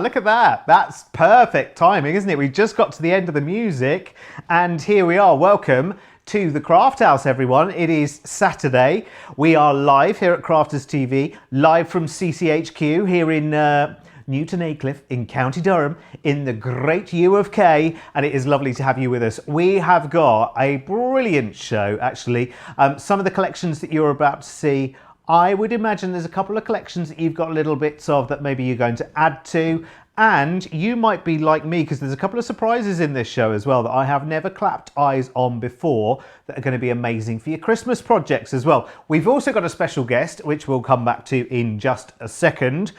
look at that. That's perfect timing, isn't it? We just got to the end of the music and here we are. Welcome to the Craft House, everyone. It is Saturday. We are live here at Crafters TV, live from CCHQ here in Newton Aycliffe in County Durham in the great U of K, and it is lovely to have you with us. We have got a brilliant show, actually. Some of the collections that you're about to see, I would imagine there's a couple of collections that you've got little bits of that maybe you're going to add to. And you might be like me, because there's a couple of surprises in this show as well that I have never clapped eyes on before that are going to be amazing for your Christmas projects as well. We've also got a special guest, which we'll come back to in just a second.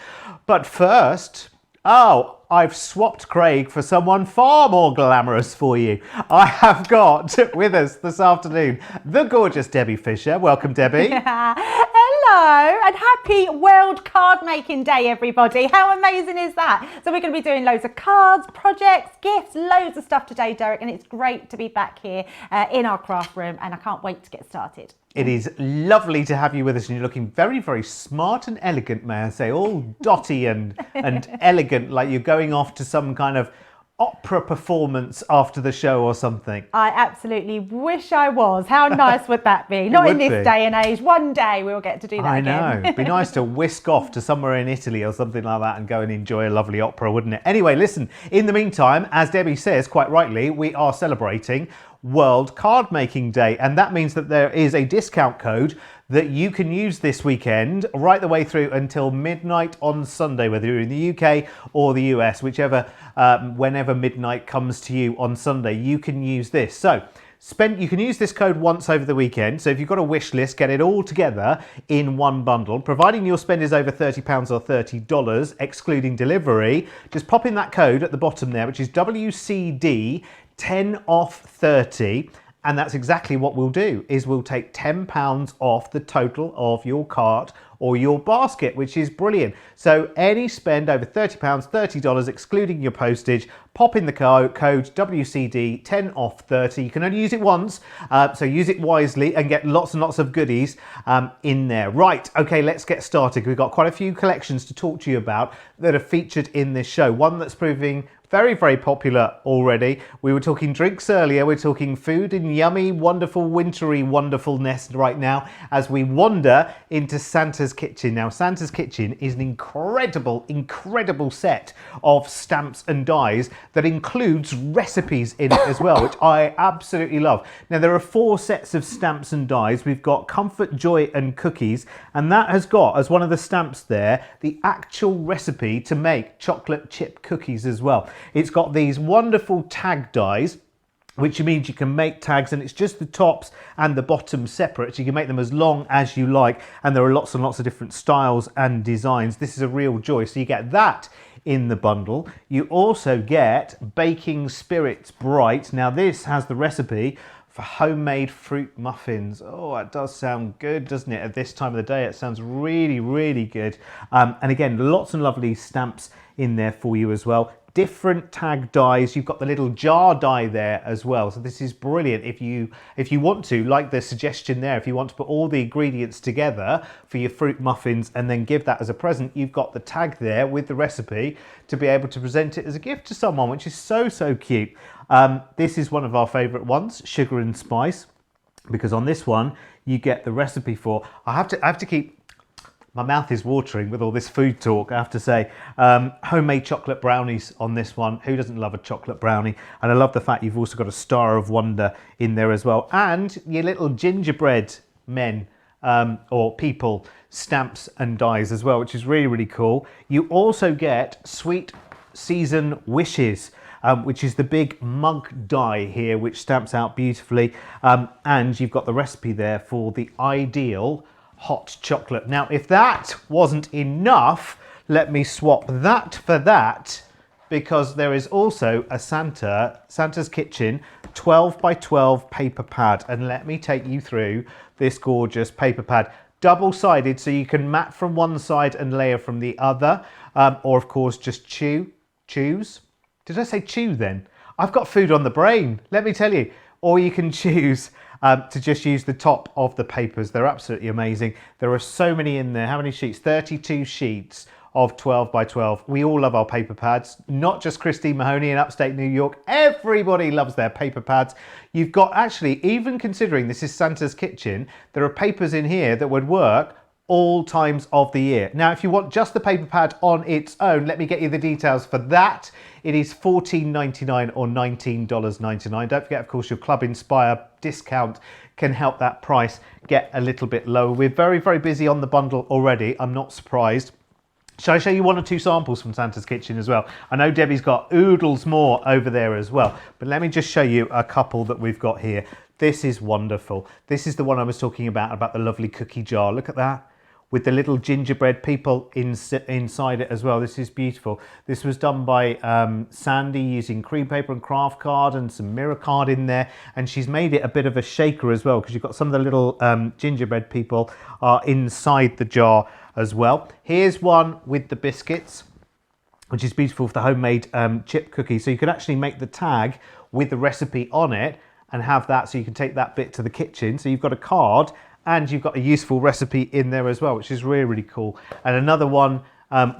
But first, I've swapped Craig for someone far more glamorous for you. I have got with us this afternoon the gorgeous Debbie Fisher. Welcome, Debbie. Hello and happy World Card Making Day, everybody. How amazing is that? So we're going to be doing loads of cards, projects, gifts, loads of stuff today, Derek, and it's great to be back here in our craft room, and I can't wait to get started. It is lovely to have you with us, and you're looking very, very smart and elegant, may I say, all dotty and elegant, like you're going off to some kind of opera performance after the show or something. I absolutely wish I was. How nice would that be? Not in this day and age. One day we'll get to do that again. I know. It'd be nice to whisk off to somewhere in Italy or something like that and go and enjoy a lovely opera, wouldn't it? Anyway, listen, in the meantime, as Debbie says quite rightly, we are celebrating World Card Making Day, and that means that there is a discount code that you can use this weekend right the way through until midnight on Sunday, whether you're in the UK or the US, whichever, whenever midnight comes to you on Sunday, you can use this. So you can use this code once over the weekend. So if you've got a wish list, get it all together in one bundle, providing your spend is over £30 or $30, excluding delivery. Just pop in that code at the bottom there, which is WCD 10 off 30. And that's exactly what we'll do, is we'll take £10 off the total of your cart or your basket, which is brilliant. So any spend over £30, $30, excluding your postage, pop in the code WCD 10 off 30. You can only use it once, so use it wisely and get lots and lots of goodies in there. Right, okay, let's get started. We've got quite a few collections to talk to you about that are featured in this show. One that's proving very, very popular already. We were talking drinks earlier. We're talking food and yummy, wonderful, wintry wonderfulness right now as we wander into Santa's Kitchen. Now, Santa's Kitchen is an incredible, incredible set of stamps and dies that includes recipes in it as well, which I absolutely love. Now, there are 4 sets of stamps and dies. We've got Comfort, Joy and Cookies, and that has got, as one of the stamps there, the actual recipe to make chocolate chip cookies as well. It's got these wonderful tag dies, which means you can make tags, and it's just the tops and the bottom separate, so you can make them as long as you like, and there are lots and lots of different styles and designs. This is a real joy. So you get that in the bundle. You also get Baking Spirits Bright. Now this has the recipe for homemade fruit muffins. Oh, it does sound good, doesn't it? At this time of the day, it sounds really, really good. And again, lots of lovely stamps in there for you as well. Different tag dies. You've got the little jar die there as well. So this is brilliant if you want to, like the suggestion there, if you want to put all the ingredients together for your fruit muffins and then give that as a present, you've got the tag there with the recipe to be able to present it as a gift to someone, which is so, so cute. This is one of our favorite ones, Sugar and Spice, because on this one you get the recipe for, I have to keep, my mouth is watering with all this food talk, I have to say. Homemade chocolate brownies on this one. Who doesn't love a chocolate brownie? And I love the fact you've also got a Star of Wonder in there as well. And your little gingerbread men or people stamps and dies as well, which is really, really cool. You also get Sweet Season Wishes, which is the big mug die here, which stamps out beautifully. And you've got the recipe there for the ideal hot chocolate. Now, if that wasn't enough, let me swap that for that, because there is also a Santa's Kitchen 12 by 12 paper pad. And let me take you through this gorgeous paper pad. Double-sided, so you can mat from one side and layer from the other. Or of course, just choose. Did I say chew then? I've got food on the brain, let me tell you. Or you can choose to just use the top of the papers. They're absolutely amazing. There are so many in there. How many sheets? 32 sheets of 12 by 12. We all love our paper pads, not just Christine Mahoney in upstate New York. Everybody loves their paper pads. You've got, actually, even considering this is Santa's kitchen, there are papers in here that would work all times of the year. Now, if you want just the paper pad on its own, let me get you the details for that. It is $14.99 or $19.99. Don't forget, of course, your Club Inspire discount can help that price get a little bit lower. We're very, very busy on the bundle already. I'm not surprised. Shall I show you one or two samples from Santa's kitchen as well? I know Debbie's got oodles more over there as well, but let me just show you a couple that we've got here. This is wonderful. This is the one I was talking about the lovely cookie jar. Look at that, with the little gingerbread people inside it as well. This is beautiful. This was done by Sandy using cream paper and craft card and some mirror card in there. And she's made it a bit of a shaker as well, because you've got some of the little gingerbread people are inside the jar as well. Here's one with the biscuits, which is beautiful for the homemade chip cookies. So you can actually make the tag with the recipe on it and have that, so you can take that bit to the kitchen. So you've got a card and you've got a useful recipe in there as well, which is really, really cool. And another one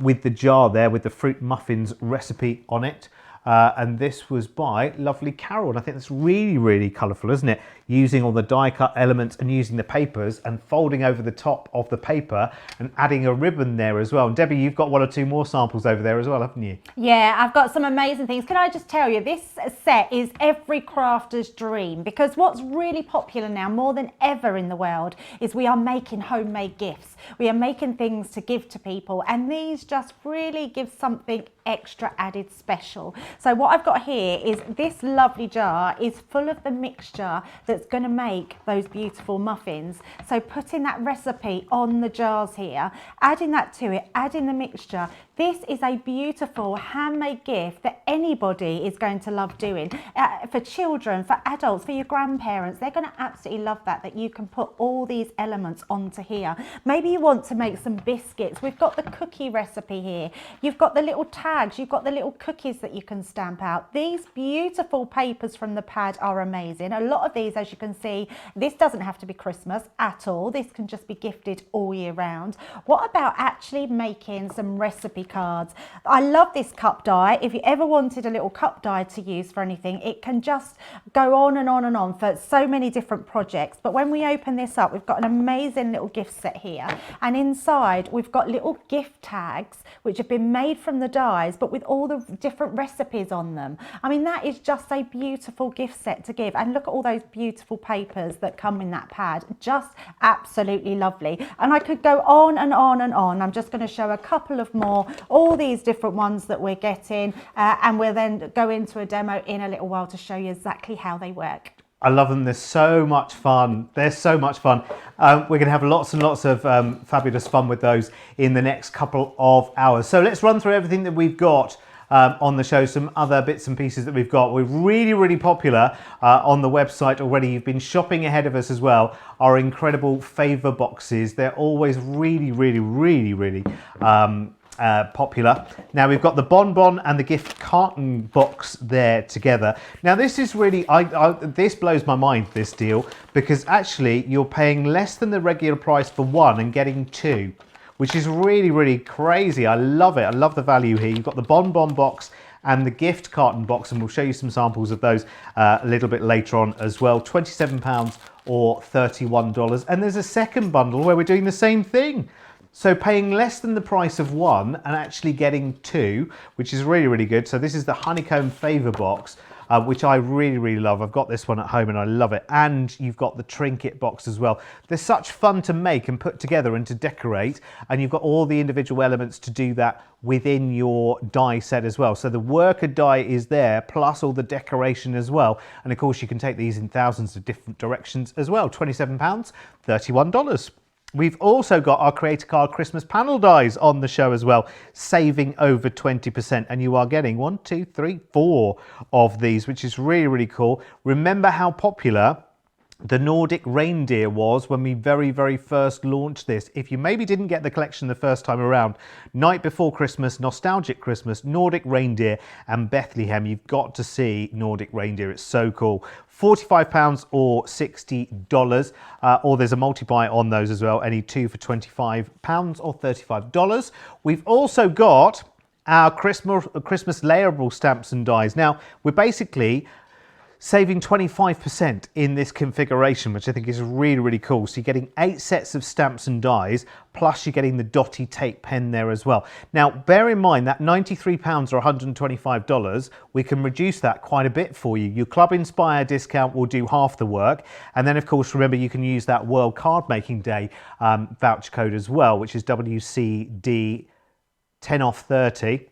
with the jar there with the fruit muffins recipe on it. And this was by lovely Carol. And I think that's really, really colourful, isn't it? Using all the die cut elements and using the papers and folding over the top of the paper and adding a ribbon there as well. And Debbie, you've got one or two more samples over there as well, haven't you? Yeah, I've got some amazing things. Can I just tell you, this set is every crafter's dream, because what's really popular now more than ever in the world is we are making homemade gifts. We are making things to give to people, and these just really give something extra added special. So what I've got here is this lovely jar is full of the mixture that's going to make those beautiful muffins. So putting that recipe on the jars here, adding that to it, adding the mixture. This is a beautiful handmade gift that anybody is going to love doing. For children, for adults, for your grandparents, they're going to absolutely love that you can put all these elements onto here. Maybe you want to make some biscuits. We've got the cookie recipe here. You've got the little tags, you've got the little cookies that you can stamp out. These beautiful papers from the pad are amazing. A lot of these, as you can see, this doesn't have to be Christmas at all. This can just be gifted all year round. What about actually making some recipe cards? I love this cup die. If you ever wanted a little cup die to use for anything, it can just go on and on and on for so many different projects. But when we open this up, we've got an amazing little gift set here, and inside we've got little gift tags which have been made from the dies but with all the different recipes on them. I mean, that is just a beautiful gift set to give. And look at all those beautiful papers that come in that pad, just absolutely lovely. And I could go on and on and on. I'm just going to show a couple of more, all these different ones that we're getting, and we'll then go into a demo in a little while to show you exactly how they work. I love them. They're so much fun. They're so much fun. We're going to have lots and lots of fabulous fun with those in the next couple of hours. So let's run through everything that we've got on the show, some other bits and pieces that we've got. We're really, really popular on the website already. You've been shopping ahead of us as well. Our incredible favour boxes. They're always really, really, really, really popular. Now we've got the bonbon and the gift carton box there together. Now this is really, this blows my mind, this deal, because actually you're paying less than the regular price for one and getting two, which is really, really crazy. I love it. I love the value here. You've got the bonbon box and the gift carton box, and we'll show you some samples of those a little bit later on as well. £27 or $31. And there's a second bundle where we're doing the same thing. So paying less than the price of one and actually getting two, which is really, really good. So this is the honeycomb favour box, which I really, really love. I've got this one at home and I love it. And you've got the Trinket box as well. They're such fun to make and put together and to decorate. And you've got all the individual elements to do that within your die set as well. So the worker die is there, plus all the decoration as well. And of course you can take these in thousands of different directions as well. £27, $31. We've also got our Creator Card Christmas panel dies on the show as well, saving over 20%. And you are getting 1, 2, 3, 4 of these, which is really, really cool. Remember how popular the Nordic reindeer was when we very, very first launched this. If you maybe didn't get the collection the first time around, Night Before Christmas, Nostalgic Christmas, Nordic reindeer and Bethlehem, you've got to see Nordic reindeer. It's so cool. £45 or $60, or there's a multiplier on those as well. Any two for £25 or $35. We've also got our Christmas layerable stamps and dies. Now, we're basically saving 25% in this configuration, which I think is really, really cool. So you're getting 8 sets of stamps and dies, plus you're getting the dotty tape pen there as well. Now, bear in mind that £93 or $125, we can reduce that quite a bit for you. Your Club Inspire discount will do half the work. And then, of course, remember, you can use that World Card Making Day voucher code as well, which is WCD 10 off 30.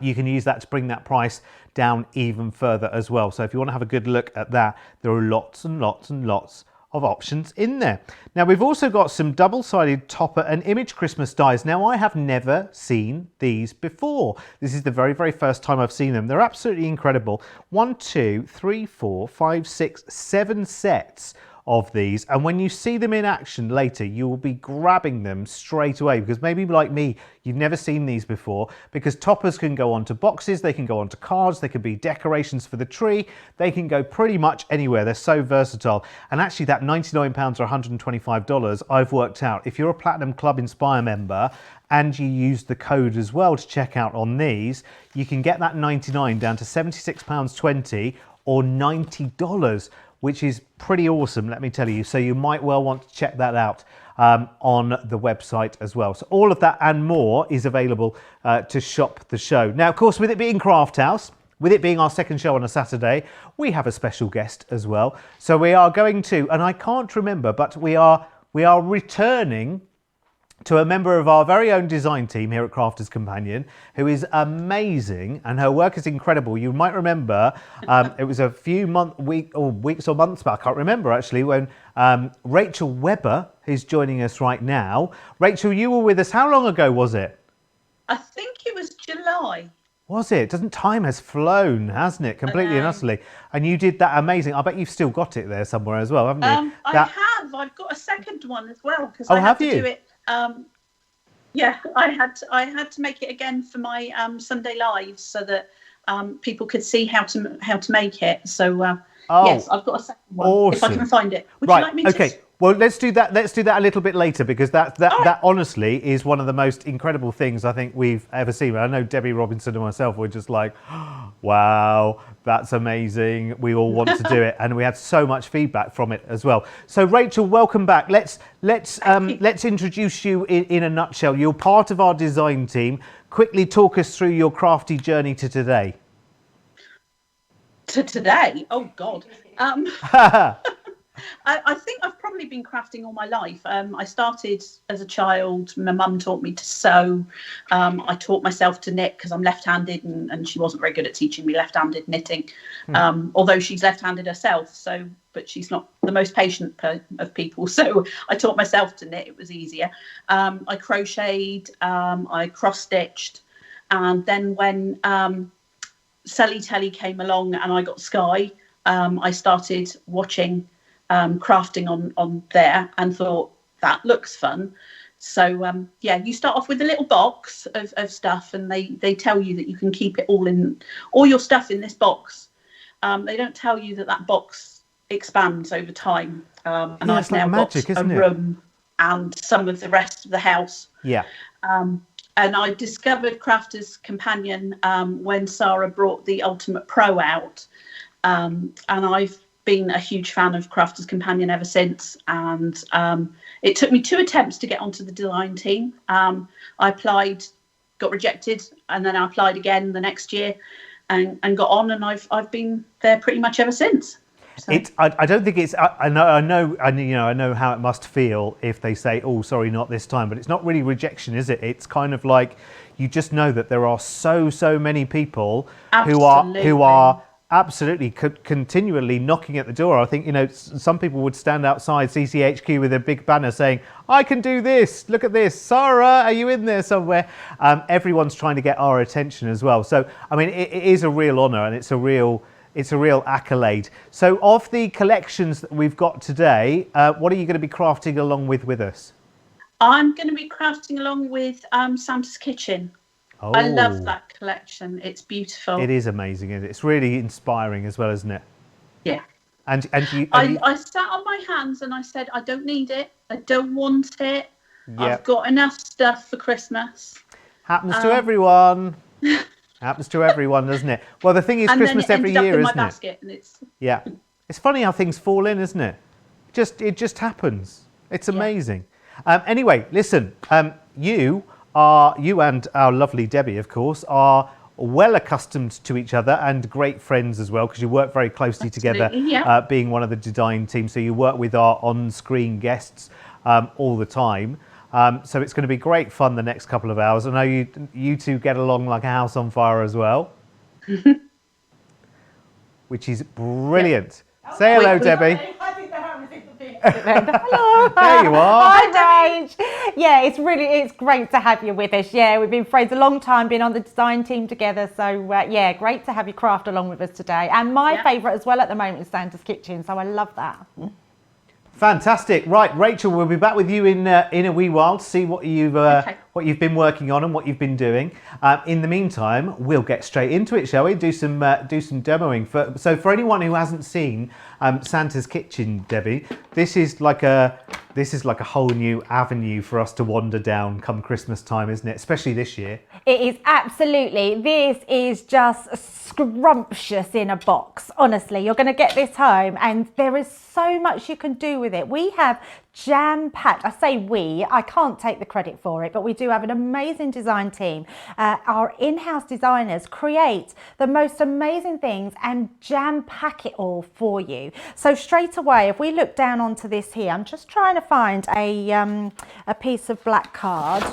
You can use that to bring that price down even further as well. So if you want to have a good look at that, there are lots and lots and lots of options in there. Now, we've also got some double-sided topper and image Christmas dies. Now, I have never seen these before. This is the very, very first time I've seen them. They're absolutely incredible. 1, 2, 3, 4, 5, 6, 7 sets of these, and when you see them in action later, you will be grabbing them straight away, because maybe like me, you've never seen these before, because toppers can go onto boxes, they can go onto cards, they can be decorations for the tree, they can go pretty much anywhere. They're so versatile. And actually that £99 or $125, I've worked out, if you're a Platinum Club Inspire member and you use the code as well to check out on these, you can get that 99 down to £76.20 or $90, which is pretty awesome, let me tell you. So you might well want to check that out on the website as well. So all of that and more is available to shop the show. Now, of course, with it being Craft House, with it being our second show on a Saturday, we have a special guest as well. So we are going to, and I can't remember, but we are returning to a member of our very own design team here at Crafters Companion, who is amazing, and her work is incredible. You might remember it was a few weeks or months back, I can't remember actually, when Rachel Webber is joining us right now. Rachel, you were with us, how long ago was it? I think it was July. Was it? Time has flown, hasn't it? Completely and utterly. And you did that amazing. I bet you've still got it there somewhere as well, haven't you? I have. I've got a second one as well, because I had to do it. Yeah, I had to make it again for my Sunday lives, so that people could see how to make it. So yes, I've got a second one. Awesome. If I can find it. Would you like me to? Okay. Well, let's do that. Let's do that a little bit later, because that honestly is one of the most incredible things I think we've ever seen. I know Debbie Robinson and myself were just like, wow, that's amazing. We all want to do it, and we had so much feedback from it as well. So, Rachel, welcome back. Let's introduce you in a nutshell. You're part of our design team. Quickly talk us through your crafty journey to today. To today? Oh God. I think I've probably been crafting all my life. I started as a child. My mum taught me to sew. I taught myself to knit because I'm left-handed, and she wasn't very good at teaching me left-handed knitting, although she's left-handed herself. But she's not the most patient of people. So I taught myself to knit. It was easier. I crocheted. I cross-stitched. And then when Sally Telly came along and I got Sky, I started watching crafting on there and thought, that looks fun. So you start off with a little box of stuff, and they tell you that you can keep it all your stuff in this box. They don't tell you that box expands over time, and I've now got a room and some of the rest of the house. And I discovered Crafters Companion when Sarah brought the Ultimate Pro out, and I've been a huge fan of Crafters Companion ever since. And it took me 2 attempts to get onto the design team. I applied, got rejected, and then I applied again the next year and got on, and I've been there pretty much ever since. So. I don't think it's. I know how it must feel if they say, "Oh, sorry, not this time." But it's not really rejection, is it? It's kind of like you just know that there are so many people who are absolutely continually knocking at the door. I think some people would stand outside CCHQ with a big banner saying, "I can do this. Look at this. Sarah, are you in there somewhere?" Everyone's trying to get our attention as well. So I mean, it is a real honour, and it's a real it's a real accolade. So of the collections that we've got today, what are you going to be crafting along with us? I'm going to be crafting along with Santa's Kitchen. Oh, I love that collection. It's beautiful. it is amazing, isn't it? It's really inspiring as well, isn't it? Yeah. And you, I sat on my hands and I said, I don't need it. I don't want it. I've got enough stuff for Christmas. Happens to everyone. Happens to everyone, doesn't it? Well, the thing is, And Christmas then it every ended year, up in my isn't it? basket, and it's Yeah. It's funny how things fall in, isn't it? It just happens. It's amazing. Anyway, listen, you and our lovely Debbie, of course, are well accustomed to each other and great friends as well, because you work very closely together, being one of the design team. So you work with our on-screen guests all the time. So it's going to be great fun the next couple of hours. I know you two get along like a house on fire as well, which is brilliant. Say hello, Debbie. Hello. There you are. Hi, Rach. Yeah, it's great to have you with us. Yeah, we've been friends a long time, been on the design team together. So yeah, great to have you craft along with us today. And my favourite as well at the moment is Santa's Kitchen. So I love that. Fantastic. Right, Rachel, we'll be back with you in a wee while to see what you've been working on and what you've been doing. In the meantime, we'll get straight into it, shall we? Do some demoing. So for anyone who hasn't seen Santa's Kitchen, Debbie, this is like a whole new avenue for us to wander down come Christmas time, isn't it? Especially this year. It is absolutely. This is just scrumptious in a box. Honestly, you're going to get this home and there is so much you can do with it. We have jam-packed, I say we, I can't take the credit for it, but we do have an amazing design team. Our in-house designers create the most amazing things and jam-pack it all for you. So straight away, if we look down onto this here, I'm just trying to find a piece of black card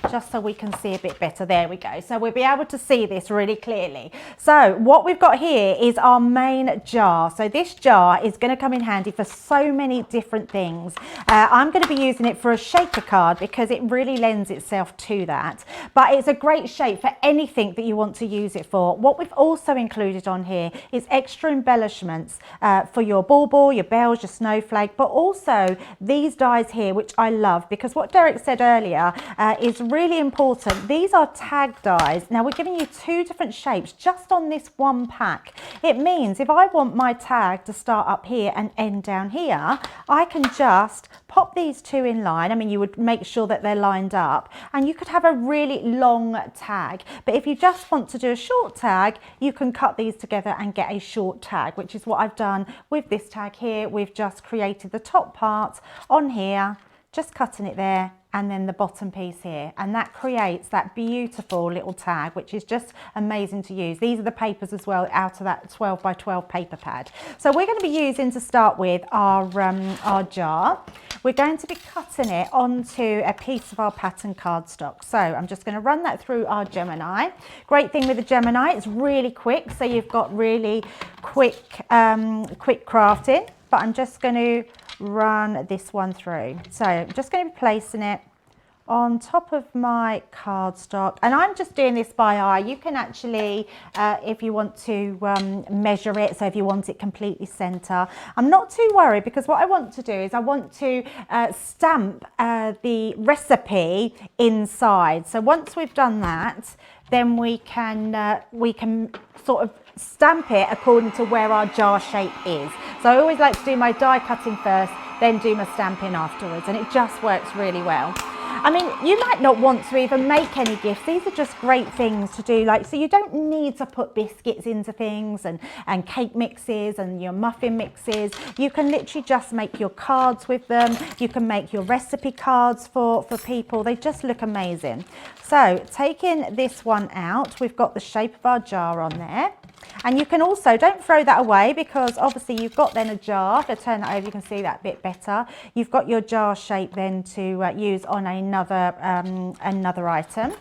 just so we can see a bit better. There we go. So we'll be able to see this really clearly. So what we've got here is our main jar. So this jar is going to come in handy for so many different things. I'm going to be using it for a shaker card because it really lends itself to that. But it's a great shape for anything that you want to use it for. What we've also included on here is extra embellishments for your bauble, your bells, your snowflake, but also these dies here, which I love because what Derek said earlier is really important. These are tag dies. Now we're giving you two different shapes just on this one pack. It means if I want my tag to start up here and end down here, I can just pop these two in line. I mean, you would make sure that they're lined up and you could have a really long tag. But if you just want to do a short tag, you can cut these together and get a short tag, which is what I've done with this tag here. We've just created the top part on here, just cutting it there, and then the bottom piece here, and that creates that beautiful little tag, which is just amazing to use. These are the papers as well out of that 12 by 12 paper pad. So we're going to be using, to start with, our jar. We're going to be cutting it onto a piece of our pattern cardstock. So I'm just going to run that through our Gemini. Great thing with the Gemini, it's really quick, so you've got really quick crafting. But I'm just going to run this one through. So I'm just going to be placing it on top of my cardstock, and I'm just doing this by eye. You can actually, if you want to measure it, so if you want it completely center, I'm not too worried because what I want to do is I want to stamp the recipe inside. So once we've done that, then we can sort of stamp it according to where our jar shape is. So I always like to do my die cutting first, then do my stamping afterwards, and it just works really well. I mean, you might not want to even make any gifts. These are just great things to do. Like, so you don't need to put biscuits into things and cake mixes and your muffin mixes. You can literally just make your cards with them. You can make your recipe cards for people. They just look amazing. So taking this one out, we've got the shape of our jar on there. And you can also, don't throw that away because obviously you've got then a jar. If I turn that over, you can see that a bit better. You've got your jar shape then to use on another item.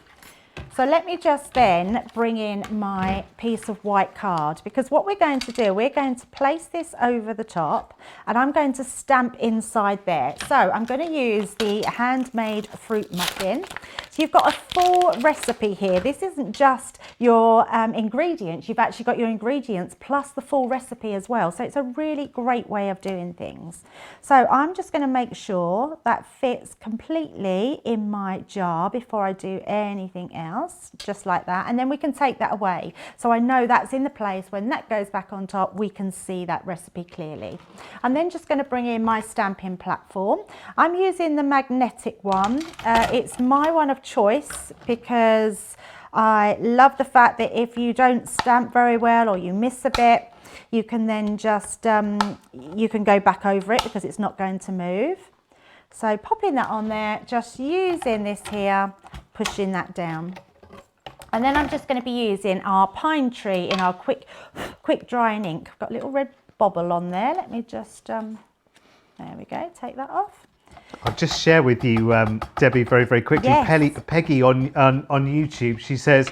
So So let me just then bring in my piece of white card, because what we're going to do, we're going to place this over the top and I'm going to stamp inside there. So I'm going to use the handmade fruit muffin. So you've got a full recipe here. This isn't just your ingredients, you've actually got your ingredients plus the full recipe as well. So it's a really great way of doing things. So I'm just going to make sure that fits completely in my jar before I do anything else, just like that. And then we can take that away. So I know that's in the place. When that goes back on top, we can see that recipe clearly. I'm then just going to bring in my stamping platform. I'm using the magnetic one. It's my one of choice because I love the fact that if you don't stamp very well or you miss a bit, you can then just, you can go back over it because it's not going to move. So popping that on there, just using this here, pushing that down. And then I'm just going to be using our pine tree in our quick drying ink. I've got a little red bobble on there. Let me just, there we go, take that off. I'll just share with you, Debbie, very, very quickly. Yes. Peggy on YouTube, she says,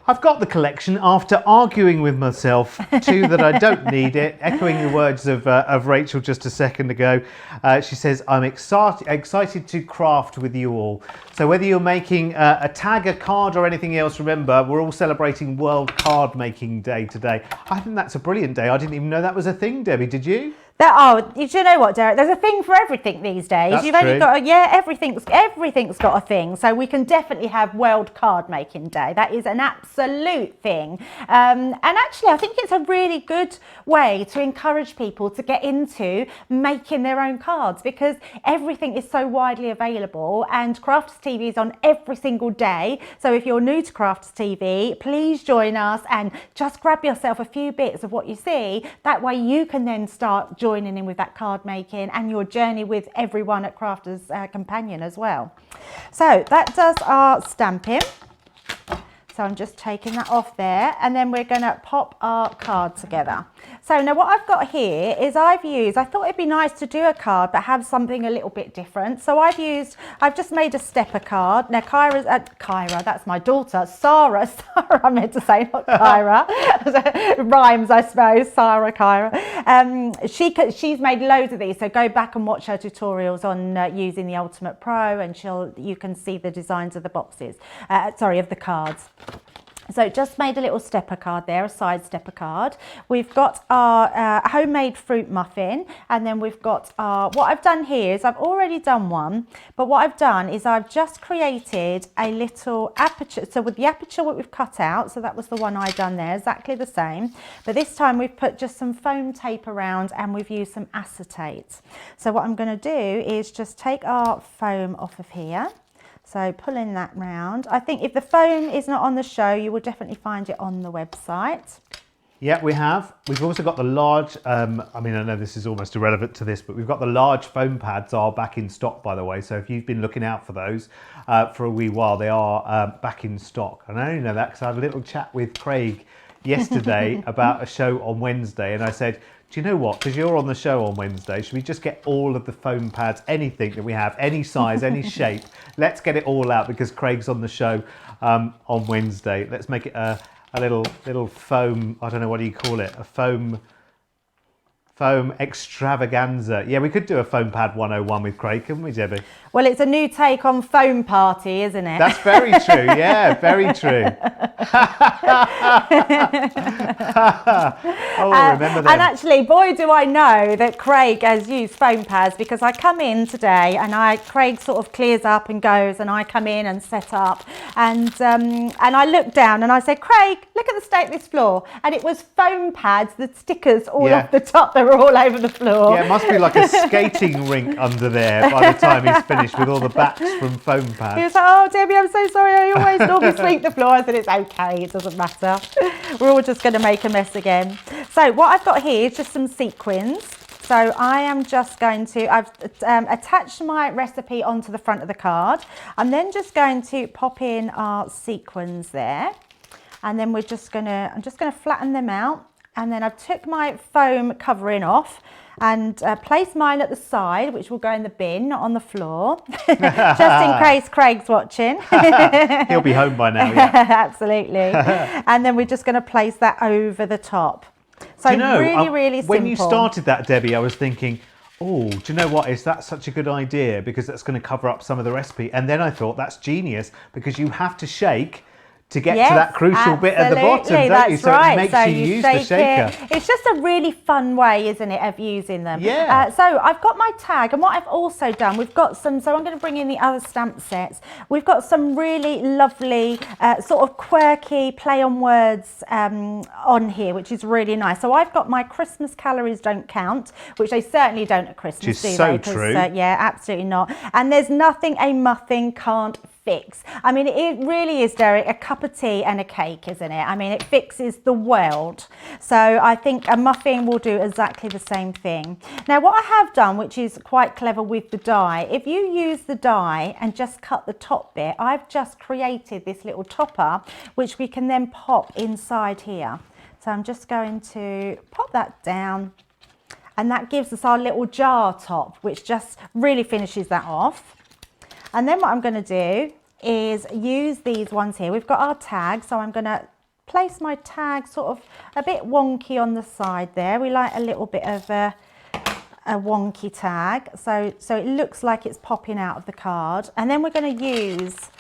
I've got the collection after arguing with myself too that I don't need it. Echoing the words of Rachel just a second ago. She says, I'm excited to craft with you all. So whether you're making a tag, a card or anything else, remember, we're all celebrating World Card Making Day today. I think that's a brilliant day. I didn't even know that was a thing, Debbie, did you? Do you know what, Derek? There's a thing for everything these days. That's You've only true. got everything's got a thing. So we can definitely have World Card Making Day. That is an absolute thing. And actually, I think it's a really good way to encourage people to get into making their own cards, because everything is so widely available and Crafters TV is on every single day. So if you're new to Crafters TV, please join us and just grab yourself a few bits of what you see. That way you can then start joining in with that card making and your journey with everyone at Crafters Companion as well. So that does our stamping. So I'm just taking that off there, and then we're going to pop our card together. So now what I've got here is I thought it'd be nice to do a card but have something a little bit different. So I've just made a stepper card. Now Kyra, that's my daughter, Sarah I meant to say, not Kyra. Rhymes, I suppose, Sarah, Kyra. She's made loads of these, so go back and watch her tutorials on using the Ultimate Pro, and you can see the designs of the boxes, of the cards. So just made a little stepper card there, a side stepper card. We've got our homemade fruit muffin, and then we've got what I've done here is I've already done one, but what I've done is I've just created a little aperture. So with the aperture what we've cut out, so that was the one I done there, exactly the same, but this time we've put just some foam tape around and we've used some acetate. So what I'm going to do is just take our foam off of here. So pulling that round. I think if the foam is not on the show, you will definitely find it on the website. Yeah, we have. We've also got the large, I know this is almost irrelevant to this, but we've got the large foam pads are back in stock, by the way. So if you've been looking out for those for a wee while, they are back in stock. And I only know that because I had a little chat with Craig yesterday about a show on Wednesday. And I said, do you know what? Because you're on the show on Wednesday, should we just get all of the foam pads, anything that we have, any size, any shape? Let's get it all out because Craig's on the show on Wednesday. Let's make it a little foam, I don't know, what do you call it? A foam extravaganza. Yeah, we could do a foam pad 101 with Craig, couldn't we, Debbie? Well, it's a new take on foam party, isn't it? That's very true. Yeah, very true. Oh, remember that. And actually, boy, do I know that Craig has used foam pads, because I come in today and Craig sort of clears up and goes, and I come in and set up, and I look down and I said, Craig, look at the state of this floor, and it was foam pads, the stickers all off the top, they were all over the floor. Yeah, it must be like a skating rink under there by the time he's finished with all the bats from foam pads. He was like, oh, Debbie, I'm so sorry, I always normally sweep the floor. I said, it's okay, it doesn't matter. We're all just going to make a mess again. So what I've got here is just some sequins. So I am just going to, I've attached my recipe onto the front of the card. I'm then just going to pop in our sequins there. And then I'm just going to flatten them out. And then I've took my foam covering off, and place mine at the side, which will go in the bin, not on the floor, just in case Craig's watching. He'll be home by now, yeah. Absolutely. And then we're just going to place that over the top. So Do you know, really simple. when you started that, Debbie, I was thinking, oh, do you know what? Is that such a good idea? Because that's going to cover up some of the recipe. And then I thought, that's genius, because you have to shake to get to that crucial bit at the bottom, don't that's you? So right. it makes so you use the shaker. It's just a really fun way, isn't it, of using them? Yeah. So I've got my tag, and what I've also done, we've got some, so I'm going to bring in the other stamp sets. We've got some really lovely sort of quirky play on words on here, which is really nice. So I've got my Christmas calories don't count, which they certainly don't at Christmas, which is do so they? true. Yeah, absolutely not. And there's nothing a muffin can't fix. I mean, it really is, Derek, a cup of tea and a cake, isn't it? I mean, it fixes the world. So I think a muffin will do exactly the same thing. Now, what I have done, which is quite clever with the die, if you use the die and just cut the top bit, I've just created this little topper, which we can then pop inside here. So I'm just going to pop that down, and that gives us our little jar top, which just really finishes that off. And then what I'm going to do is use these ones here. We've got our tag, so I'm going to place my tag sort of a bit wonky on the side there. We like a little bit of a wonky tag, so it looks like it's popping out of the card. And then we're going to use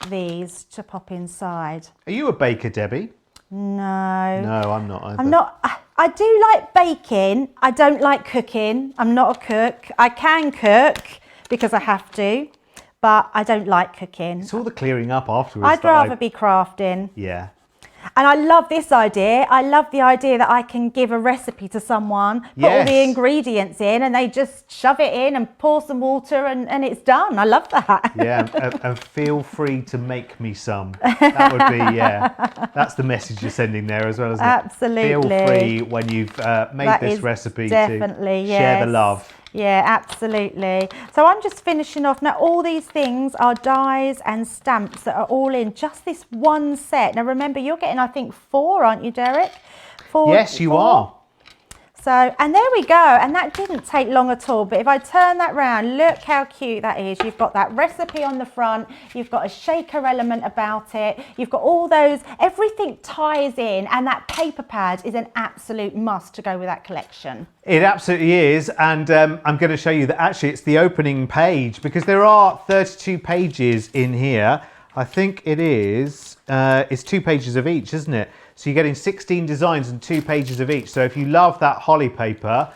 these to pop inside. Are you a baker, Debbie? No. No, I'm not either. I'm not. I do like baking. I don't like cooking. I'm not a cook. I can cook because I have to, but I don't like cooking. It's all the clearing up afterwards. I'd rather be crafting. Yeah. And I love this idea. I love the idea that I can give a recipe to someone, put all the ingredients in, and they just shove it in and pour some water, and it's done. I love that. Yeah, and feel free to make me some. That would be, yeah. That's the message you're sending there as well, isn't it? Absolutely. Feel free when you've made this recipe to share the love. Yeah, absolutely. So I'm just finishing off. Now, all these things are dies and stamps that are all in just this one set. Now, remember, you're getting, I think, 4, aren't you, Derek? 4. Yes, you are. So, and there we go. And that didn't take long at all. But if I turn that round, look how cute that is. You've got that recipe on the front. You've got a shaker element about it. You've got all those, everything ties in. And that paper pad is an absolute must to go with that collection. It absolutely is. And I'm going to show you that actually it's the opening page, because there are 32 pages in here. I think it is, it's 2 pages of each, isn't it? So you're getting 16 designs and 2 pages of each. So if you love that holly paper,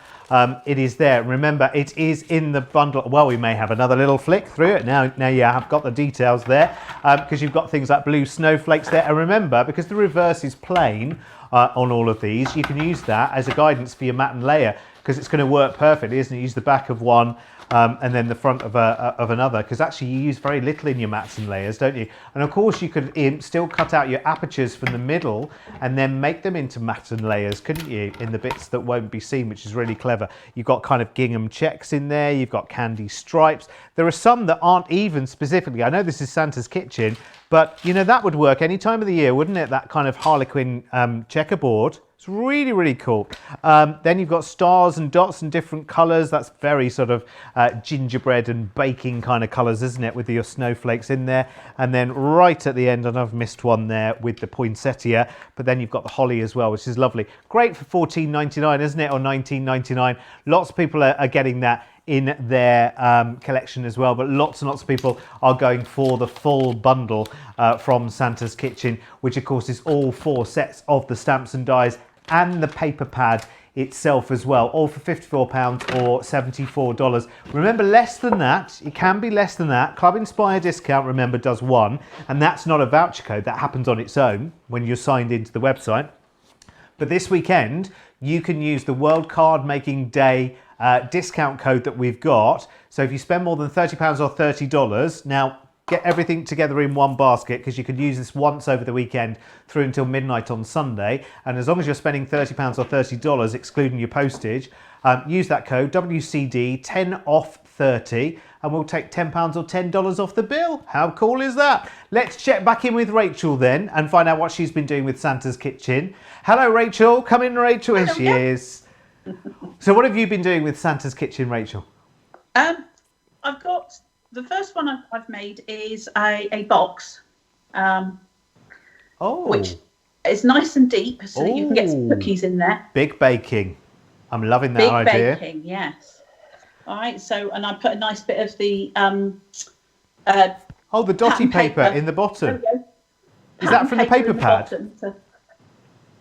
it is there. Remember, it is in the bundle. Well, we may have another little flick through it. Now you have got the details there, because you've got things like blue snowflakes there. And remember, because the reverse is plain on all of these, you can use that as a guidance for your mat and layer, because it's going to work perfectly, isn't it? Use the back of one and then the front of another, because actually you use very little in your mats and layers, don't you? And of course you could still cut out your apertures from the middle and then make them into mats and layers, couldn't you, in the bits that won't be seen, which is really clever. You've got kind of gingham checks in there, you've got candy stripes. There are some that aren't even specifically, I know this is Santa's Kitchen, but you know, that would work any time of the year, wouldn't it? That kind of harlequin checkerboard. It's really, really cool. Then you've got stars and dots and different colours. That's very sort of gingerbread and baking kind of colours, isn't it? With your snowflakes in there. And then right at the end, and I've missed one there with the poinsettia, but then you've got the holly as well, which is lovely. Great for $14.99, isn't it? Or $19.99. Lots of people are getting that in their collection as well, but lots and lots of people are going for the full bundle from Santa's Kitchen, which of course is all 4 sets of the stamps and dies and the paper pad itself as well, all for £54 or $74. Remember, less than that, it can be less than that. Club Inspire discount, remember, does 1, and that's not a voucher code, that happens on its own when you're signed into the website. But this weekend you can use the World Card Making Day discount code that we've got. So if you spend more than £30 or $30, now get everything together in one basket, because you can use this once over the weekend through until midnight on Sunday. And as long as you're spending £30 or $30, excluding your postage, use that code WCD 10 off 30, and we'll take £10 or $10 off the bill. How cool is that? Let's check back in with Rachel then and find out what she's been doing with Santa's Kitchen. Hello, Rachel. Come in, Rachel. Here she is. So what have you been doing with Santa's Kitchen, Rachel? I've got the first one I've made is a box, which is nice and deep, so that you can get some cookies in there. Big baking. I'm loving that idea. Big baking, yes. All right. So, and I put a nice bit of the the dotty paper in the bottom. Is that from the paper pad? To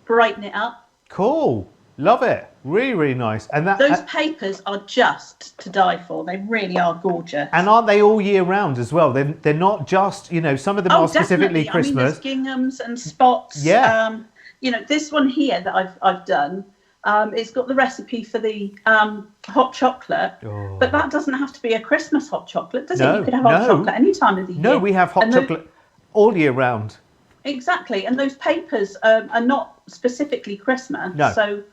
brighten it up. Cool. Love it. Really, really nice. And those papers are just to die for. They really are gorgeous. And aren't they all year round as well? They're not just, some of them are specifically Christmas. I mean, there's ginghams and spots. Yeah. This one here that I've done, it's got the recipe for the hot chocolate, but that doesn't have to be a Christmas hot chocolate, does it? You could have hot chocolate any time of the year. No, we have hot chocolate all year round. Exactly. And those papers are not specifically Christmas. No. So,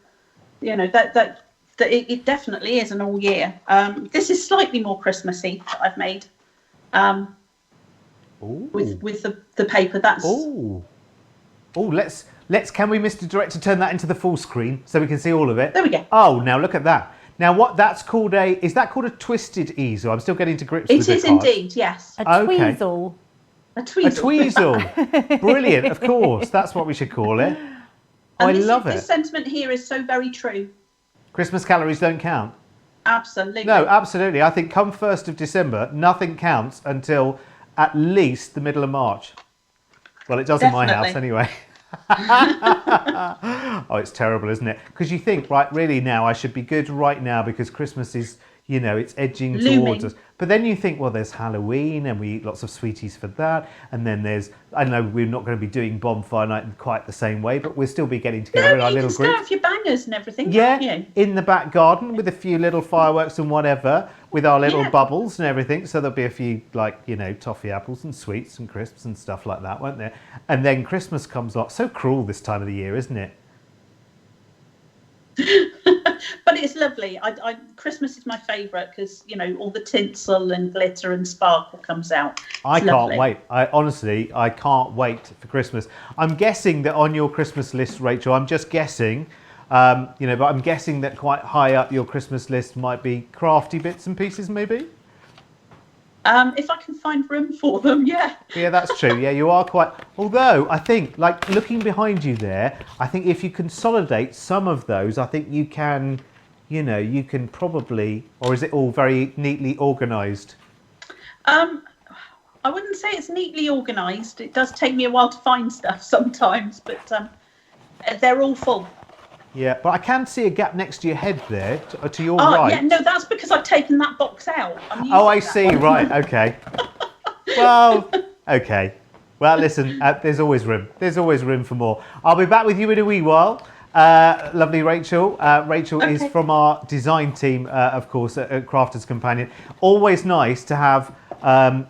that it definitely is an all year. This is slightly more Christmassy that I've made. With the paper. That's let's can we, Mr. Director, turn that into the full screen so we can see all of it? There we go. Oh, now look at that. Now what that's called is that called a twisted easel? I'm still getting to grips with it. It is indeed, yes. A tweezle. A tweezle. A tweezle. Brilliant, of course. That's what we should call it. I love it. This sentiment here is so very true. Christmas calories don't count. Absolutely. No, absolutely. I think come 1st of December, nothing counts until at least the middle of March. Well, it does in my house anyway. Oh, it's terrible, isn't it? Because you think, right, really now I should be good right now because Christmas is, it's edging towards us. But then you think, well, there's Halloween and we eat lots of sweeties for that. And then there's, I know we're not going to be doing bonfire night in quite the same way, but we'll still be getting together in our little group. You can start your bangers and everything. Yeah, in the back garden with a few little fireworks and whatever, with our little bubbles and everything. So there'll be a few, toffee apples and sweets and crisps and stuff like that, won't there? And then Christmas comes up. So cruel this time of the year, isn't it? But it's lovely. Christmas is my favourite because all the tinsel and glitter and sparkle comes out. I can't wait. I can't wait for Christmas. I'm guessing that on your Christmas list, Rachel, I'm just guessing, but I'm guessing that quite high up your Christmas list might be crafty bits and pieces, maybe. If I can find room for them, yeah. Yeah, that's true. Yeah, you are quite. Although I think, looking behind you there, I think if you consolidate some of those, I think you can, you can probably. Or is it all very neatly organised? I wouldn't say it's neatly organised. It does take me a while to find stuff sometimes, but they're all full. Yeah, but I can see a gap next to your head there, to your right. Yeah, no, that's because I've taken that box out. I see, right, okay. Well, okay. Well, listen, there's always room. There's always room for more. I'll be back with you in a wee while. Lovely Rachel. Rachel is from our design team, of course, at Crafters Companion. Always nice to have,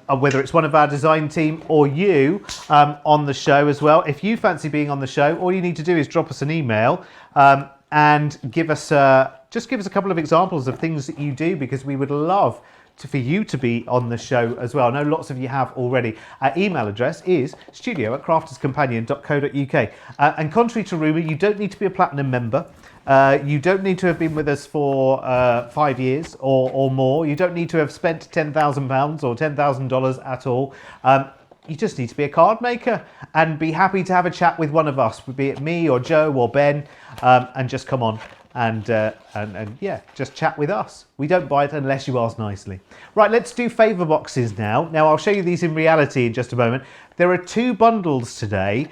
whether it's one of our design team or you, on the show as well. If you fancy being on the show, all you need to do is drop us an email and give us just give us a couple of examples of things that you do, because we would love for you to be on the show as well. I know lots of you have already. Our email address is studio@crafterscompanion.co.uk. And contrary to rumour, you don't need to be a platinum member. You don't need to have been with us for 5 years or more. You don't need to have spent £10,000 or $10,000 at all. You just need to be a card maker and be happy to have a chat with one of us, be it me or Joe or Ben, and just come on and yeah, just chat with us. We don't bite unless you ask nicely. Right, let's do favour boxes now. Now, I'll show you these in reality in just a moment. There are 2 bundles today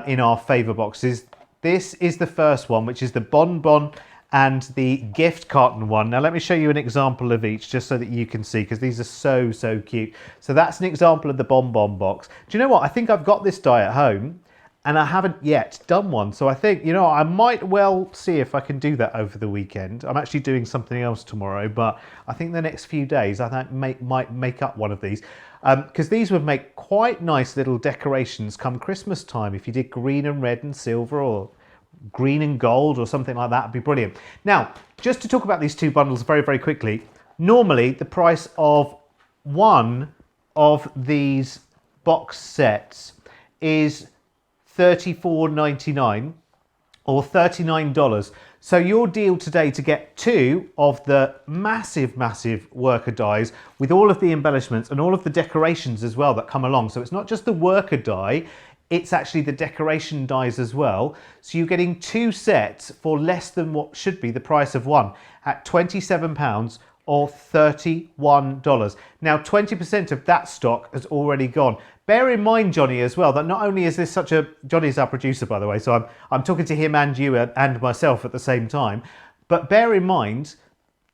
in our favour boxes. This is the first one, which is the bonbon and the gift carton one. Now, let me show you an example of each just so that you can see, because these are so cute. So that's an example of the bonbon box. Do you know what? I think I've got this die at home and I haven't yet done one. So I think, I might well see if I can do that over the weekend. I'm actually doing something else tomorrow, but I think the next few days I might make up one of these. Because these would make quite nice little decorations come Christmas time. If you did green and red and silver, or green and gold or something like that, would be brilliant. Now, just to talk about these 2 bundles very quickly. Normally, the price of one of these box sets is $34.99, or $39. So your deal today to get 2 of the massive worker dies with all of the embellishments and all of the decorations as well that come along. So it's not just the worker die, it's actually the decoration dies as well. So you're getting 2 sets for less than what should be the price of one at £27 or $31. Now 20% of that stock has already gone. Bear in mind, Johnny, as well, that not only is this such a... Johnny's our producer, by the way, so I'm talking to him and you and myself at the same time. But bear in mind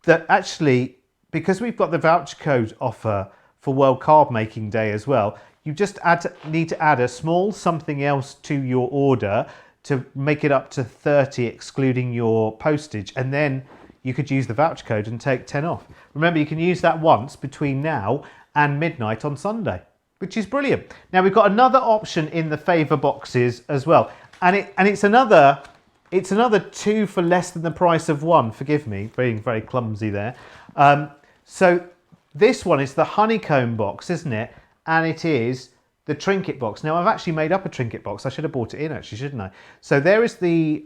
that actually, because we've got the voucher code offer for World Card Making Day as well, you just need to add a small something else to your order to make it up to 30, excluding your postage. And then you could use the voucher code and take 10 off. Remember, you can use that once between now and midnight on Sunday, which is brilliant. Now we've got another option in the favour boxes as well, and it's another 2 for less than the price of one. Forgive me, being very clumsy there. So this one is the honeycomb box, isn't it? And it is the Trinket box. Now I've actually made up a Trinket box. I should have brought it in actually, shouldn't I? So there is the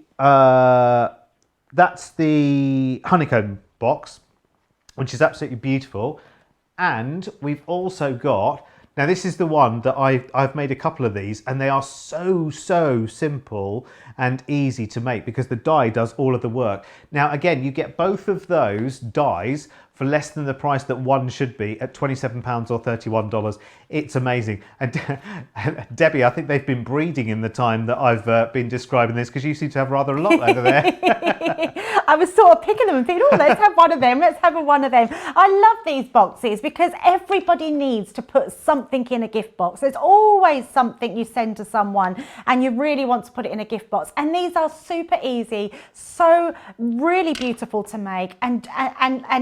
that's the honeycomb box, which is absolutely beautiful. And we've also got, now this is the one that I've made a couple of these, and they are so simple and easy to make because the die does all of the work. Now again, you get both of those dies for less than the price that one should be at £27 or $31. It's amazing. And Debbie, I think they've been breeding in the time that I've been describing this, because you seem to have rather a lot over there. I was sort of picking them and thinking, oh, let's have one of them, let's have one of them. I love these boxes because everybody needs to put something in a gift box. There's always something you send to someone and you really want to put it in a gift box. And these are super easy, so really beautiful to make and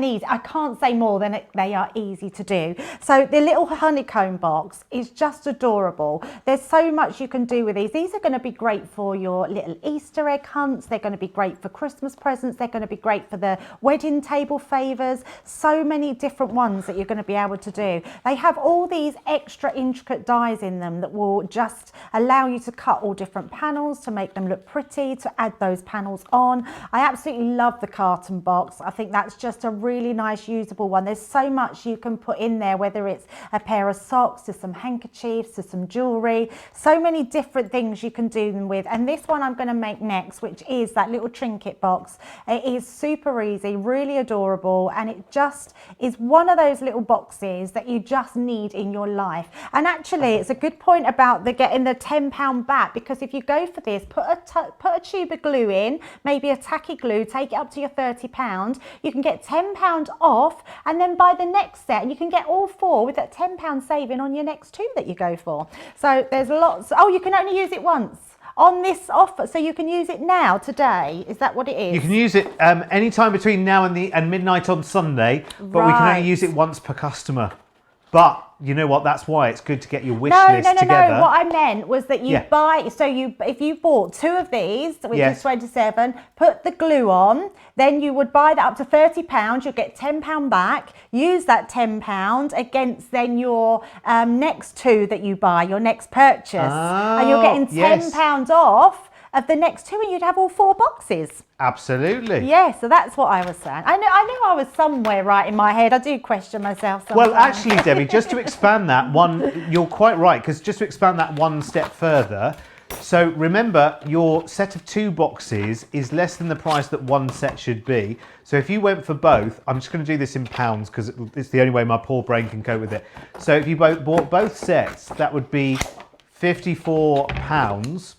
easy. I can't say more than they are easy to do. So the little honeycomb box is just adorable. There's so much you can do with these. These are going to be great for your little Easter egg hunts. They're going to be great for Christmas presents. They're going to be great for the wedding table favours. So many different ones that you're going to be able to do. They have all these extra intricate dies in them that will just allow you to cut all different panels to make them look pretty, to add those panels on. I absolutely love the carton box. I think that's just a really nice usable one. There's so much you can put in there, whether it's a pair of socks to some handkerchiefs to some jewelry, so many different things you can do them with. And this one I'm going to make next, which is that little Trinket box. It is super easy, really adorable, and it just is one of those little boxes that you just need in your life. And actually it's a good point about getting the £10 back, because if you go for this, put a tube of glue in, maybe a tacky glue, take it up to your £30, you can get £10 off, and then buy the next set and you can get all 4 with that £10 saving on your next 2 that you go for. So there's lots. Oh, you can only use it once on this offer, so you can use it now, today. Is that what it is? You can use it any time between now and midnight on Sunday, but we can only use it once per customer. But you know what? That's why it's good to get your wish list together. No. What I meant was that you buy. So if you bought 2 of these, which is 27, put the glue on, then you would buy that up to £30. You'll get £10 back. Use that £10 against then your next 2 that you buy, your next purchase, and you're getting £10 off of the next 2, and you'd have all 4 boxes. Absolutely. Yeah, so that's what I was saying. I knew I was somewhere right in my head. I do question myself sometimes. Well, actually, Debbie, just to expand that one, you're quite right, because just to expand that one step further, so remember, your set of 2 boxes is less than the price that one set should be. So if you went for both, I'm just going to do this in pounds because it's the only way my poor brain can cope with it. So if you bought both sets, that would be £54.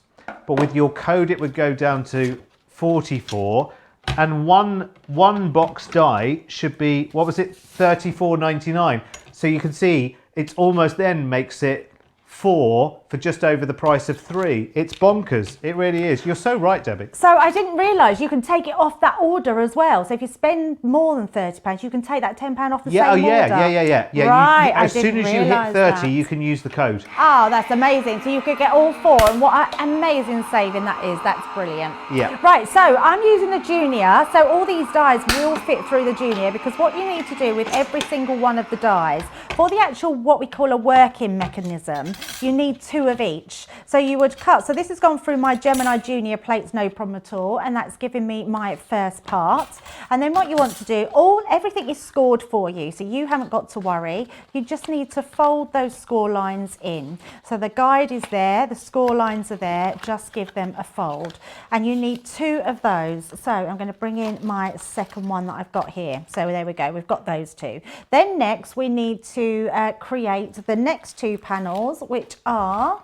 But with your code, it would go down to 44, and one box die should be, what was it, £34.99. So you can see it's almost then makes it 4 for just over the price of 3. It's bonkers. It really is. You're so right, Debbie. So I didn't realise you can take it off that order as well. So if you spend more than £30, you can take that £10 off the same order. Yeah. Right. As soon as you hit 30, you can use the code. Oh, that's amazing. So you could get all 4, and what an amazing saving that is. That's brilliant. Yeah. Right, so I'm using the Junior. So all these dies will fit through the Junior, because what you need to do with every single one of the dies, for the actual what we call a working mechanism, you need 2 of each. So you would cut, so this has gone through my Gemini Junior plates, no problem at all, and that's giving me my first part. And then what you want to do, everything is scored for you, so you haven't got to worry. You just need to fold those score lines in. So the guide is there, the score lines are there, just give them a fold. And you need 2 of those. So I'm going to bring in my second one that I've got here. So there we go, we've got those 2. Then next we need to create the next 2 panels, which are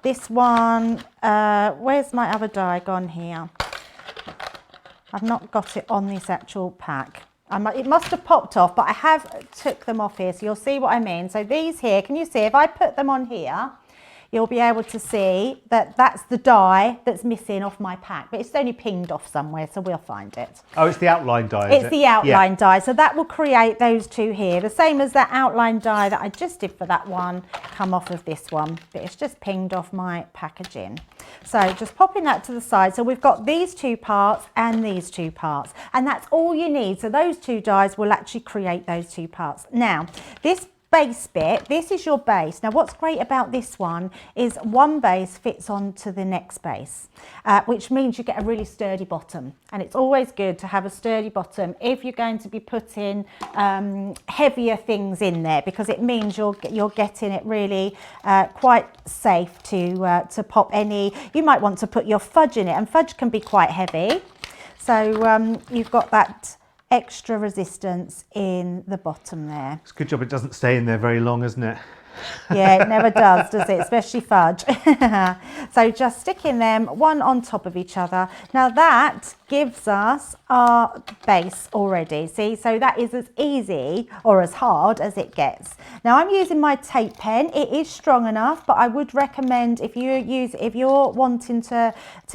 this one. Where's my other die gone here? I've not got it on this actual pack. It must have popped off, but I have took them off here, so you'll see what I mean. So these here, can you see, if I put them on here, you'll be able to see that that's the die that's missing off my pack, but it's only pinged off somewhere, so we'll find it. Oh, it's the outline die, is It's it? the outline die, so that will create those 2 here. The same as that outline die that I just did for that one, come off of this one, but it's just pinged off my packaging. So just popping that to the side. So we've got these 2 parts and these 2 parts, and that's all you need. So those 2 dies will actually create those 2 parts. Now, this base bit, this is your base. Now what's great about this one is one base fits onto the next base, which means you get a really sturdy bottom, and it's always good to have a sturdy bottom if you're going to be putting heavier things in there, because it means you're getting it really quite safe to pop any. You might want to put your fudge in it, and fudge can be quite heavy, so you've got that extra resistance in the bottom there. It's a good job it doesn't stay in there very long, isn't it? Yeah, it never does it? Especially fudge. So just sticking them one on top of each other. Now that gives us our base already. See, so that is as easy or as hard as it gets. Now I'm using my tape pen. It is strong enough, but I would recommend if you're wanting to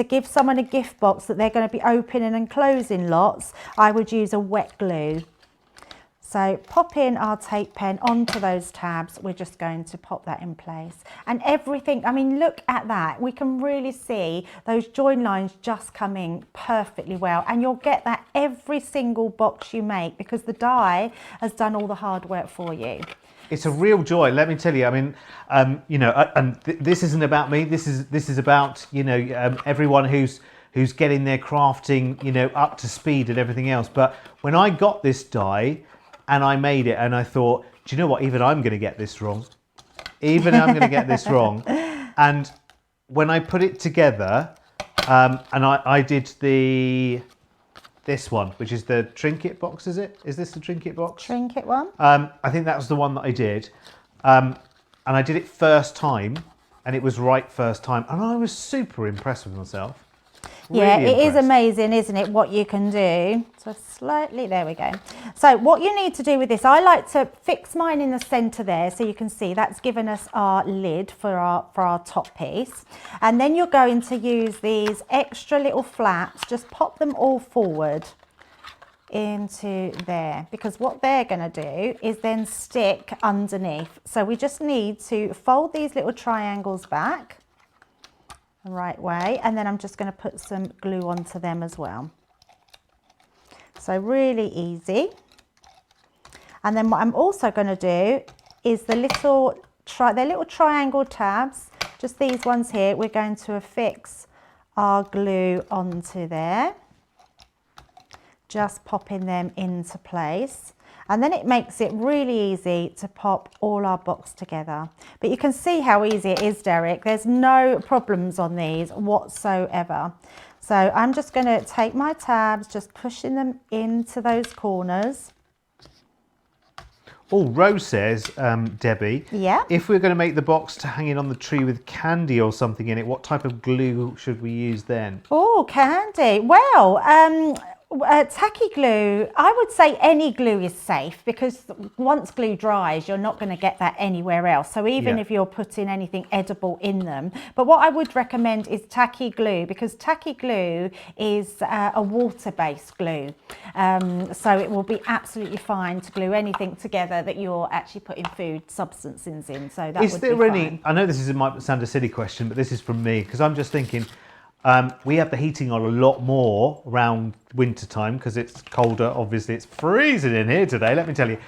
give someone a gift box that they're going to be opening and closing lots, I would use a wet glue. So pop in our tape pen onto those tabs. We're just going to pop that in place. And everything, I mean, look at that. We can really see those join lines just coming perfectly well. And you'll get that every single box you make, because the die has done all the hard work for you. It's a real joy, let me tell you. I mean, this isn't about me. This is about, everyone who's getting their crafting, up to speed and everything else. But when I got this die, and I made it, and I thought, do you know what? Even I'm going to get this wrong. Even I'm going to get this wrong. And when I put it together, and I did this one, which is the Trinket box, is it? Is this the Trinket box? Trinket one? I think that was the one that I did. And I did it first time, and it was right first time. And I was super impressed with myself. Yeah, Really it is impressed. amazing, isn't it, what you can do. So slightly, there we go. So what you need to do with this, I like to fix mine in the centre there, so you can see that's given us our lid for our top piece. And then you're going to use these extra little flaps, just pop them all forward into there, because what they're going to do is then stick underneath. So we just need to fold these little triangles back the right way, and then I'm just going to put some glue onto them as well. So really easy. And then what I'm also going to do is they're little triangle tabs, just these ones here, we're going to affix our glue onto there, just popping them into place. And then it makes it really easy to pop all our box together. But you can see how easy it is, Derek. There's no problems on these whatsoever. So I'm just going to take my tabs, just pushing them into those corners. Oh, Rose says, Debbie, Yeah. if we're going to make the box to hang it on the tree with candy or something in it, what type of glue should we use then? Oh, candy. Well, tacky glue, I would say any glue is safe, because once glue dries, you're not going to get that anywhere else. So even if you're putting anything edible in them. But what I would recommend is tacky glue, because tacky glue is a water-based glue. So it will be absolutely fine to glue anything together that you're actually putting food substances in. So that would be fine. I know might sound a silly question, but this is from me, because I'm just thinking, we have the heating on a lot more around winter time because it's colder. Obviously, it's freezing in here today, let me tell you.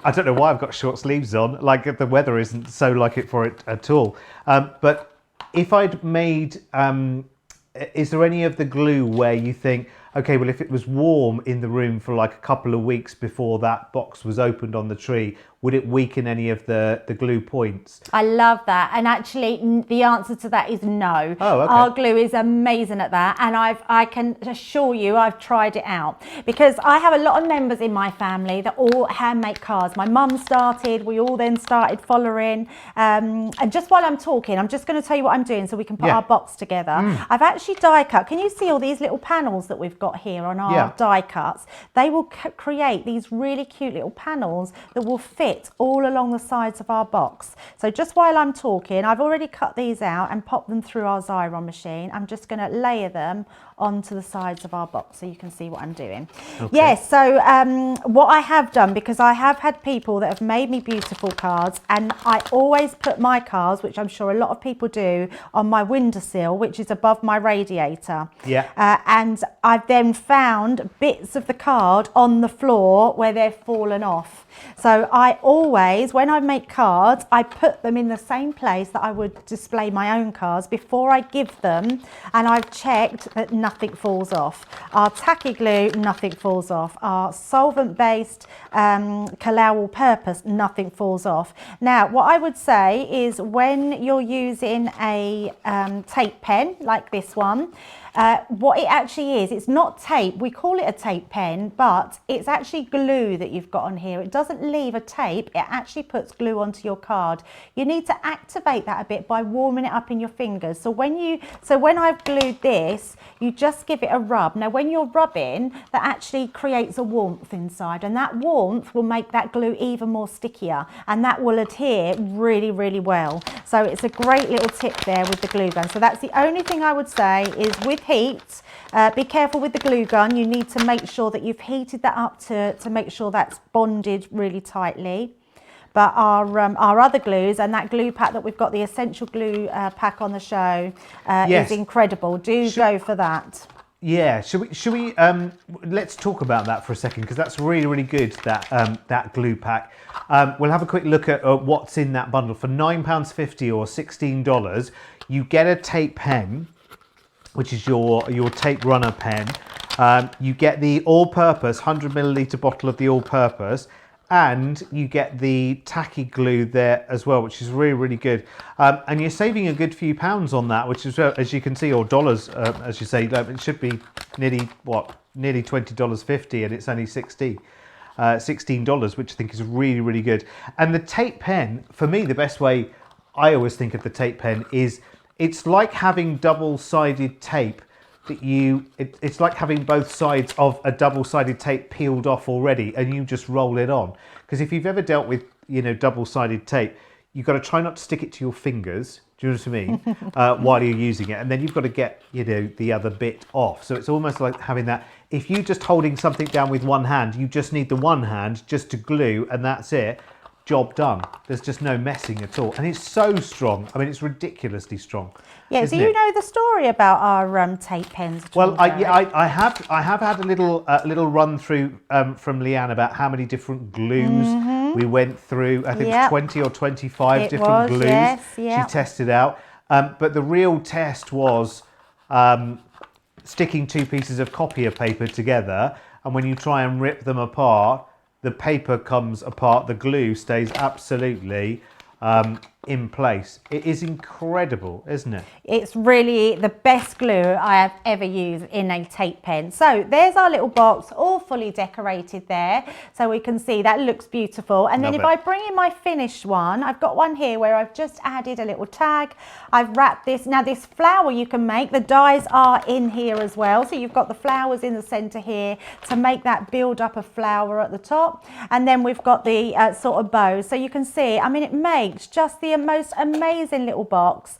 I don't know why I've got short sleeves on, like the weather isn't so like it for it at all. But if I'd made, is there any of the glue where you think, okay, well, if it was warm in the room for like a couple of weeks before that box was opened on the tree, would it weaken any of the glue points? I love that. And actually, the answer to that is no. Oh, okay. Our glue is amazing at that. And I can assure you, I've tried it out. Because I have a lot of members in my family that all handmade cards. My mum started, we all then started following. And just while I'm talking, I'm just going to tell you what I'm doing so we can put our box together. I've actually die cut. Can you see all these little panels that we've got here on our die cuts? They will create these really cute little panels that will fit all along the sides of our box. So just while I'm talking, I've already cut these out and popped them through our Xyron machine. I'm just going to layer them onto the sides of our box so you can see what I'm doing. Okay. Yes, so what I have done, because I have had people that have made me beautiful cards, and I always put my cards, which I'm sure a lot of people do, on my windowsill, which is above my radiator. Yeah. And I've then found bits of the card on the floor where they've fallen off. So I always, when I make cards, I put them in the same place that I would display my own cards before I give them, and I've checked that nothing falls off. Our tacky glue, nothing falls off. Our solvent-based Layerable purpose, nothing falls off. Now, what I would say is when you're using a tape pen like this one, what it actually is, it's not tape, we call it a tape pen, but it's actually glue that you've got on here. It doesn't leave a tape, it actually puts glue onto your card. You need to activate that a bit by warming it up in your fingers. So when I've glued this, you just give it a rub. Now when you're rubbing, that actually creates a warmth inside, and that warmth will make that glue even more stickier, and that will adhere really, really well. So it's a great little tip there with the glue gun. So that's the only thing I would say is with heat, be careful with the glue gun. You need to make sure that you've heated that up to make sure that's bonded really tightly. But our other glues, and that glue pack that we've got, the essential glue pack on the show, is incredible. Go for that. Yeah, should we let's talk about that for a second, because that's really, really good, that glue pack. We'll have a quick look at what's in that bundle. For £9.50 or $16, you get a tape pen, which is your tape runner pen. You get the all-purpose 100ml bottle of the all-purpose, and you get the tacky glue there as well, which is really, really good. And you're saving a good few pounds on that, which is, as you can see, or dollars, as you say. It should be nearly $20.50, and it's only $16, which I think is really, really good. And the tape pen, for me, the best way I always think of the tape pen is, it's like having double-sided tape that it's like having both sides of a double-sided tape peeled off already, and you just roll it on. Because if you've ever dealt with, double-sided tape, you've got to try not to stick it to your fingers, do you know what I mean, while you're using it, and then you've got to get, the other bit off. So it's almost like having that, if you're just holding something down with one hand, you just need the one hand just to glue, and that's it. Job done. There's just no messing at all, and it's so strong. I mean, it's ridiculously strong. Yeah. Do you know the story about our tape pens? Well, I have had a little run through from Leanne about how many different glues we went through. I think it was 20 or 25 different glues she tested out. But the real test was sticking two pieces of copier paper together, and when you try and rip them apart, the paper comes apart, the glue stays absolutely in place. It is incredible, isn't it? It's really the best glue I have ever used in a tape pen. So there's our little box, all fully decorated there, so we can see that looks beautiful. And then if I bring in my finished one, I've got one here where I've just added a little tag. I've wrapped this. Now this flower you can make, the dies are in here as well. So you've got the flowers in the center here to make that build up a flower at the top. And then we've got the sort of bows. So you can see, I mean, it makes just the most amazing little box,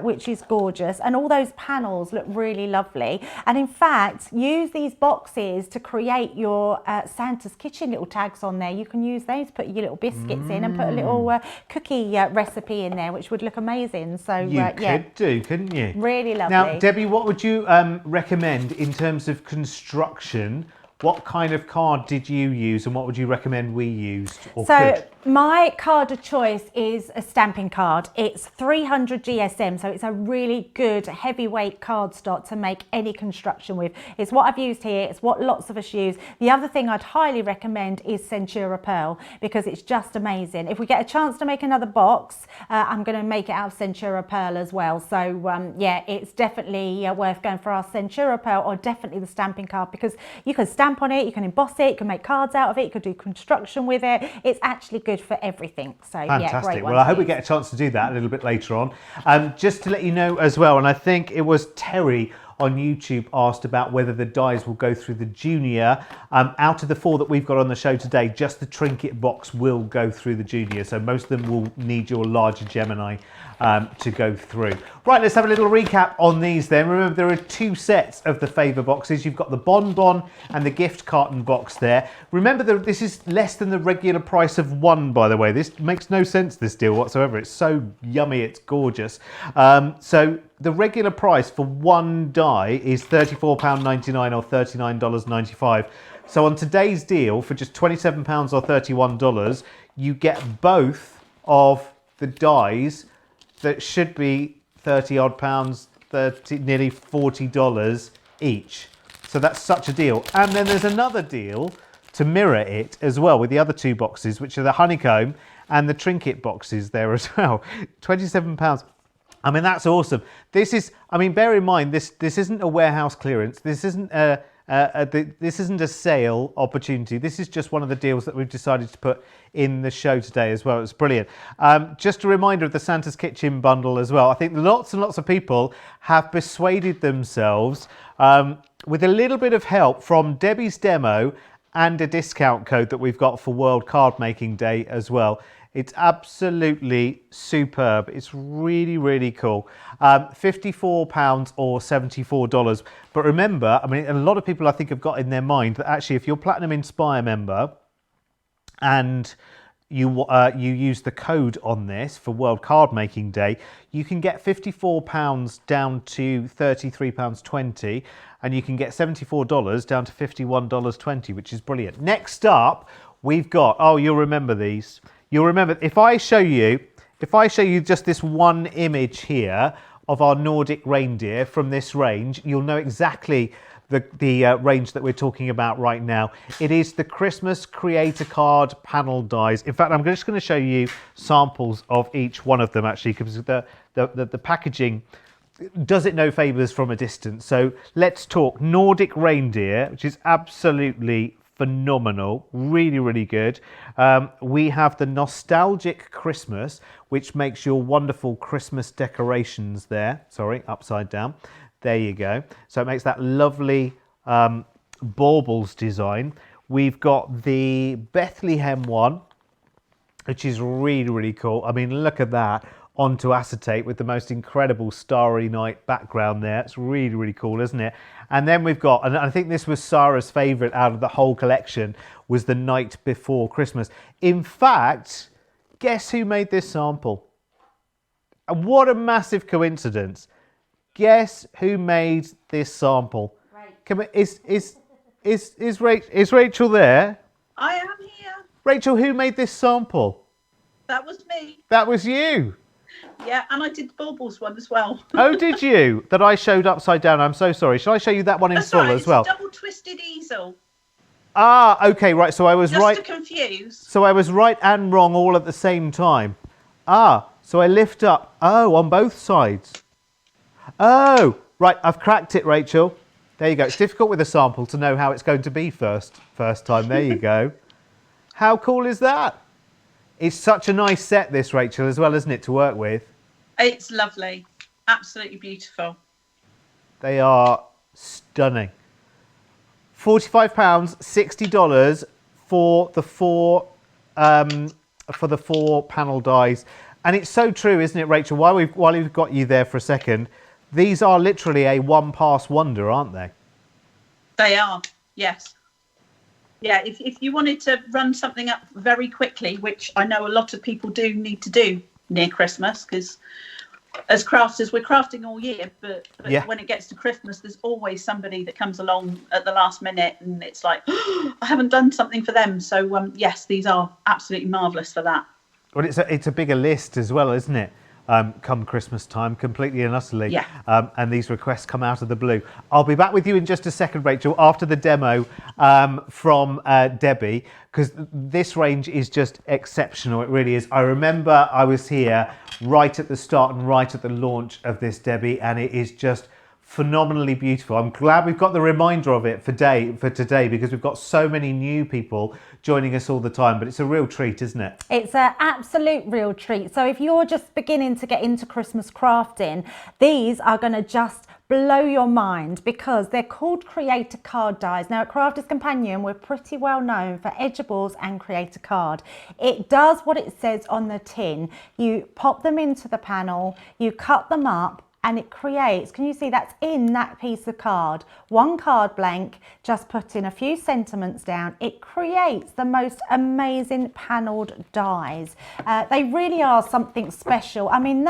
which is gorgeous, and all those panels look really lovely. And in fact, use these boxes to create your Santa's kitchen little tags on there. You can use those, put your little biscuits in, and put a little cookie recipe in there, which would look amazing. So you could do, couldn't you? Really lovely. Now, Debbie, what would you recommend in terms of construction what kind of card did you use and what would you recommend we used or So could? my card of choice is a stamping card. It's 300 GSM, so it's a really good heavyweight cardstock to make any construction with. It's what I've used here. It's what lots of us use. The other thing I'd highly recommend is Centura Pearl because it's just amazing. If we get a chance to make another box, I'm going to make it out of Centura Pearl as well. So yeah, it's definitely worth going for our Centura Pearl or definitely the stamping card because you can stamp on it, you can emboss it, you can make cards out of it, you could do construction with it. It's actually good for everything. So Fantastic. yeah, great one. Well, I hope we get a chance to do that a little bit later on. Just to let you know as well, and I think it was Terry on YouTube asked about whether the dies will go through the junior. Out of the 4 that we've got on the show today, just the Trinket box will go through the junior. So most of them will need your larger Gemini to go through. Right, let's have a little recap on these then. Remember, there are 2 sets of the favour boxes. You've got the bonbon and the gift carton box there. Remember that this is less than the regular price of 1, by the way. This makes no sense, this deal whatsoever. It's so yummy, it's gorgeous. So the regular price for 1 die is £34.99 or $39.95. So on today's deal, for just £27 or $31, you get both of the dies that should be 30 odd pounds, nearly $40 each. So that's such a deal. And then there's another deal to mirror it as well with the other 2 boxes, which are the honeycomb and the Trinket boxes there as well. £27. I mean, that's awesome. This is, I mean, bear in mind, this isn't a warehouse clearance. This isn't this isn't a sale opportunity. This is just one of the deals that we've decided to put in the show today as well. It's brilliant. Just a reminder of the Santa's Kitchen bundle as well. I think lots and lots of people have persuaded themselves with a little bit of help from Debbie's demo and a discount code that we've got for World Card Making Day as well. It's absolutely superb. It's really, really cool. £54 or $74. But remember, I mean, a lot of people I think have got in their mind that actually if you're Platinum Inspire member and you use the code on this for World Card Making Day, you can get £54 down to £33.20 and you can get $74 down to $51.20, which is brilliant. Next up, we've got, oh, you'll remember these. You'll remember, if I show you just this one image here of our Nordic reindeer from this range, you'll know exactly the range that we're talking about right now. It is the Christmas Creator Card panel dies. In fact, I'm just going to show you samples of each one of them actually, because the packaging does it no favours from a distance. So let's talk Nordic reindeer, which is absolutely phenomenal, really, really good. We have the Nostalgic Christmas, which makes your wonderful Christmas decorations there. Sorry, upside down. There you go. So it makes that lovely baubles design. We've got the Bethlehem one, which is really, really cool. I mean, look at that. Onto acetate with the most incredible Starry Night background there. It's really, really cool, isn't it? And then we've got, and I think this was Sarah's favourite out of the whole collection, was the Night Before Christmas. In fact, guess who made this sample? And what a massive coincidence. Guess who made this sample? Right. Come on, is Rachel there? I am here. Rachel, who made this sample? That was me. That was you. Yeah, and I did the baubles one as well. Oh, did you? That I showed upside down. I'm so sorry. Shall I show you that one in full as well? It's a double twisted easel. Ah, okay, right. So I was right. Just to confuse. So I was right and wrong all at the same time. Ah, so I lift up. Oh, on both sides. Oh, right. I've cracked it, Rachel. There you go. It's difficult with a sample to know how it's going to be first time. There you go. How cool is that? It's such a nice set, this, Rachel, as well, isn't it, to work with? It's lovely. Absolutely beautiful. They are stunning. £45, $60 for the four panel dies. And it's so true, isn't it, Rachel? While we've got you there for a second, these are literally a one-pass wonder, aren't they? They are, yes. Yeah, if you wanted to run something up very quickly, which I know a lot of people do need to do near Christmas, because as crafters, we're crafting all year, but Yeah. when it gets to Christmas, there's always somebody that comes along at the last minute, and it's like, oh, I haven't done something for them. So yes, these are absolutely marvellous for that. Well, it's a bigger list as well, isn't it? Come Christmas time, completely and utterly. Yeah. And these requests come out of the blue. I'll be back with you in just a second, Rachel, after the demo from Debbie, because this range is just exceptional. It really is. I remember I was here right at the start and right at the launch of this, Debbie, and it is just phenomenally beautiful. I'm glad we've got the reminder of it for today, because we've got so many new people joining us all the time, but it's a real treat, isn't it? It's an absolute real treat. So if you're just beginning to get into Christmas crafting, these are going to just blow your mind, because they're called Creator Card dies. Now at Crafters Companion, we're pretty well known for edgeables and Creator Card. It does what it says on the tin. You pop them into the panel, you cut them up, and it creates, can you see that's in that piece of card? One card blank, just put in a few sentiments down. It creates the most amazing panelled dies. They really are something special. I mean,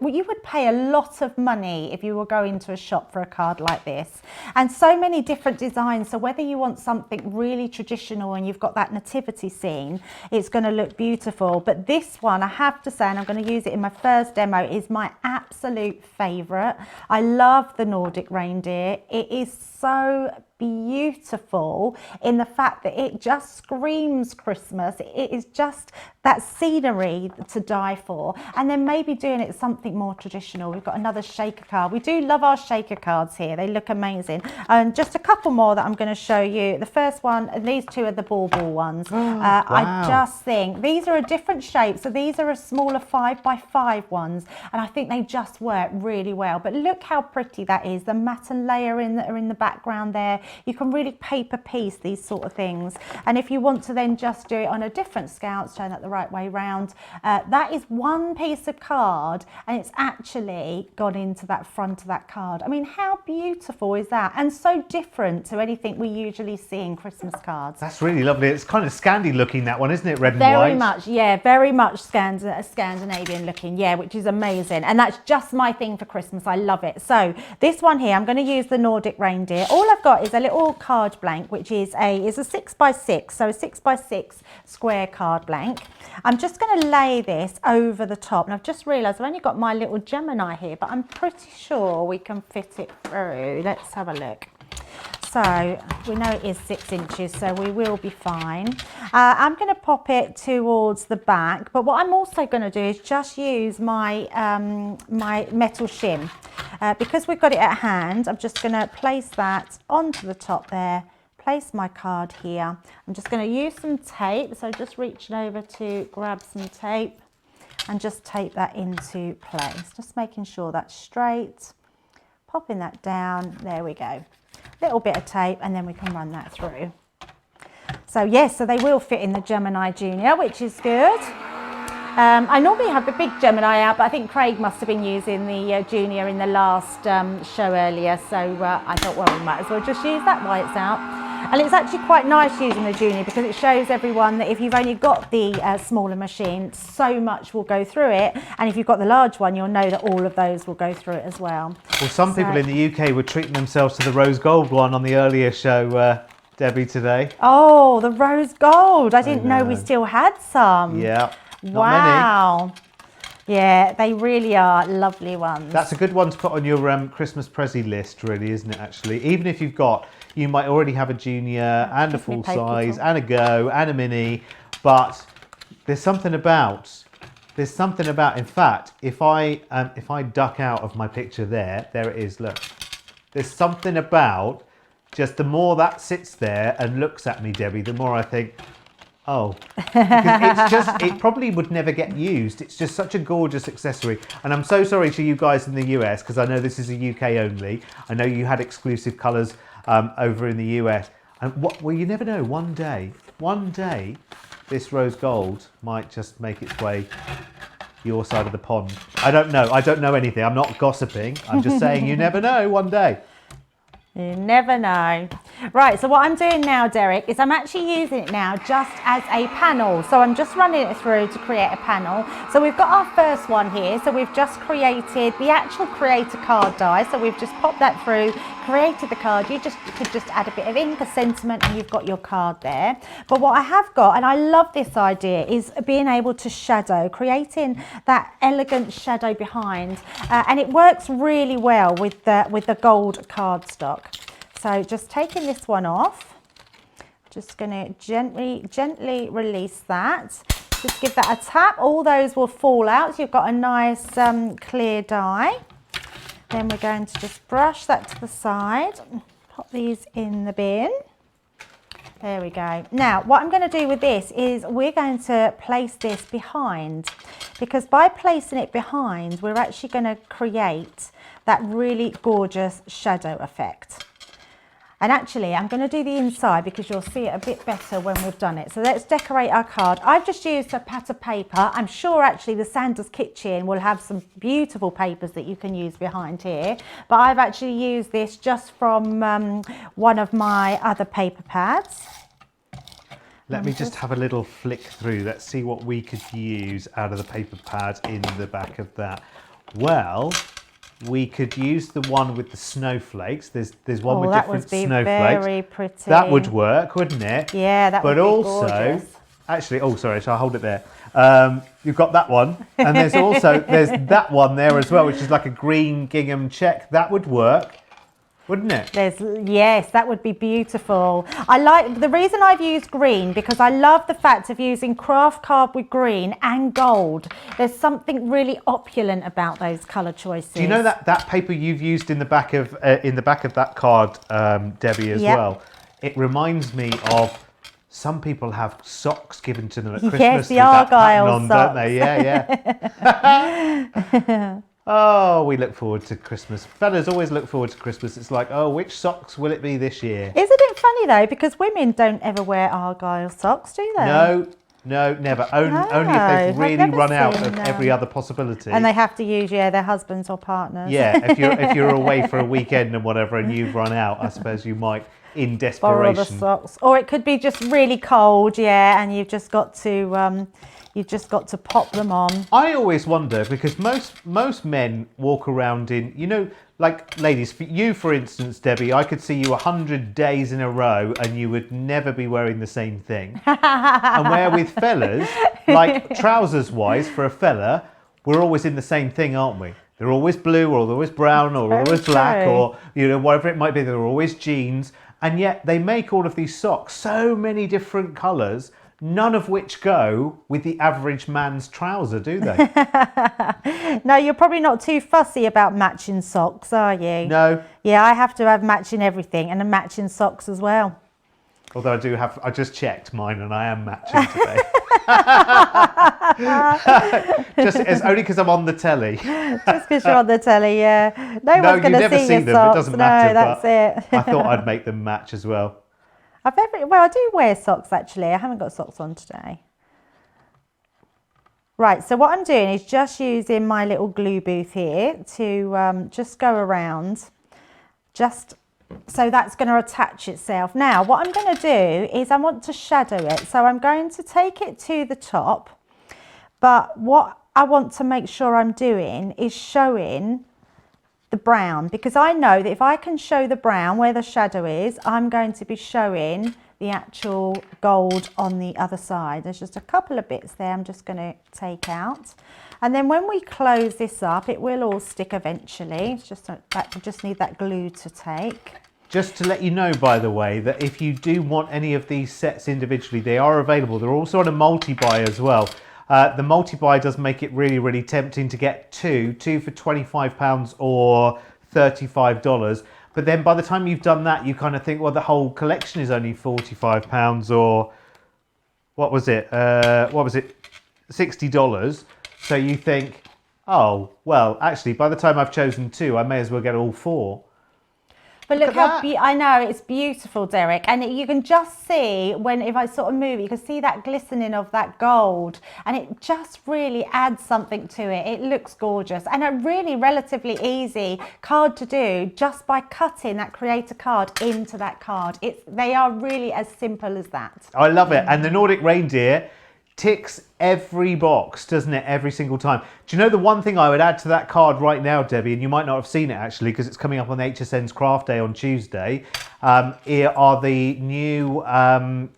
well, you would pay a lot of money if you were going to a shop for a card like this. And so many different designs. So whether you want something really traditional and you've got that nativity scene, it's going to look beautiful. But this one, I have to say, and I'm going to use it in my first demo, is my absolute favourite. I love the Nordic reindeer. It is so beautiful in the fact that it just screams Christmas. It is just that scenery to die for. And then maybe doing it something more traditional. We've got another shaker card. We do love our shaker cards here. They look amazing. And just a couple more that I'm going to show you. The first one, these two are the bauble ones. Wow. I just think these are a different shape. So these are a smaller 5x5 ones. And I think they just work really well. But look how pretty that is. The matte and layering that are in the background there. You can really paper piece these sort of things. And if you want to then just do it on a different scale, showing that the right way round, that is one piece of card, and it's actually gone into that front of that card. I mean, how beautiful is that? And so different to anything we usually see in Christmas cards. That's really lovely. It's kind of Scandi looking, that one, isn't it? Red and Very white. much, yeah, very much Scandinavian looking, yeah, which is amazing. And that's just my thing for Christmas. I love it. So this one here, I'm going to use the Nordic reindeer. All I've got is a little card blank, which is a 6x6, so a 6x6 square card blank. I'm just going to lay this over the top, and I've just realised I've only got my little Gemini here, but I'm pretty sure we can fit it through. Let's have a look. So we know it is 6 inches, so we will be fine. I'm going to pop it towards the back, but what I'm also going to do is just use my my metal shim. Because we've got it at hand, I'm just going to place that onto the top there, place my card here. I'm just going to use some tape, so just reaching over to grab some tape and just tape that into place. Just making sure that's straight, popping that down, there we go. Little bit of tape, and then we can run that through. So yes, so they will fit in the Gemini Junior, which is good. I normally have the big Gemini out, but I think Craig must have been using the Junior in the last show earlier, so I thought, well, we might as well just use that while it's out. And it's actually quite nice using the Junior, because it shows everyone that if you've only got the smaller machine, so much will go through it, and if you've got the large one, you'll know that all of those will go through it as well. Well, some people in the UK were treating themselves to the rose gold one on the earlier show, Debbie, today. Oh, the rose gold. I didn't know we still had some. Yeah. Wow. Yeah, they really are lovely ones. That's a good one to put on your Christmas Prezi list, really, isn't it, actually? Even if you might already have a Junior and a full size and a Go and a Mini, but there's something about, in fact, if I duck out of my picture there it is, look. There's something about just the more that sits there and looks at me, Debbie, the more I think, oh, because it probably would never get used. It's just such a gorgeous accessory. And I'm so sorry to you guys in the US, because I know this is a UK only. I know you had exclusive colours over in the US. And well, you never know, one day, this rose gold might just make its way your side of the pond. I don't know anything. I'm not gossiping. I'm just saying you never know one day. You never know. Right, so what I'm doing now, Derek, is I'm actually using it now just as a panel. So I'm just running it through to create a panel. So we've got our first one here. So we've just created the actual creator card die. So we've just popped that through, created the card. You could just add a bit of ink, a sentiment, and you've got your card there. But what I have got, and I love this idea, is being able to shadow, creating that elegant shadow behind. And it works really well with the gold cardstock. So just taking this one off, just going to gently release that. Just give that a tap. All those will fall out. So you've got a nice clear die. Then we're going to just brush that to the side. Pop these in the bin. There we go. Now, what I'm going to do with this is we're going to place this behind, because by placing it behind, we're actually going to create that really gorgeous shadow effect. And actually, I'm going to do the inside because you'll see it a bit better when we've done it. So let's decorate our card. I've just used a pat of paper. I'm sure actually the Sanders Kitchen will have some beautiful papers that you can use behind here. But I've actually used this just from one of my other paper pads. Let me just have a little flick through. Let's see what we could use out of the paper pad in the back of that. Well, we could use the one with the snowflakes. There's one with different snowflakes. Very pretty. That would work, wouldn't it? Yeah, that would be gorgeous. Actually, oh sorry, so I'll hold it there. You've got that one, and there's that one there as well, which is like a green gingham check. That would work, wouldn't it? Yes, that would be beautiful. I like the reason I've used green because I love the fact of using craft card with green and gold. There's something really opulent about those colour choices. Do you know that paper you've used in the back of that card, Debbie, as well? It reminds me of some people have socks given to them at Christmas. Yes, the with that pattern Argyle on, socks. don't they? Yeah. Oh, we look forward to Christmas. Fellas always look forward to Christmas. It's like, oh, which socks will it be this year? Isn't it funny though? Because women don't ever wear Argyle socks, do they? No, never. Only if they've really run out of every other possibility. And they have to use, their husbands or partners. Yeah, if you're away for a weekend and whatever and you've run out, I suppose you might, in desperation. Borrow the socks. Or it could be just really cold, and you've just got to pop them on. I always wonder, because most men walk around in, like ladies, for you for instance, Debbie, I could see you 100 days in a row and you would never be wearing the same thing. And where with fellas, like trousers wise for a fella, we're always in the same thing, aren't we? They're always blue or they're always brown or they're always black or, whatever it might be. They're always jeans. And yet they make all of these socks, so many different colours, none of which go with the average man's trouser, do they? No, you're probably not too fussy about matching socks, are you? No. Yeah, I have to have matching everything and matching socks as well. Although I just checked mine and I am matching today. It's only because I'm on the telly. Just because you're on the telly, yeah. No one's going to see your them. socks. It doesn't matter. That's it. I thought I'd make them match as well. I do wear socks actually. I haven't got socks on today. Right, so what I'm doing is just using my little glue booth here to just go around, so that's going to attach itself. Now, what I'm going to do is I want to shadow it. So I'm going to take it to the top, but what I want to make sure I'm doing is showing the brown, because I know that if I can show the brown where the shadow is, I'm going to be showing the actual gold on the other side. There's just a couple of bits there I'm just going to take out. And then when we close this up, it will all stick eventually. It's just that we just need that glue to take. Just to let you know, by the way, that if you do want any of these sets individually, they are available. They're also on a multi-buy as well. The multi-buy does make it really, really tempting to get two for £25 or $35. But then by the time you've done that, you kind of think, well, the whole collection is only £45 or what was it? $60. So you think, oh, well, actually, by the time I've chosen two, I may as well get all four. But look how that. I know it's beautiful, Derek, and you can just see if I sort of move, you can see that glistening of that gold, and it just really adds something to it. It looks gorgeous, and a really relatively easy card to do just by cutting that creator card into that card. They are really as simple as that. I love it. And the Nordic reindeer ticks every box, doesn't it, every single time. Do you know the one thing I would add to that card right now, Debbie, and you might not have seen it actually because it's coming up on HSN's Craft Day on Tuesday, here are the new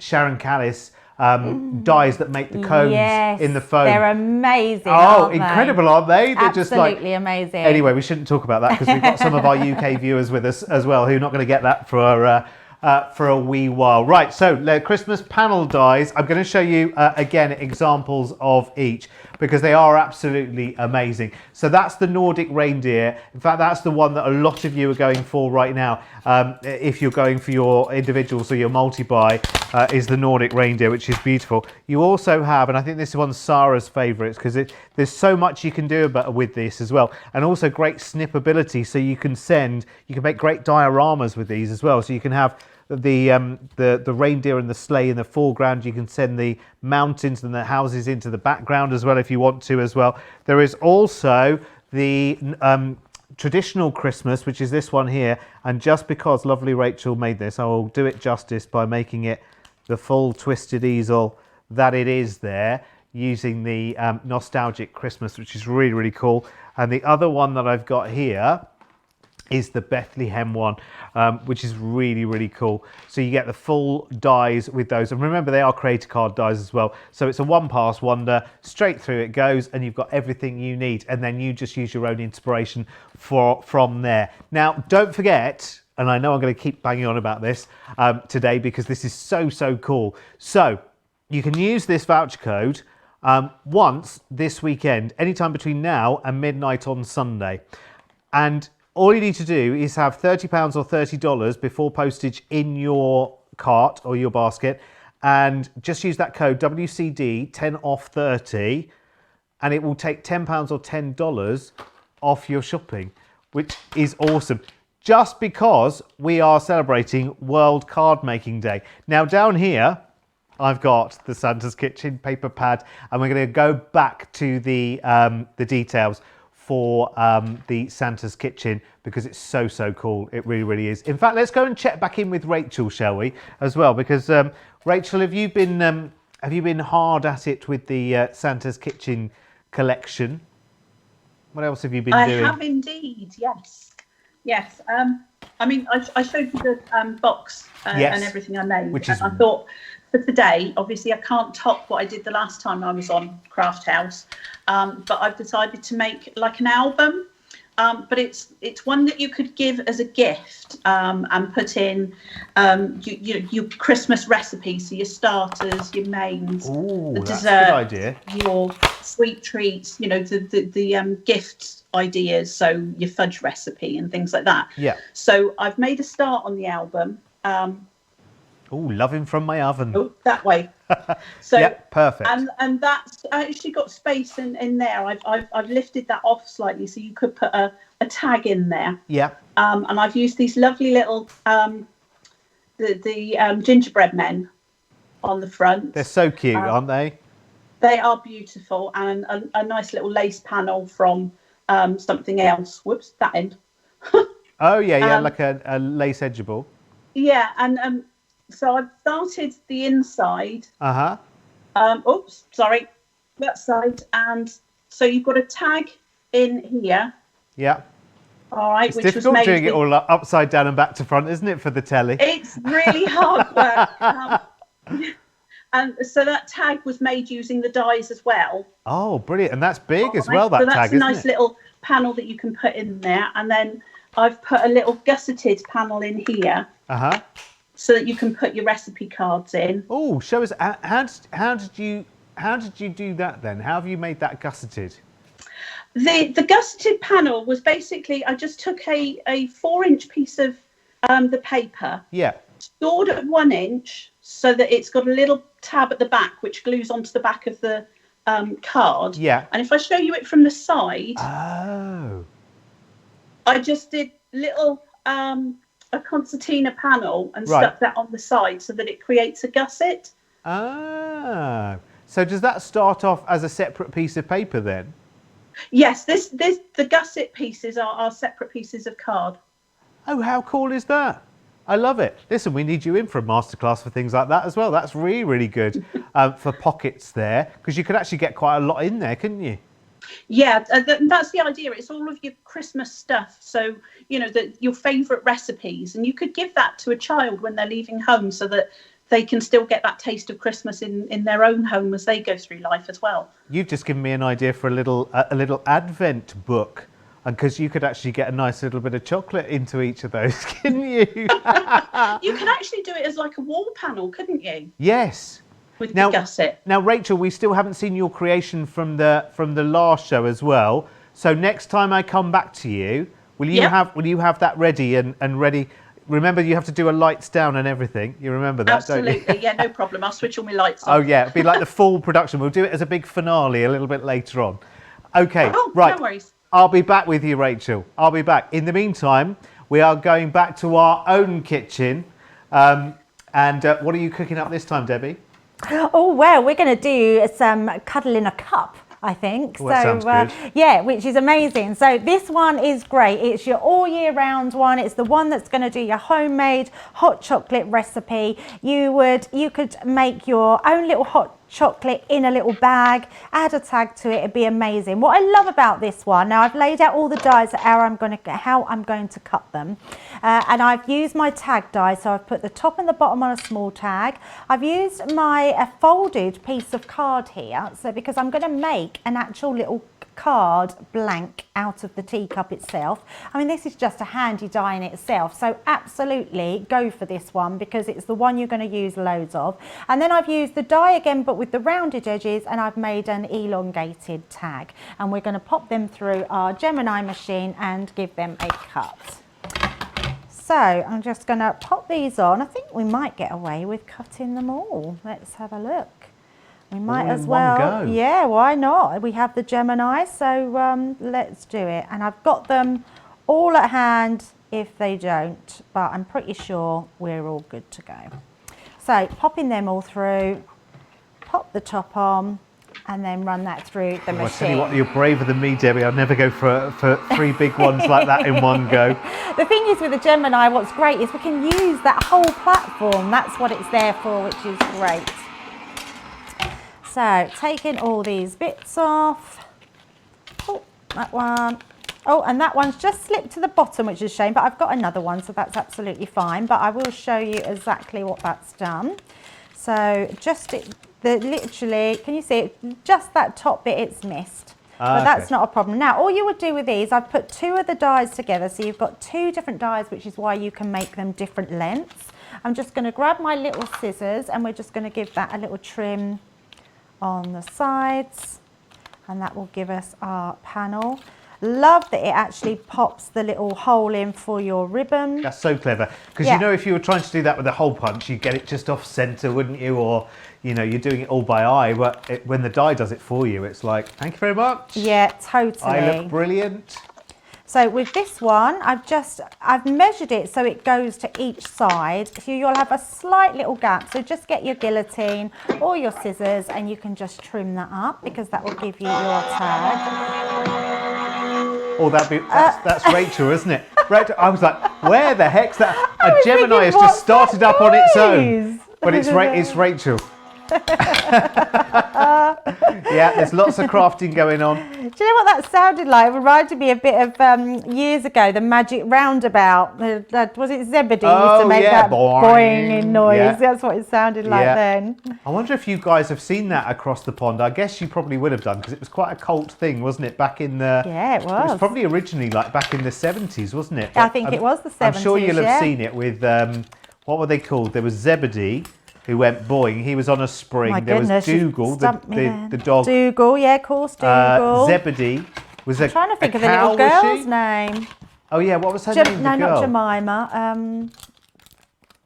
Sharon Callis dies that make the cones in the foam. They're amazing. Oh, incredible, aren't they? They're Absolutely just like amazing. Anyway, we shouldn't talk about that because we've got some of our UK viewers with us as well who are not going to get that for a wee while. Right, so the Christmas panel dies. I'm going to show you again examples of each because they are absolutely amazing. So that's the Nordic reindeer. In fact, that's the one that a lot of you are going for right now. If you're going for your individuals or your multi-buy, is the Nordic reindeer, which is beautiful. You also have, and I think this one's Sarah's favourites because there's so much you can do with this as well, and also great snippability. So you can make great dioramas with these as well. So you can have the reindeer and the sleigh in the foreground. You can send the mountains and the houses into the background as well if you want to as well. There is also the traditional Christmas, which is this one here, and just because lovely Rachel made this, I will do it justice by making it the full twisted easel that it is there, using the nostalgic Christmas, which is really, really cool. And the other one that I've got here is the Bethlehem one, which is really, really cool. So you get the full dies with those. And remember, they are creator card dies as well. So it's a one-pass wonder, straight through it goes, and you've got everything you need. And then you just use your own inspiration from there. Now, don't forget, and I know I'm going to keep banging on about this today because this is so, so cool. So you can use this voucher code once this weekend, anytime between now and midnight on Sunday. And all you need to do is have £30 or $30 before postage in your cart or your basket, and just use that code WCD 10 off 30, and it will take £10 or $10 off your shopping, which is awesome. Just because we are celebrating World Card Making Day. Now down here, I've got the Santa's Kitchen paper pad, and we're going to go back to the details for the Santa's Kitchen because it's so, so cool. It really, really is. In fact, let's go and check back in with Rachel, shall we, as well? Because Rachel, have you been hard at it with the Santa's Kitchen collection? What else have you been doing? I have indeed, yes. Yes. I mean, I showed you the box and everything I made. Which is... I thought for today, obviously I can't top what I did the last time I was on Craft House, but I've decided to make like an album. But it's one that you could give as a gift and put in your Christmas recipes, so your starters, your mains, the dessert, your sweet treats, the gift ideas, so your fudge recipe and things like that. Yeah. So I've made a start on the album. Loving from my oven. Oh, that way. So yeah, perfect. And that's actually got space in there. I've lifted that off slightly so you could put a tag in there. Yeah. And I've used these lovely little the gingerbread men on the front. They're so cute, aren't they? They are beautiful, and a nice little lace panel from something else. Whoops, that end. Oh yeah, like a lace edgeable. Yeah, and so I've started the inside. Oops, sorry, that side, and so you've got a tag in here. Yeah. All right. It's difficult doing it all upside down and back to front, isn't it, for the telly? It's really hard work. And so that tag was made using the dies as well. Oh, brilliant! And that's big as well. That tag, isn't it? So that's a nice little panel that you can put in there, and then I've put a little gusseted panel in here. So that you can put your recipe cards in. Oh, show us how did you do that then? How have you made that gusseted? The gusseted panel was basically I just took a 4-inch piece of the paper. Yeah. Stored at 1 inch so that it's got a little tab at the back which glues onto the back of the card. Yeah. And if I show you it from the side, oh, I just did little a concertina panel and Right. stuck that on the side so that it creates a gusset. Ah. So does that start off as a separate piece of paper then? Yes, the gusset pieces are separate pieces of card. Oh, how cool is that? I love it. Listen, we need you in for a masterclass for things like that as well. That's really, really good for pockets there, because you could actually get quite a lot in there, couldn't you? Yeah, that's the idea. It's all of your Christmas stuff. So, you know, your favourite recipes. And you could give that to a child when they're leaving home so that they can still get that taste of Christmas in their own home as they go through life as well. You've just given me an idea for a little Advent book. And because you could actually get a nice little bit of chocolate into each of those, couldn't you? You could actually do it as like a wall panel, couldn't you? Yes. With the gusset. Now, Rachel, we still haven't seen your creation from the last show as well. So next time I come back to you, will you have that ready and ready? Remember, you have to do a lights down and everything. You remember that, Absolutely. don't you? Yeah, no problem. I'll switch all my lights on. Oh yeah, it'll be like the full production. We'll do it as a big finale a little bit later on. Okay, right. No worries. I'll be back with you, Rachel. I'll be back. In the meantime, we are going back to our own kitchen. And what are you cooking up this time, Debbie? Oh, well, we're going to do some cuddle in a cup, I think. Oh, that sounds good. Yeah, which is amazing. So this one is great. It's your all year round one. It's the one that's going to do your homemade hot chocolate recipe. You could make your own little hot chocolate in a little bag, add a tag to it, it'd be amazing. What I love about this one, now I've laid out all the dies how I'm going to cut them, and I've used my tag die, so I've put the top and the bottom on a small tag. I've used my folded piece of card here, so because I'm going to make an actual little card blank out of the teacup itself. I mean, this is just a handy die in itself, so absolutely go for this one because it's the one you're going to use loads of. And then I've used the die again but with the rounded edges, and I've made an elongated tag, and we're going to pop them through our Gemini machine and give them a cut. So I'm just going to pop these on. I think we might get away with cutting them all. Let's have a look. We might as well. Yeah, why not? We have the Gemini, so let's do it. And I've got them all at hand if they don't, but I'm pretty sure we're all good to go. So popping them all through, pop the top on, and then run that through the machine. I tell you what, you're braver than me, Debbie. I'll never go for three big ones like that in one go. The thing is with the Gemini, what's great is we can use that whole platform. That's what it's there for, which is great. So taking all these bits off. Oh, that one. Oh, and that one's just slipped to the bottom, which is a shame, but I've got another one, so that's absolutely fine. But I will show you exactly what that's done. So just literally, can you see it? Just that top bit it's missed. But that's not a problem. Now, all you would do with these, I've put two of the dies together, so you've got two different dies, which is why you can make them different lengths. I'm just going to grab my little scissors, and we're just going to give that a little trim on the sides, and that will give us our panel. Love that it actually pops the little hole in for your ribbon. That's so clever, because you know, if you were trying to do that with a hole punch, you'd get it just off center, wouldn't you? Or you know, you're doing it all by eye, but when the die does it for you, it's like, thank you very much. Yeah, totally. I look brilliant. So with this one, I've measured it so it goes to each side. So you'll have a slight little gap. So just get your guillotine or your scissors and you can just trim that up because that will give you your tag. Oh, that's Rachel, isn't it? Rachel, I was like, where the heck's that? A Gemini has just started up on its own. But it's Rachel. Yeah, there's lots of crafting going on. Do you know what that sounded like? It reminded me a bit of years ago, the Magic Roundabout. Was it Zebedee used to make that boing noise? Yeah. That's what it sounded like then. I wonder if you guys have seen that across the pond. I guess you probably would have done because it was quite a cult thing, wasn't it? Back in the it was. It was probably originally like back in the 70s, wasn't it? I think it was the 70s. I'm sure you'll have seen it with what were they called? There was Zebedee, who went boing. He was on a spring. My there goodness, was Dougal, the dog. Dougal, yeah, of course, Dougal. Zebedee was I'm trying to think of the little girl's name. Oh yeah, what was her name? No, not Jemima.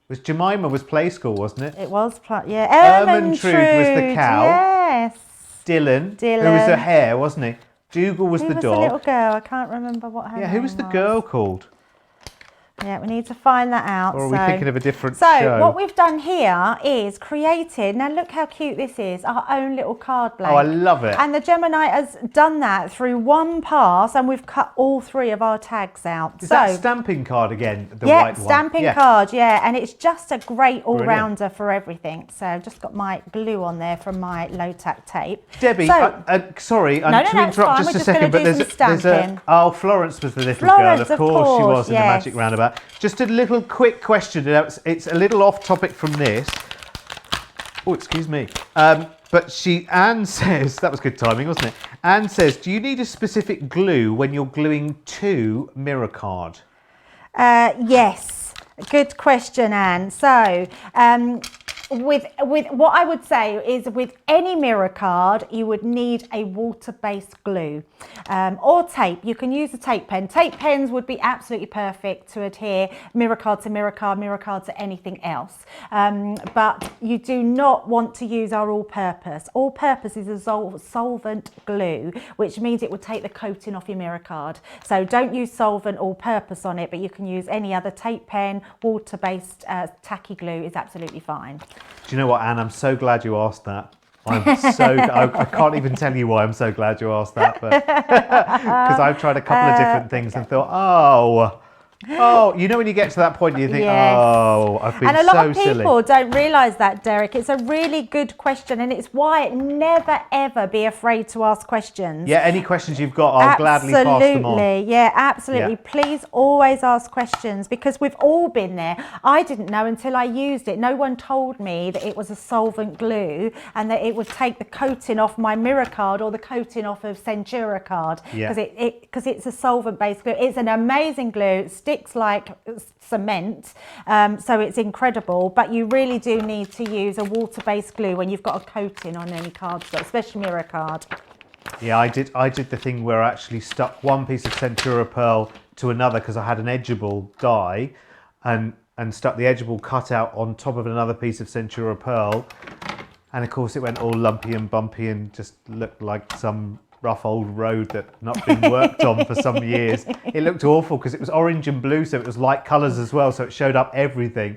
Was Jemima was play school, wasn't it? It was, yeah. Ermintrude was the cow. Yes. Dylan, who was the hare, wasn't he? Dougal was the dog. Who was the little girl? I can't remember what her name was. Yeah, who was the girl called? Yeah, we need to find that out. Or are we thinking of a different So show? what we've done here is created, now look how cute this is, our own little card blank. Oh, I love it. And the Gemini has done that through one pass, and we've cut all 3 of our tags out. Is that stamping card again, the yeah, white one? stamping card, yeah. And it's just a great all-rounder for everything. So I've just got my glue on there from my low-tack tape. Debbie, So, sorry, no, to interrupt just a second, but there's a... Oh, Florence was the little girl. Of course she was in the Magic Roundabout. Just a little quick question. It's a little off topic from this. Oh, excuse me. But Anne says, that was good timing, wasn't it? Anne says, do you need a specific glue when you're gluing to mirror card? Yes, good question, Anne. So, with what I would say is with any mirror card, you would need a water-based glue or tape. You can use a tape pen. Tape pens would be absolutely perfect to adhere mirror card to mirror card, mirror card to anything else. But you do not want to use our all-purpose. All-purpose is a solvent glue, which means it will take the coating off your mirror card. So don't use solvent all-purpose on it, but you can use any other tape pen, water-based tacky glue is absolutely fine. Do you know what, Anne? I'm so glad you asked that. I can't even tell you why I'm so glad you asked that, but because I've tried a couple of different things and thought, oh, you know when you get to that point, you think, oh, I've been so silly. And a lot of people don't realise that, Derek. It's a really good question, and it's why never ever be afraid to ask questions. Yeah, any questions you've got, I'll gladly pass them on. Absolutely, yeah, absolutely. Yeah. Please always ask questions, because we've all been there. I didn't know until I used it. No one told me that it was a solvent glue and that it would take the coating off my mirror card or the coating off of Centura card, because it's a solvent-based glue. It's an amazing glue. Sticks like cement, so it's incredible, but you really do need to use a water-based glue when you've got a coating on any cardstock, especially mirror card. Yeah, I did the thing where I actually stuck one piece of Centura pearl to another because I had an edgeable die and stuck the edgeable cutout on top of another piece of Centura pearl, and of course it went all lumpy and bumpy and just looked like some rough old road that not been worked on for some years. It looked awful because it was orange and blue, so it was light colours as well, so it showed up everything.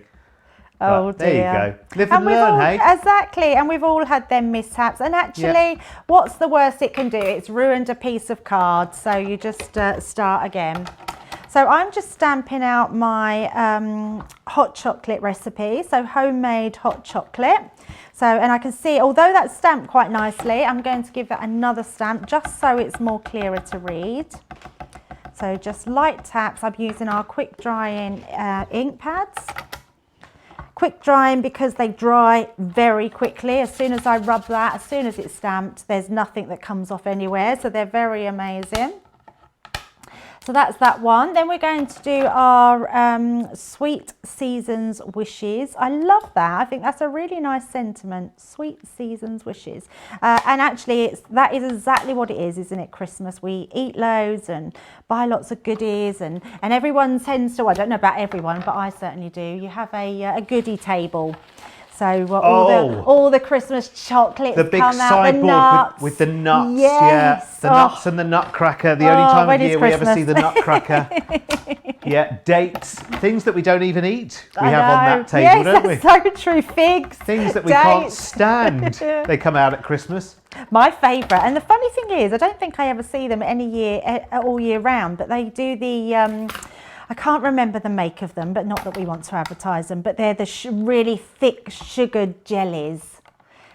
Oh, dear. There you go. Live and we've learn, hey? Exactly, and we've all had them mishaps. And actually, what's the worst it can do? It's ruined a piece of card, so you just start again. So I'm just stamping out my hot chocolate recipe, so homemade hot chocolate. So, and I can see, although that's stamped quite nicely, I'm going to give that another stamp just so it's more clearer to read. So just light taps. I'm using our quick drying ink pads. Quick drying because they dry very quickly. As soon as I rub that, as soon as it's stamped, there's nothing that comes off anywhere. So they're very amazing. So that's that one. Then we're going to do our Sweet Seasons Wishes. I love that. I think that's a really nice sentiment. Sweet Seasons Wishes. And actually, that is exactly what it is, isn't it? Christmas. We eat loads and buy lots of goodies, and everyone tends to, I don't know about everyone, but I certainly do. You have a goodie table. So all the Christmas chocolates the big come out, sideboard with the nuts, yes. The nuts and the nutcracker. The only time of year we ever see the nutcracker. Dates, things that we don't even eat. We have on that table, don't we? Yes, that's so true. Figs, things that we can't stand. They come out at Christmas. My favourite, and the funny thing is, I don't think I ever see them all year round, but they do the. I can't remember the make of them, but not that we want to advertise them, but they're the really thick sugared jellies.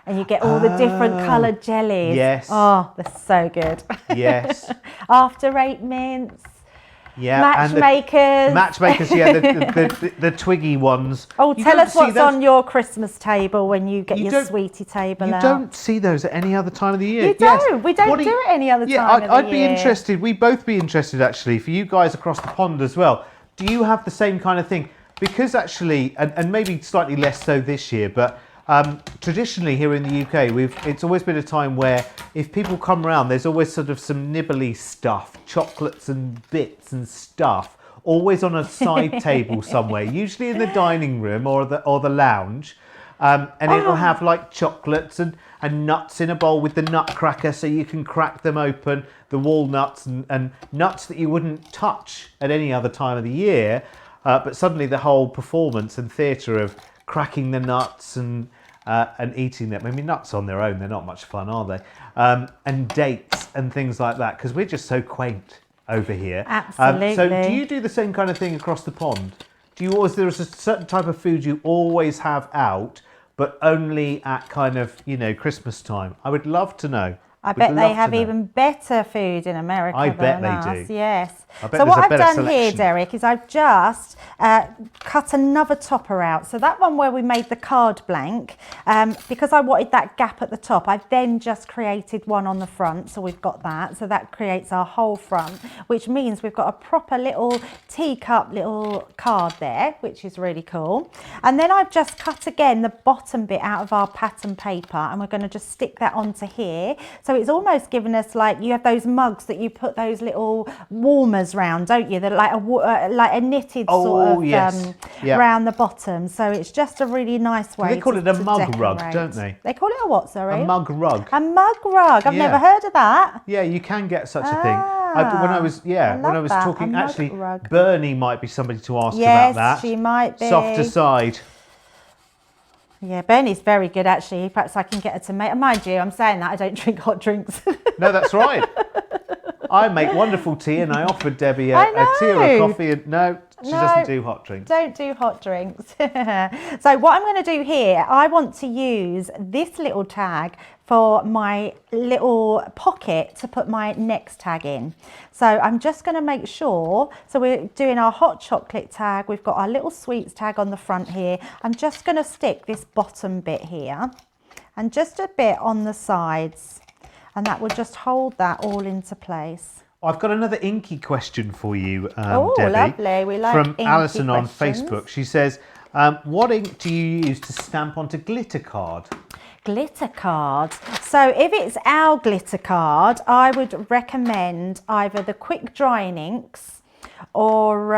And you get all the different coloured jellies. Yes. Oh, they're so good. Yes. After 8 mints. Yeah. Matchmakers. Matchmakers, yeah, the twiggy ones. Oh, tell us what's on your Christmas table when you get your sweetie table out. You don't see those at any other time of the year. You don't. We don't do it any other time of the year. I'd be interested. We'd both be interested, actually, for you guys across the pond as well. Do you have the same kind of thing? Because actually, and maybe slightly less so this year, but traditionally here in the UK, it's always been a time where if people come around, there's always sort of some nibbly stuff, chocolates and bits and stuff, always on a side table somewhere, usually in the dining room or the lounge. And it'll have like chocolates and nuts in a bowl with the nutcracker, so you can crack them open, the walnuts and nuts that you wouldn't touch at any other time of the year. But suddenly the whole performance and theatre of cracking the nuts and eating them. I mean, nuts on their own, they're not much fun, are they? And dates and things like that, because we're just so quaint over here. Absolutely. So do you do the same kind of thing across the pond? Do you always, there is a certain type of food you always have out, but only at kind of, you know, Christmas time? I would love to know. I bet they have even better food in America I bet than us. they do. Yes. I bet So what there's a I've better done here, selection. Derek, is I've just cut another topper out. So that one where we made the card blank, because I wanted that gap at the top, I've then just created one on the front. So we've got that. So that creates our whole front, which means we've got a proper little teacup little card there, which is really cool. And then I've just cut again the bottom bit out of our pattern paper, and we're going to just stick that onto here. So it's almost given us, like, you have those mugs that you put those little warmers round, don't you? They're like a knitted sort of yes. round the bottom. So it's just a really nice way. They call it a mug decorate. rug, don't they? They call it a what, sorry? A mug rug. A mug rug. I've never heard of that. Yeah, you can get such a thing. When I was talking, a mug actually, rug. Bernie might be somebody to ask Yes, about that. she might be. Softer side. Yeah, Bernie's very good, actually. Perhaps I can get her to make. Mind you, I'm saying that I don't drink hot drinks. No, that's right. I make wonderful tea, and I offered Debbie a tea or a coffee, and no, she doesn't do hot drinks. Don't do hot drinks. So what I'm going to do here, I want to use this little tag for my little pocket to put my next tag in. So I'm just going to make sure, so we're doing our hot chocolate tag, we've got our little sweets tag on the front here. I'm just going to stick this bottom bit here and just a bit on the sides, and that will just hold that all into place. I've got another inky question for you, Oh, Debbie. lovely. We like from inky Alison on questions. Facebook. She says, what ink do you use to stamp onto glitter card? Glitter card. So if it's our glitter card, I would recommend either the quick drying inks, or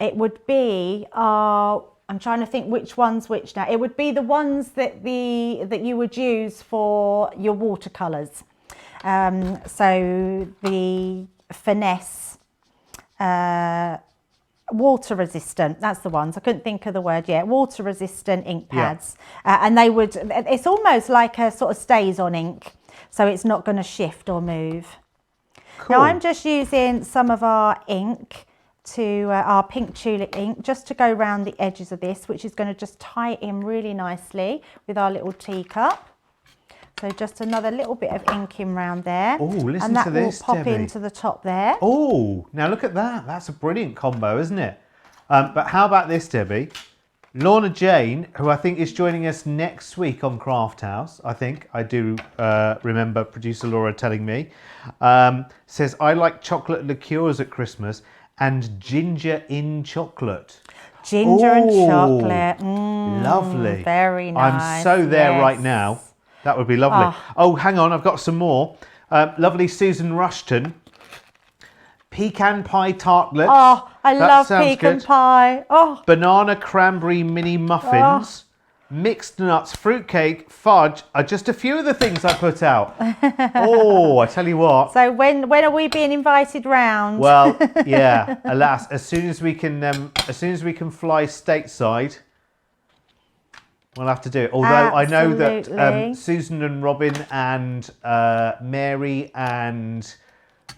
it would be I'm trying to think which one's which now. It would be the ones that you would use for your watercolours. So the Finesse, water resistant, that's the ones. I couldn't think of the word yet. Water resistant ink pads. And they would, it's almost like a sort of stays on ink, so it's not going to shift or move. Cool. Now I'm just using some of our ink, our pink tulip ink, just to go around the edges of this, which is going to just tie it in really nicely with our little teacup. So just another little bit of ink in round there. Oh, listen to this, and that will pop Debbie. into the top there. Oh, now look at that. That's a brilliant combo, isn't it? But how about this, Debbie? Lorna Jane, who I think is joining us next week on Craft House, I think, I do remember producer Laura telling me, says, I like chocolate liqueurs at Christmas and ginger in chocolate. Ginger and chocolate. Lovely. Very nice. I'm so there right yes. now. That would be lovely. Oh, hang on, I've got some more. Lovely Susan Rushton. Pecan pie tartlets. Oh, I That love sounds pecan good. pie. Oh, Banana cranberry mini muffins. Mixed nuts, fruitcake, fudge are just a few of the things I put out. Oh, I tell you what. so when are we being invited round? Well, yeah. Alas, as soon as we can fly stateside, we'll have to do it. Although I know that Absolutely. Susan and Robin and Mary and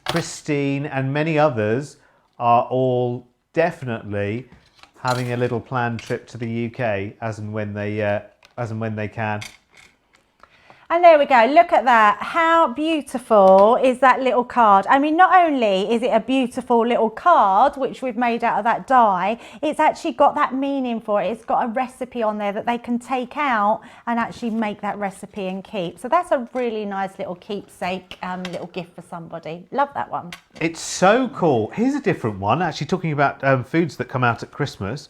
Christine and many others are all definitely having a little planned trip to the UK as and when they can. And there we go, look at that. How beautiful is that little card? I mean, not only is it a beautiful little card, which we've made out of that die, it's actually got that meaning for it. It's got a recipe on there that they can take out and actually make that recipe and keep. So that's a really nice little keepsake, little gift for somebody. Love that one. It's so cool. Here's a different one, actually talking about foods that come out at Christmas.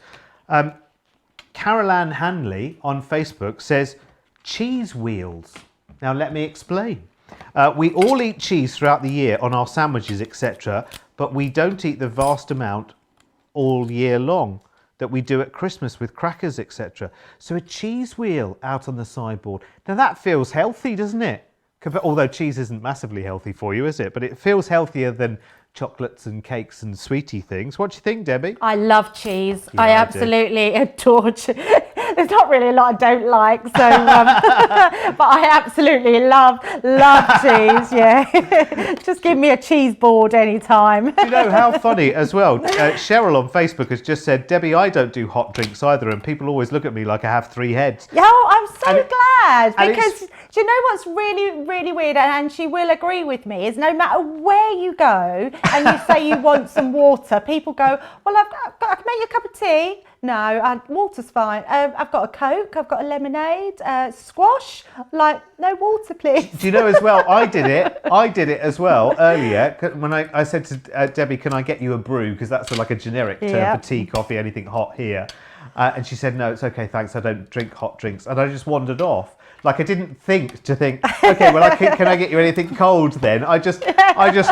Carol Ann Hanley on Facebook says, cheese wheels. Now let me explain. We all eat cheese throughout the year on our sandwiches, etc., but we don't eat the vast amount all year long that we do at Christmas with crackers, etc. So a cheese wheel out on the sideboard. Now that feels healthy, doesn't it? Although cheese isn't massively healthy for you, is it? But it feels healthier than chocolates and cakes and sweetie things. What do you think, Debbie? I love cheese. Yeah, I I do. absolutely adore cheese. There's not really a lot I don't like, so but I absolutely love cheese. Yeah, just give me a cheese board anytime. Do you know how funny as well? Cheryl on Facebook has just said, Debbie, I don't do hot drinks either, and people always look at me like I have 3 heads. Yeah, I'm so And it- glad, and because do you know what's really, really weird, and she will agree with me, is no matter where you go and you say you want some water, people go, well, I can make you a cup of tea. No, water's fine. I've got a Coke, I've got a lemonade, squash. Like, no water, please. Do you know as well, I did it as well earlier when I said to Debbie, can I get you a brew? Because that's like a generic term Yep. for tea, coffee, anything hot here. And she said, no, it's okay, thanks, I don't drink hot drinks. And I just wandered off. Like, I didn't think, okay, well, can I get you anything cold then? I just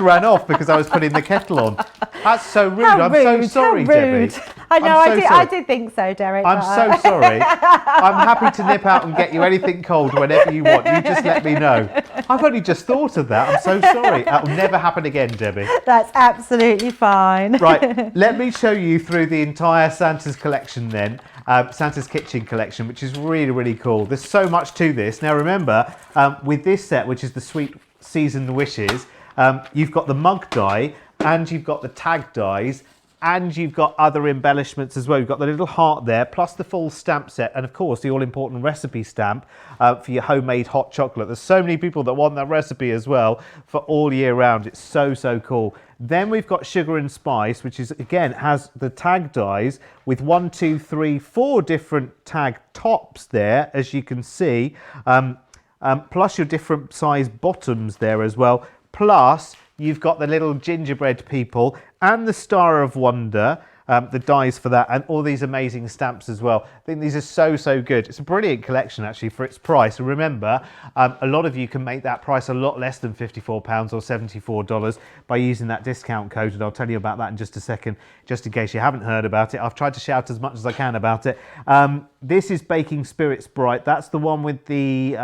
ran off because I was putting the kettle on. That's so rude. How I'm rude, so sorry, how rude. Debbie. I know, I'm so I sorry. did think so, Derek. I'm so sorry. I'm happy to nip out and get you anything cold whenever you want. You just let me know. I've only just thought of that. I'm so sorry. That will never happen again, Debbie. That's absolutely fine. Right, let me show you through the entire Santa's collection then. Santa's Kitchen collection, which is really, really cool. There's so much to this. Now remember, with this set, which is the Sweet Seasoned Wishes, you've got the mug die and you've got the tag dies and you've got other embellishments as well. You've got the little heart there, plus the full stamp set, and of course the all-important recipe stamp for your homemade hot chocolate. There's so many people that want that recipe as well for all year round. It's so, so cool. Then we've got Sugar and Spice, which is, again, has the tag dies with 1, 2, 3, 4 different tag tops there, as you can see, plus your different size bottoms there as well. Plus, you've got the little gingerbread people and the Star of Wonder, the dies for that, and all these amazing stamps as well. I think these are so, so good. It's a brilliant collection, actually, for its price. And remember, a lot of you can make that price a lot less than £54 or $74 by using that discount code, and I'll tell you about that in just a second, just in case you haven't heard about it. I've tried to shout as much as I can about it. This is Baking Spirits Bright. That's the one with the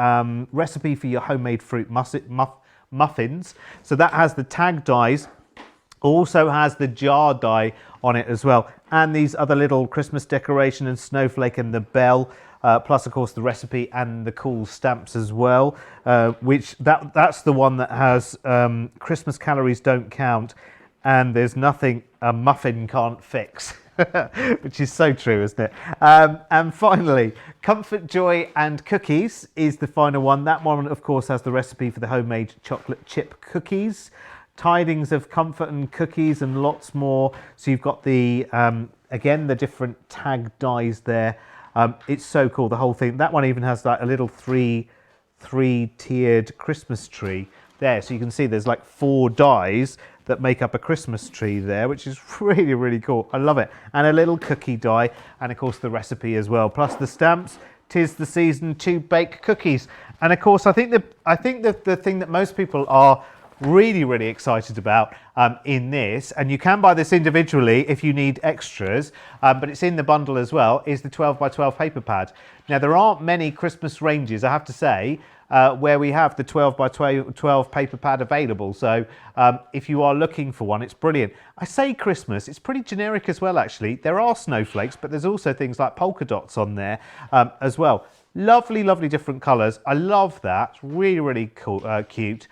recipe for your homemade fruit muffins. So that has the tag dies, also has the jar die on it as well, and these other little Christmas decoration and snowflake and the bell, plus of course the recipe and the cool stamps as well, which that's the one that has Christmas calories don't count and there's nothing a muffin can't fix. Which is so true, isn't it? And finally, Comfort, Joy and Cookies is the final one. That one, of course, has the recipe for the homemade chocolate chip cookies, tidings of comfort and cookies, and lots more. So you've got the, again, the different tag dies there. It's so cool, the whole thing. That one even has like a little three-tiered Christmas tree there. So you can see there's like 4 dies that make up a Christmas tree there, which is really, really cool. I love it. And a little cookie die, and of course the recipe as well, plus the stamps. 'Tis the season to bake cookies. And of course, I think the thing that most people are really, really excited about in this, and you can buy this individually if you need extras, but it's in the bundle as well, is the 12 by 12 paper pad. Now, there aren't many Christmas ranges, I have to say, where we have the 12 by 12 paper pad available. So if you are looking for one, it's brilliant. I say Christmas, it's pretty generic as well, actually. There are snowflakes, but there's also things like polka dots on there as well. Lovely, lovely different colours. I love that. It's really, really cool, cute.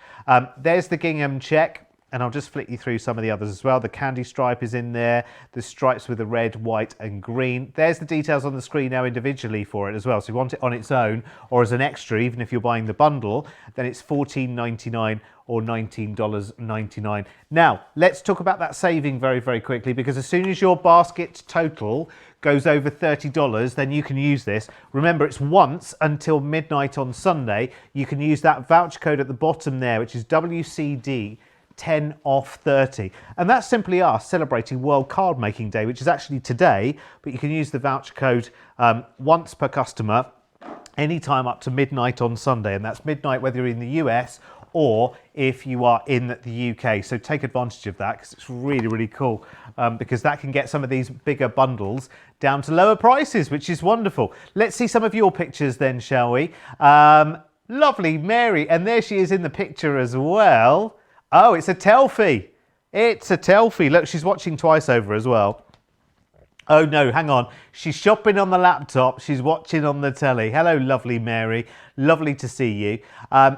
There's the gingham check. And I'll just flick you through some of the others as well. The candy stripe is in there. The stripes with the red, white and green. There's the details on the screen now individually for it as well. So if you want it on its own or as an extra, even if you're buying the bundle, then it's $14.99 or $19.99. Now, let's talk about that saving very, very quickly, because as soon as your basket total goes over $30, then you can use this. Remember, it's once until midnight on Sunday. You can use that voucher code at the bottom there, which is WCD 10 off 30, and that's simply us celebrating World Card Making Day, which is actually today, but you can use the voucher code once per customer, anytime up to midnight on Sunday, and that's midnight whether you're in the US or if you are in the UK. So take advantage of that, because it's really, really cool, because that can get some of these bigger bundles down to lower prices, which is wonderful. Let's see some of your pictures then, shall we? Lovely Mary, and there she is in the picture as well. Oh, it's a Telfie. It's a Telfie. Look, she's watching twice over as well. Oh no, hang on. She's shopping on the laptop. She's watching on the telly. Hello, lovely Mary. Lovely to see you.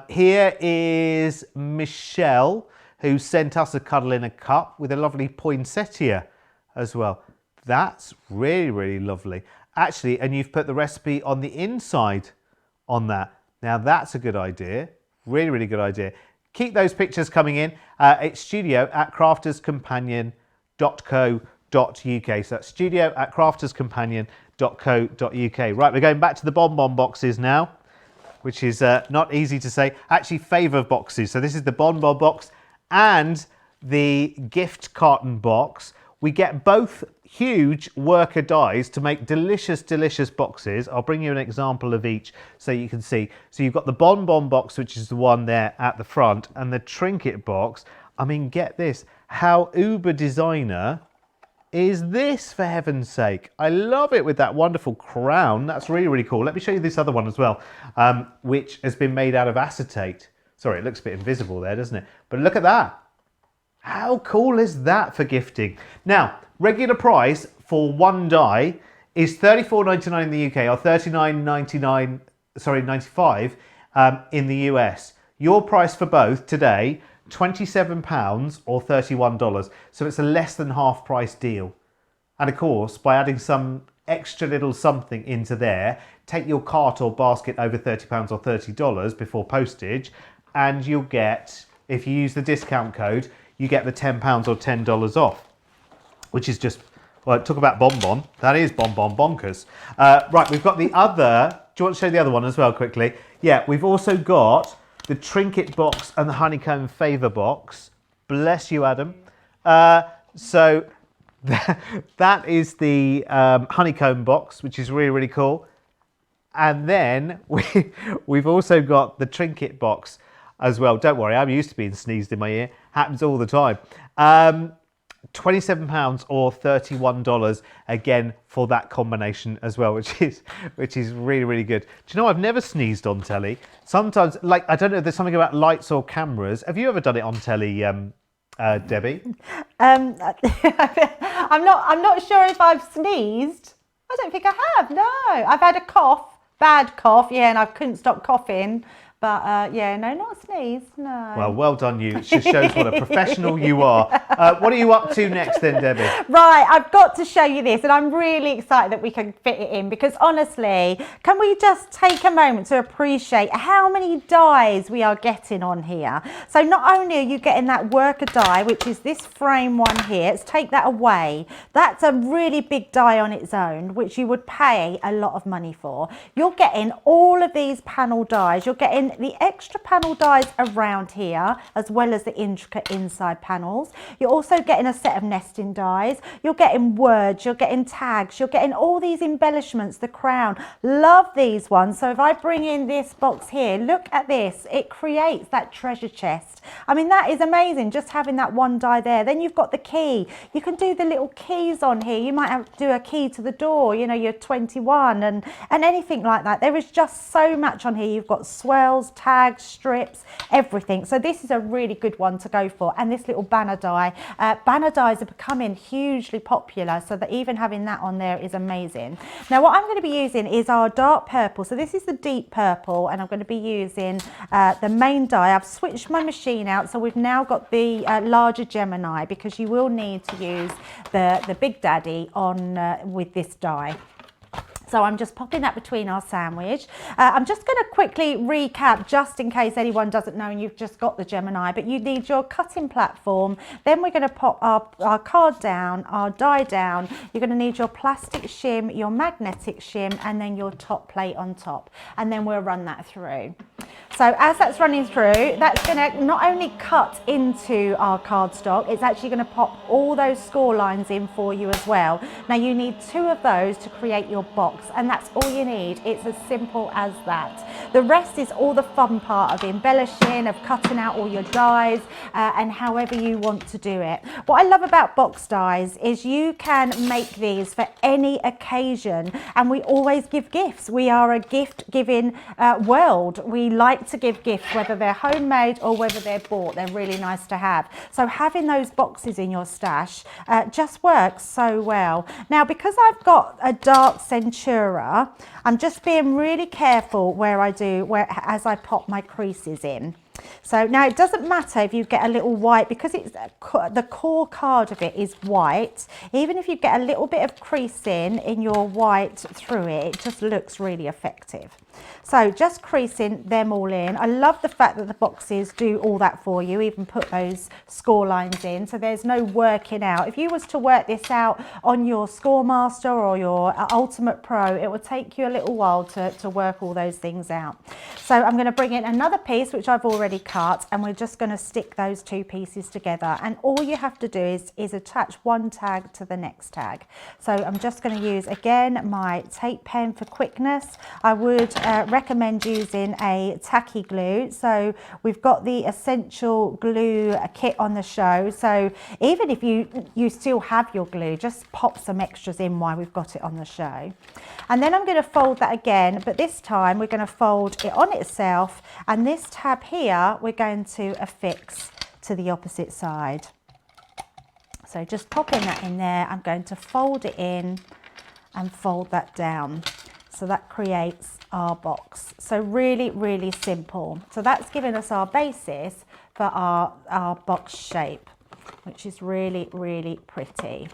Here is Michelle, who sent us a cuddle in a cup with a lovely poinsettia as well. That's really, really lovely. Actually, and you've put the recipe on the inside on that. Now that's a good idea. Really, really good idea. Keep those pictures coming in. It's studio@crafterscompanion.co.uk. So that's studio@crafterscompanion.co.uk. Right, we're going back to the bonbon boxes now, which is not easy to say. Actually, favour boxes. So this is the bonbon box and the gift carton box. We get both huge worker dies to make delicious, delicious boxes. I'll bring you an example of each so you can see. So you've got the bonbon box, which is the one there at the front, and the Trinket box. I mean, get this. How uber designer is this, for heaven's sake? I love it with that wonderful crown. That's really, really cool. Let me show you this other one as well, which has been made out of acetate. Sorry, it looks a bit invisible there, doesn't it? But look at that. How cool is that for gifting? Now, regular price for one die is $34.99 in the UK or $95 in the US. Your price for both today, £27 or $31. So it's a less than half price deal. And of course, by adding some extra little something into there, take your cart or basket over £30 or $30 before postage, and you'll get, if you use the discount code, you get the £10 or $10 off, which is just, well, talk about bonbon. That is bonbon bonkers. Right, we've got the other, do you want to show the other one as well quickly? Yeah, we've also got the Trinket box and the honeycomb favour box. Bless you, Adam. So that is the honeycomb box, which is really, really cool. And then we've also got the Trinket box as well. Don't worry, I'm used to being sneezed in my ear. Happens all the time. £27 or $31 again for that combination as well, which is really, really good. Do you know, I've never sneezed on telly. Sometimes, like, I don't know, there's something about lights or cameras. Have you ever done it on telly, Debbie? I'm not sure if I've sneezed. I don't think I have. No, I've had a cough, bad cough, yeah, and I couldn't stop coughing. But yeah, no, not a sneeze, no. Well, well done you. It just shows what a professional you are. What are you up to next then, Debbie? Right, I've got to show you this, and I'm really excited that we can fit it in, because honestly, can we just take a moment to appreciate how many dies we are getting on here? So not only are you getting that worker die, which is this frame one here, let's take that away. That's a really big die on its own, which you would pay a lot of money for. You're getting all of these panel dies. You're getting the extra panel dies around here, as well as the intricate inside panels. You're also getting a set of nesting dies. You're getting words, you're getting tags, you're getting all these embellishments, the crown. Love these ones. So if I bring in this box here, look at this. It creates that treasure chest. I mean, that is amazing, just having that one die there. Then you've got the key. You can do the little keys on here. You might have to do a key to the door, you know, you're 21 and anything like that. There is just so much on here. You've got swells, tags, strips, everything. So this is a really good one to go for. And this little banner die. Banner dies are becoming hugely popular, so that even having that on there is amazing. Now what I'm going to be using is our dark purple. So this is the deep purple, and I'm going to be using the main die. I've switched my machine out, so we've now got the larger Gemini, because you will need to use the Big Daddy on with this die. So I'm just popping that between our sandwich. I'm just going to quickly recap, just in case anyone doesn't know and you've just got the Gemini, but you need your cutting platform. Then we're going to pop our card down, our die down. You're going to need your plastic shim, your magnetic shim, and then your top plate on top. And then we'll run that through. So as that's running through, that's going to not only cut into our cardstock, it's actually going to pop all those score lines in for you as well. Now you need 2 of those to create your box. And that's all you need. It's as simple as that. The rest is all the fun part of embellishing, of cutting out all your dies, and however you want to do it. What I love about box dies is you can make these for any occasion, and we always give gifts. We are a gift giving world. We like like to give gifts, whether they're homemade or whether they're bought. They're really nice to have. So having those boxes in your stash just works so well. Now, because I've got a dark Centura, I'm just being really careful as I pop my creases in. So now it doesn't matter if you get a little white, because it's the core card of it is white. Even if you get a little bit of crease in your white through it, it just looks really effective. So just creasing them all in. I love the fact that the boxes do all that for you, even put those score lines in, so there's no working out. If you was to work this out on your Scoremaster or your Ultimate Pro, it would take you a little while to work all those things out. So I'm going to bring in another piece which I've already cut, and we're just going to stick those two pieces together, and all you have to do is attach one tag to the next tag. So I'm just going to use again my tape pen for quickness. I would recommend using a tacky glue. So we've got the essential glue kit on the show, so even if you still have your glue, just pop some extras in while we've got it on the show. And then I'm going to fold that again, but this time we're going to fold it on itself, and this tab here we're going to affix to the opposite side. So just popping that in there, I'm going to fold it in and fold that down. So that creates our box. So really, really simple. So that's given us our basis for our box shape, which is really, really pretty.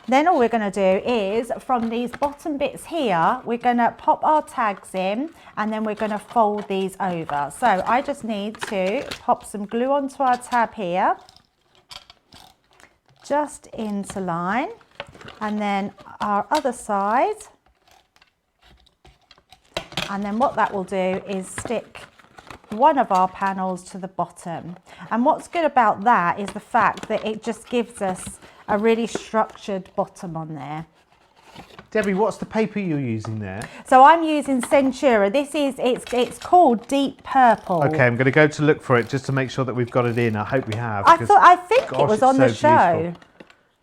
Then all we're going to do is, from these bottom bits here, we're going to pop our tags in, and then we're going to fold these over. So I just need to pop some glue onto our tab here, just into line, and then our other side. And then what that will do is stick one of our panels to the bottom. And what's good about that is the fact that it just gives us a really structured bottom on there. Debbie, what's the paper you're using there? So I'm using Centura. It's called Deep Purple. Okay, I'm going to go to look for it just to make sure that we've got it in. I hope we have. I think it was on the show. Beautiful.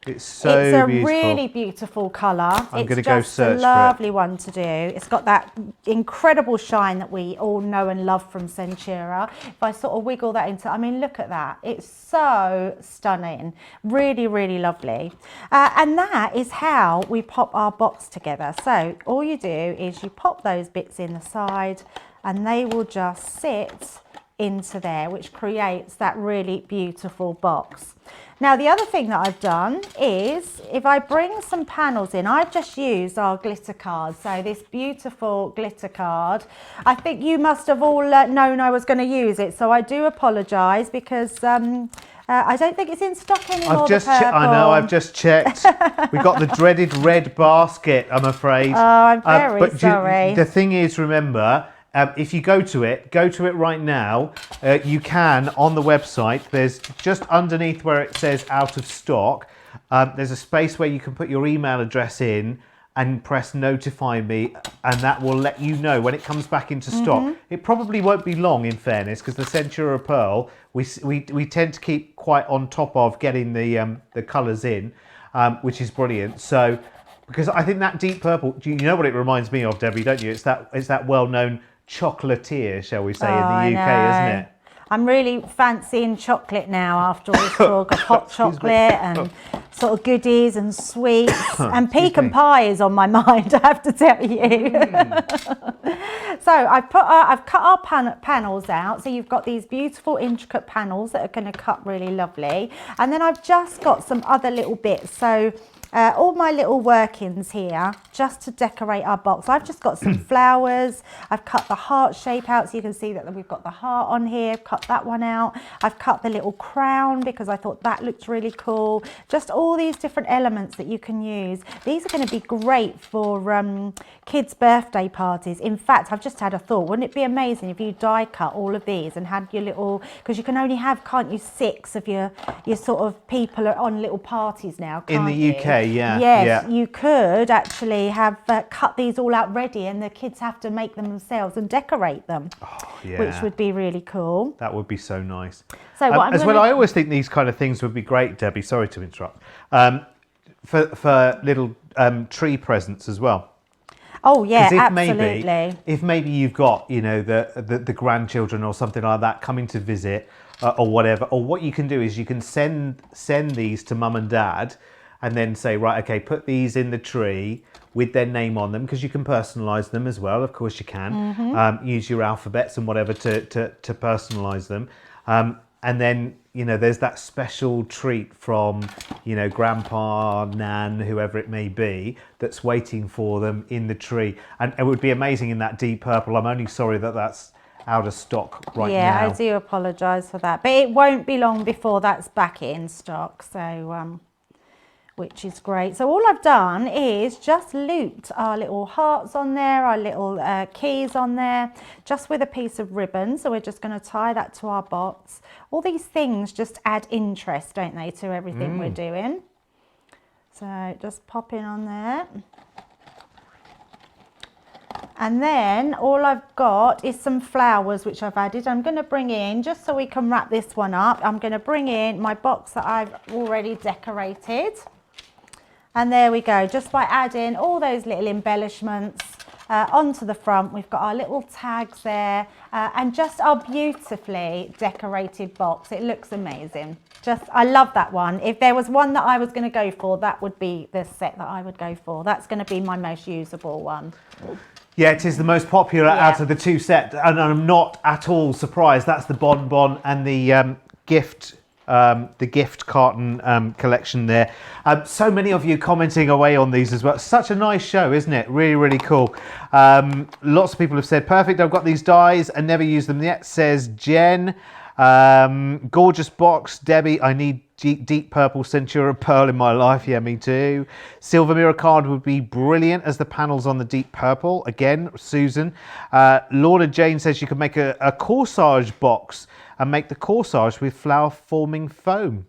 It's so It's a beautiful. really beautiful colour. I'm going to It's go just search a for lovely one to do. It's got that incredible shine that we all know and love from Centura. If I sort of wiggle that into, I mean, look at that. It's so stunning. Really, really lovely. And that is how we pop our box together. So all you do is you pop those bits in the side, and they will just sit into there, which creates that really beautiful box. Now the other thing that I've done is, if I bring some panels in, I've just used our glitter card. So this beautiful glitter card, I think you must have all known I was going to use it, so I do apologise, because I don't think it's in stock anymore. I know, I've just checked. We've got the dreaded red basket, I'm afraid. Oh, I'm very sorry. The thing is, remember, if you go to it right now, you can, on the website, there's just underneath where it says out of stock, there's a space where you can put your email address in and press notify me, and that will let you know when it comes back into stock. It probably won't be long, in fairness, because the Centura Pearl, we tend to keep quite on top of getting the colours in, which is brilliant. So, because I think that deep purple, you know what it reminds me of, Debbie, don't you? It's that well-known chocolatier, shall we say, in the UK, isn't it? I'm really fancying chocolate now after all this talk of hot chocolate and sort of goodies and sweets. And pecan pie is on my mind, I have to tell you. So I've cut our panels out. So you've got these beautiful intricate panels that are going to cut really lovely. And then I've just got some other little bits. So all my little workings here, just to decorate our box. I've just got some flowers. I've cut the heart shape out, so you can see that we've got the heart on here. Cut that one out. I've cut the little crown because I thought that looked really cool. Just all these different elements that you can use. These are going to be great for kids' birthday parties. In fact, I've just had a thought. Wouldn't it be amazing if you die cut all of these and had your little, because you can only have, can't you, 6 of your sort of people are on little parties now, can't in the you? UK. Yeah, yes, yeah. You could actually have cut these all out ready, and the kids have to make them themselves and decorate them, which would be really cool. That would be so nice. So what I always think these kind of things would be great, Debbie, sorry to interrupt, for little tree presents as well. Oh yeah, 'Cause absolutely. if maybe you've got, you know, the grandchildren or something like that coming to visit or whatever, or what you can do is you can send these to mum and dad, and then say, right, okay, put these in the tree with their name on them, because you can personalise them as well. Of course you can. Use your alphabets and whatever to personalise them. And then, you know, there's that special treat from, you know, grandpa, nan, whoever it may be, that's waiting for them in the tree. And it would be amazing in that deep purple. I'm only sorry that that's out of stock right now. Yeah, I do apologise for that. But it won't be long before that's back in stock. So, which is great. So all I've done is just looped our little hearts on there, our little keys on there, just with a piece of ribbon. So we're just going to tie that to our box. All these things just add interest, don't they, to everything we're doing. So just pop in on there. And then all I've got is some flowers which I've added. I'm going to bring in, just so we can wrap this one up, I'm going to bring in my box that I've already decorated. And there we go, just by adding all those little embellishments onto the front. We've got our little tags there and just our beautifully decorated box. It looks amazing. I love that one. If there was one that I was going to go for, that would be the set that I would go for. That's going to be my most usable one. Yeah, it is the most popular out of the two sets, and I'm not at all surprised. That's the bonbon and the gift carton collection there. So many of you commenting away on these as well. Such a nice show, isn't it? Really, really cool. Lots of people have said, perfect, I've got these dies and never used them yet, says Jen. Gorgeous box, Debbie, I need deep purple Centura pearl in my life. Yeah, me too. Silver mirror card would be brilliant as the panels on the deep purple. Again, Susan. Lorna Jane says you can make a corsage box and make the corsage with flower forming foam.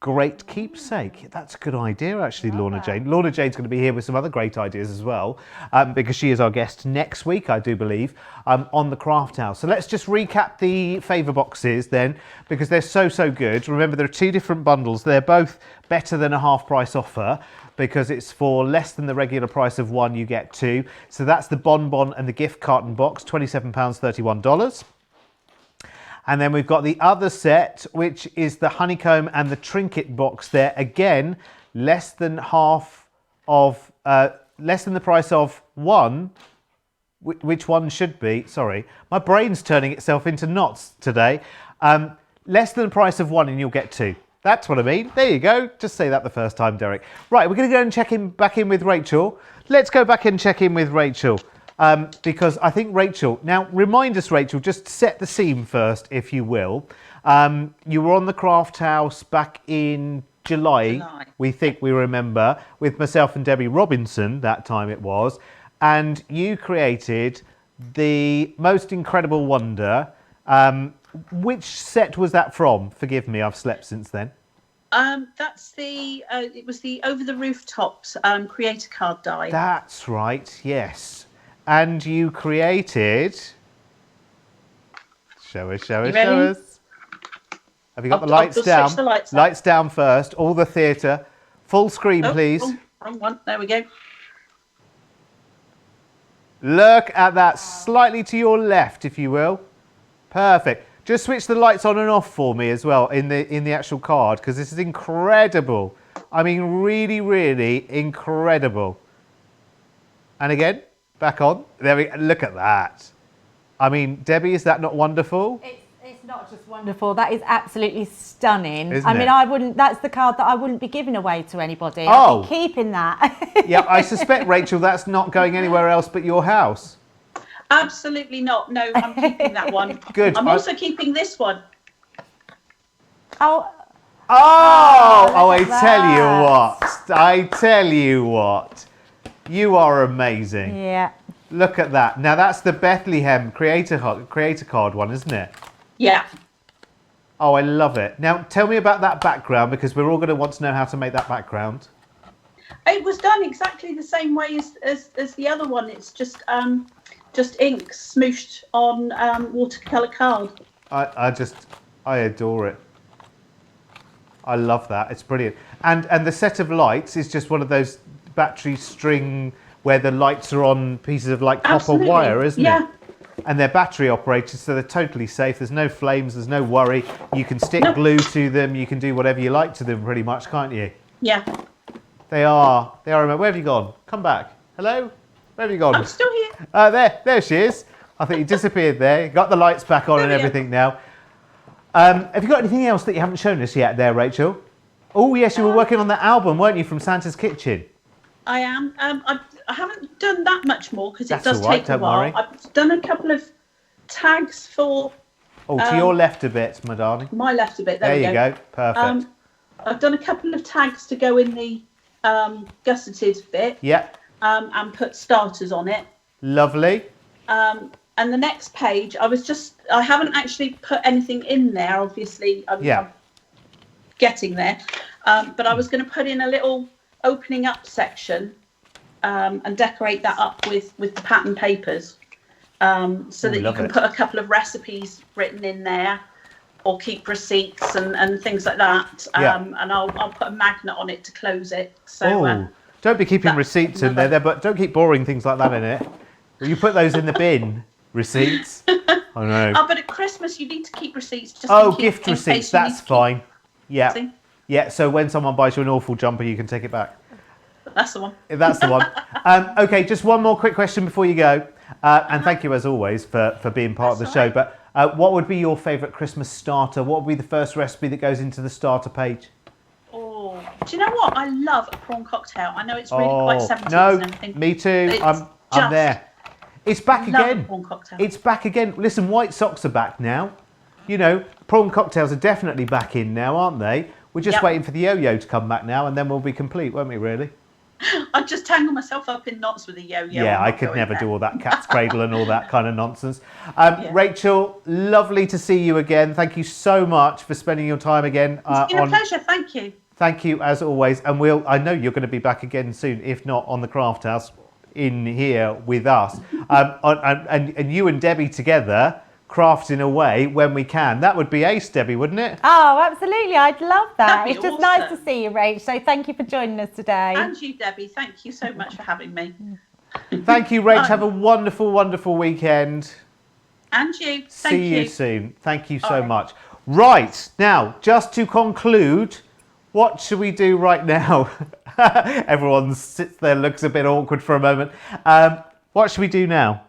Great keepsake. That's a good idea, actually, Lorna Jane. Lorna Jane's going to be here with some other great ideas as well, because she is our guest next week, I do believe, on the Craft House. So let's just recap the favour boxes then, because they're so good. Remember, there are two different bundles. They're both better than a half price offer, because it's for less than the regular price of one, you get two. So that's the bonbon and the gift carton box, £27.31. And then we've got the other set, which is the honeycomb and the trinket box there. Again, less than the price of one, which one should be, sorry, my brain's turning itself into knots today. Less than the price of one and you'll get two. That's what I mean. There you go. Just say that the first time, Derek. Right, we're going to go and back in with Rachel. Let's go back and check in with Rachel. Because I think Rachel, now remind us, Rachel, just set the scene first, if you will. You were on the Craft House back in July, we remember, with myself and Debbie Robinson, that time it was, and you created the most incredible wonder. Which set was that from? Forgive me, I've slept since then. That's it was the Over the Rooftops creator card die. That's right, yes. And you created... Show us. Have you got the lights down? The lights up. Lights down first. All the theatre. Full screen, please. Oh, wrong one. There we go. Look at that. Slightly to your left, if you will. Perfect. Just switch the lights on and off for me as well in the actual card, because this is incredible. I mean, really, really incredible. And again... Back on. There we go. Look at that. I mean, Debbie, is that not wonderful? It's not just wonderful. That is absolutely stunning. Isn't it? I wouldn't. That's the card that I wouldn't be giving away to anybody. Oh. I'd be keeping that. Yeah, I suspect, Rachel, that's not going anywhere else but your house. Absolutely not. No, I'm keeping that one. Good. I'm also keeping this one. Oh. I tell you what. You are amazing. Yeah. Look at that. Now that's the Bethlehem creator card one, isn't it? Yeah. Oh, I love it. Now tell me about that background, because we're all going to want to know how to make that background. It was done exactly the same way as the other one. It's just ink smooshed on watercolor card. I adore it. I love that. It's brilliant. And the set of lights is just one of those battery string where the lights are on pieces of like copper Absolutely. wire, isn't Yeah. it? And they're battery operated, so they're totally safe. There's no flames, there's no worry. You can stick glue to them, you can do whatever you like to them pretty much, can't you? Yeah. They are. Where have you gone? Come back. Hello? Where have you gone? I'm still here. There she is. I think you disappeared there. You got the lights back on and everything now. Have you got anything else that you haven't shown us yet there, Rachel? Oh, yes, you were working on that album, weren't you, from Santa's Kitchen? I am. I haven't done that much more because it That's does all right, take a don't while. worry. I've done a couple of tags for Oh, to your left a bit, my darling. my left a bit. There There we you go. Perfect. I've done a couple of tags to go in the gusseted bit Yep. and put starters on it. Lovely. And the next page, I haven't actually put anything in there. Obviously, I'm getting there. But I was going to put in a little opening up section and decorate that up with the pattern papers so that you can put a couple of recipes written in there or keep receipts and things like that. And I'll put a magnet on it to close it. So don't be keeping receipts in there, but don't keep boring things like that in it. You put those in the bin, receipts. I know. Oh, but at Christmas you need to keep receipts. Just Gift receipts, that's fine. Yeah. See? Yeah, so when someone buys you an awful jumper, you can take it back. That's the one. That's the one. Okay, just one more quick question before you go. And thank you, as always, for being part of the show. But what would be your favourite Christmas starter? What would be the first recipe that goes into the starter page? Oh, do you know what? I love a prawn cocktail. I know it's really quite 70s and everything. Me too. I'm there. It's back again. Prawn cocktail. It's back again. Listen, white socks are back now. You know, prawn cocktails are definitely back in now, aren't they? We're just waiting for the yo-yo to come back now, and then we'll be complete, won't we, really? I'd just tangle myself up in knots with a yo-yo. Yeah, I could never do all that cat's cradle and all that kind of nonsense. Rachel, lovely to see you again. Thank you so much for spending your time again. It's been a pleasure. Thank you. Thank you, as always. And I know you're going to be back again soon, if not on the Craft House, in here with us. And you and Debbie together, crafting away when we can. That would be ace, Debbie, wouldn't it? Oh, absolutely. I'd love that. That'd be It's just awesome. nice to see you, Rach. So thank you for joining us today. And you, Debbie. Thank you so much for having me. Thank you, Rach. Have a wonderful, wonderful weekend. And you. Thank See you you soon. Thank you so All right. much. Right, now, just to conclude, what should we do right now? Everyone sits there, looks a bit awkward for a moment. What should we do now?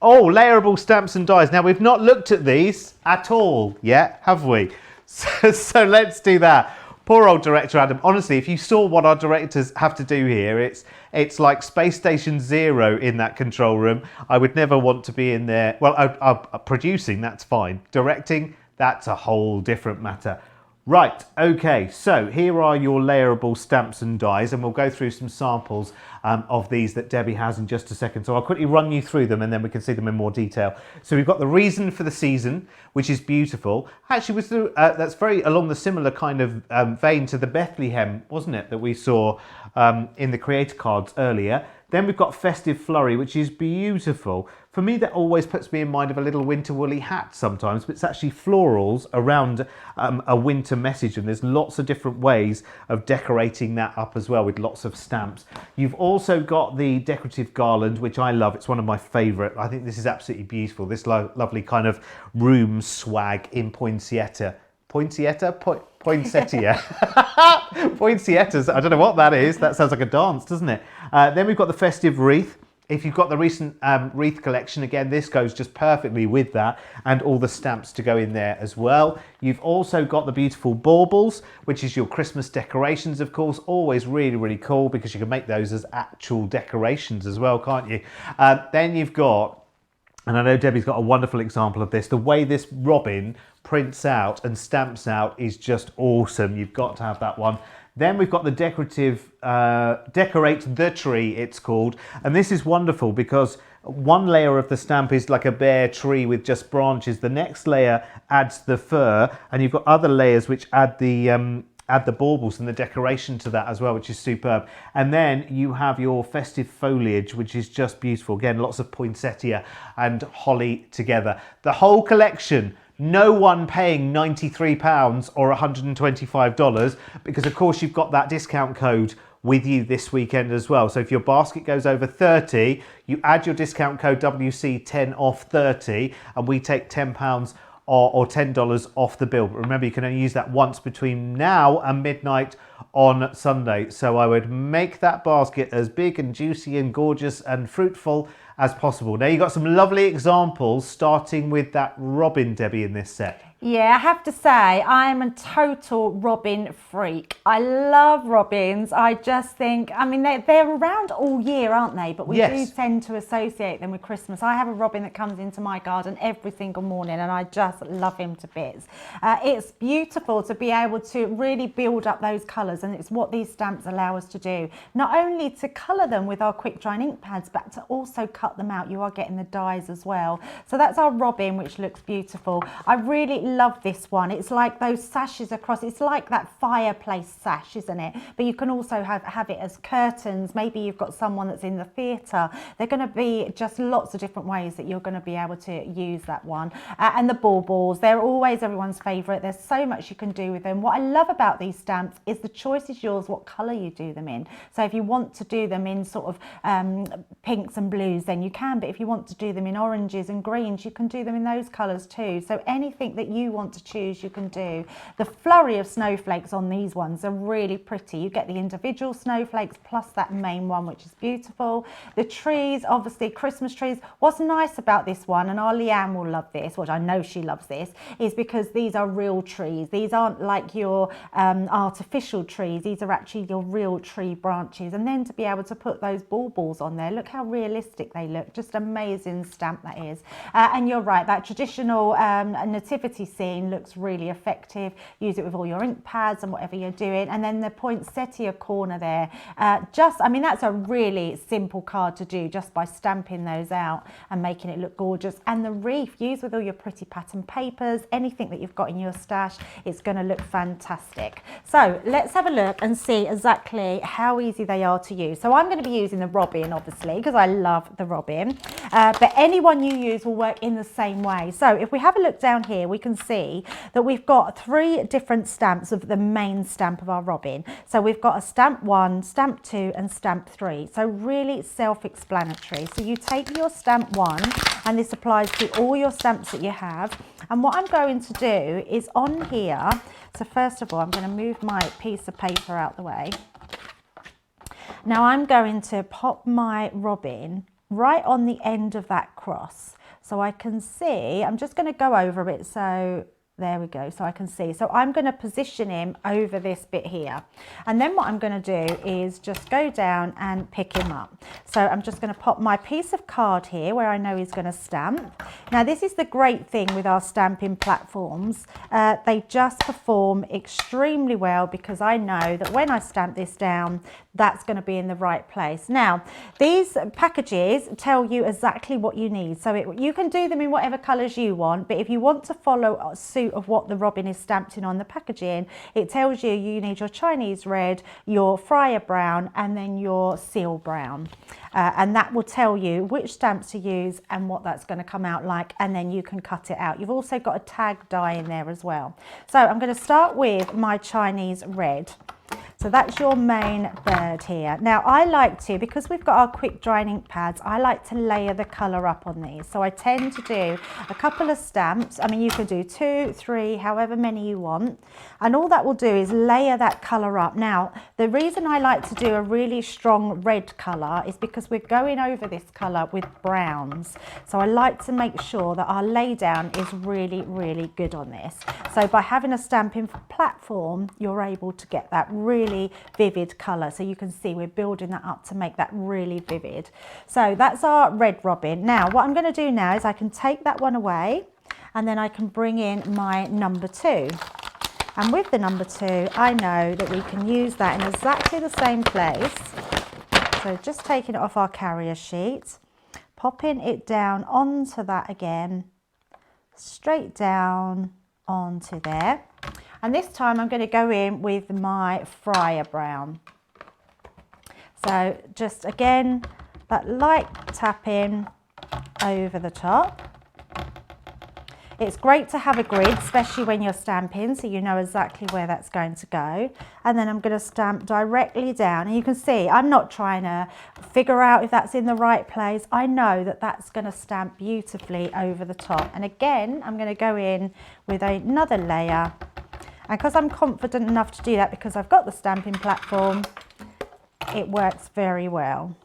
Oh, layerable stamps and dies. Now, we've not looked at these at all yet, have we? So let's do that. Poor old director Adam. Honestly, if you saw what our directors have to do here, it's like Space Station Zero in that control room. I would never want to be in there. Well, producing, that's fine. Directing, that's a whole different matter. Right, okay, so here are your layerable stamps and dies, and we'll go through some samples of these that Debbie has in just a second. So I'll quickly run you through them and then we can see them in more detail. So we've got the reason for the season, which is beautiful. Actually, that's very along the similar kind of vein to the Bethlehem, wasn't it, that we saw in the creator cards earlier. Then we've got Festive Flurry, which is beautiful. For me, that always puts me in mind of a little winter woolly hat sometimes, but it's actually florals around a winter message, and there's lots of different ways of decorating that up as well with lots of stamps. You've also got the decorative garland, which I love. It's one of my favourite. I think this is absolutely beautiful. This lovely kind of room swag in poinsettia. Poinsettia? Poinsettia. Poinsettias. I don't know what that is. That sounds like a dance, doesn't it? Then we've got the festive wreath. If you've got the recent wreath collection, again, this goes just perfectly with that, and all the stamps to go in there as well. You've also got the beautiful baubles, which is your Christmas decorations, of course. Always really, really cool because you can make those as actual decorations as well, can't you? Then you've got, and I know Debbie's got a wonderful example of this, the way this robin prints out and stamps out is just awesome. You've got to have that one. Then we've got the decorative, decorate the tree, it's called. And this is wonderful because one layer of the stamp is like a bare tree with just branches. The next layer adds the fir, and you've got other layers which add the baubles and the decoration to that as well, which is superb. And then you have your festive foliage, which is just beautiful. Again, lots of poinsettia and holly together. The whole collection, No one paying £93 or $125 because of course you've got that discount code with you this weekend as well. So if your basket goes over 30, you add your discount code WC10 off 30 and we take £10 or $10 off the bill. But remember, you can only use that once between now and midnight on Sunday. So I would make that basket as big and juicy and gorgeous and fruitful as possible. Now you've got some lovely examples starting with that robin, Debbie, in this set. Yeah, I have to say, I am a total robin freak. I love robins. I just think, I mean, they're around all year, aren't they? But we do tend to associate them with Christmas. I have a robin that comes into my garden every single morning and I just love him to bits. It's beautiful to be able to really build up those colours, and it's what these stamps allow us to do. Not only to colour them with our quick drying ink pads, but to also cut them out. You are getting the dyes as well. So that's our robin, which looks beautiful. I really love this one. It's like those sashes across. It's like that fireplace sash, isn't it? But you can also have it as curtains. Maybe you've got someone that's in the theatre. They're going to be just lots of different ways that you're going to be able to use that one. And the baubles, they're always everyone's favourite. There's so much you can do with them. What I love about these stamps is the choice is yours what colour you do them in. So if you want to do them in sort of pinks and blues, then you can. But if you want to do them in oranges and greens, you can do them in those colours too. So anything that you want to choose, you can do. The flurry of snowflakes on these ones are really pretty. You get the individual snowflakes plus that main one, which is beautiful. The trees, obviously Christmas trees. What's nice about this one, and our Leanne will love this, which I know she loves this, is because these are real trees. These aren't like your artificial trees. These are actually your real tree branches. And then to be able to put those baubles on there, look how realistic they look. Just amazing stamp that is. And you're right, that traditional nativity scene looks really effective. Use it with all your ink pads and whatever you're doing. And then the poinsettia corner there, I mean, that's a really simple card to do just by stamping those out and making it look gorgeous. And the wreath, use with all your pretty pattern papers, anything that you've got in your stash, it's going to look fantastic. So let's have a look and see exactly how easy they are to use. So I'm going to be using the robin, obviously, because I love the robin, but anyone you use will work in the same way. So if we have a look down here, we can see that we've got 3 different stamps of the main stamp of our robin. So we've got a stamp 1, stamp 2 and stamp 3. So really self-explanatory. So you take your stamp 1, and this applies to all your stamps that you have. And what I'm going to do is on here, so first of all, I'm going to move my piece of paper out the way. Now I'm going to pop my robin right on the end of that cross. So I can see, I'm just going to go over it. So there we go, so I can see. So I'm going to position him over this bit here. And then what I'm going to do is just go down and pick him up. So I'm just going to pop my piece of card here where I know he's going to stamp. Now this is the great thing with our stamping platforms. They just perform extremely well because I know that when I stamp this down, that's going to be in the right place. Now, these packages tell you exactly what you need. So you can do them in whatever colours you want, but if you want to follow a suit of what the robin is stamped in on the packaging, it tells you need your Chinese red, your Friar brown, and then your seal brown. And that will tell you which stamps to use and what that's going to come out like, and then you can cut it out. You've also got a tag die in there as well. So I'm going to start with my Chinese red. So that's your main bird here. Now I like to, because we've got our quick drying ink pads, I like to layer the colour up on these. So I tend to do a couple of stamps. I mean, you can do 2, 3, however many you want. And all that will do is layer that colour up. Now, the reason I like to do a really strong red colour is because we're going over this colour with browns. So I like to make sure that our lay down is really, really good on this. So by having a stamping platform, you're able to get that really vivid colour. So you can see we're building that up to make that really vivid. So that's our red robin. Now what I'm going to do now is I can take that one away and then I can bring in my number 2. And with the number 2, I know that we can use that in exactly the same place. So just taking it off our carrier sheet, popping it down onto that again, straight down onto there. And this time I'm going to go in with my Friar brown. So just again, that light tapping over the top. It's great to have a grid, especially when you're stamping, so you know exactly where that's going to go. And then I'm going to stamp directly down. And you can see I'm not trying to figure out if that's in the right place. I know that that's going to stamp beautifully over the top. And again, I'm going to go in with another layer. And because I'm confident enough to do that, because I've got the stamping platform, it works very well.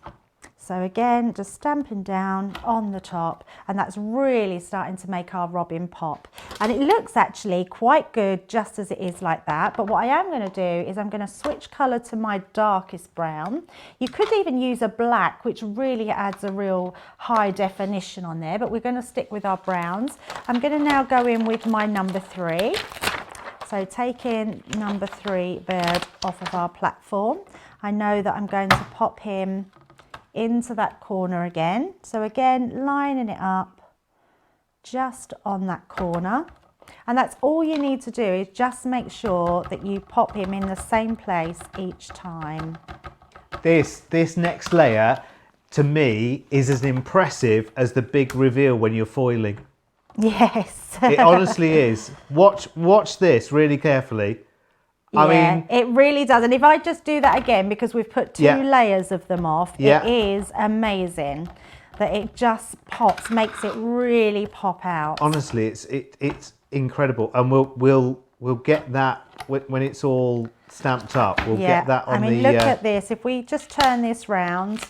So again, just stamping down on the top, and that's really starting to make our robin pop. And it looks actually quite good just as it is like that. But what I am going to do is I'm going to switch colour to my darkest brown. You could even use a black, which really adds a real high definition on there, but we're going to stick with our browns. I'm going to now go in with my number 3. So taking number 3 bird off of our platform, I know that I'm going to pop him into that corner again. So again, lining it up just on that corner. And that's all you need to do, is just make sure that you pop him in the same place each time. This next layer, to me, is as impressive as the big reveal when you're foiling. Yes. It honestly is. Watch this really carefully. Yeah, I mean, it really does. And if I just do that again, because we've put 2 layers of them off, yeah, it is amazing that it just pops, makes it really pop out. Honestly, it's incredible, and we'll get that when it's all stamped up. We'll get that on the. I mean, look at this. If we just turn this round,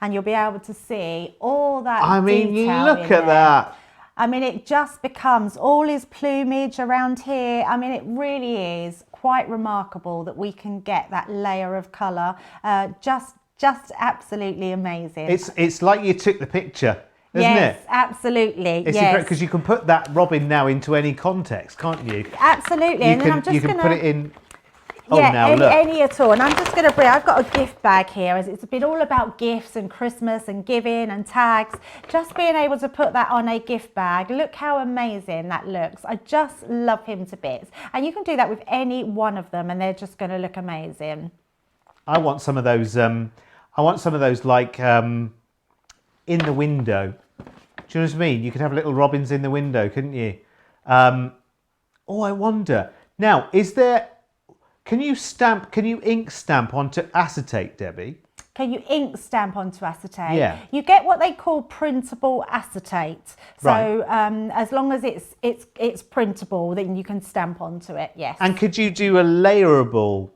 and you'll be able to see all that. I mean, detail look at that. I mean, it just becomes all his plumage around here. I mean, it really is quite remarkable that we can get that layer of colour. Just absolutely amazing. It's like you took the picture, isn't it? Yes, absolutely. It's great, because you can put that robin now into any context, can't you? Absolutely. And then I'm just you can put it in. Oh, yeah, now look. any at all. And I'm just going to bring, I've got a gift bag here, as it's been all about gifts and Christmas and giving and tags. Just being able to put that on a gift bag, look how amazing that looks. I just love him to bits. And you can do that with any one of them, and they're just going to look amazing. I want some of those. Like in the window. Do you know what I mean? You could have little robins in the window, couldn't you? Oh, I wonder. Now, can you ink stamp onto acetate, Debbie? Can you ink stamp onto acetate? Yeah. You get what they call printable acetate. So Right. as long as it's printable, then you can stamp onto it. Yes. And could you do a layerable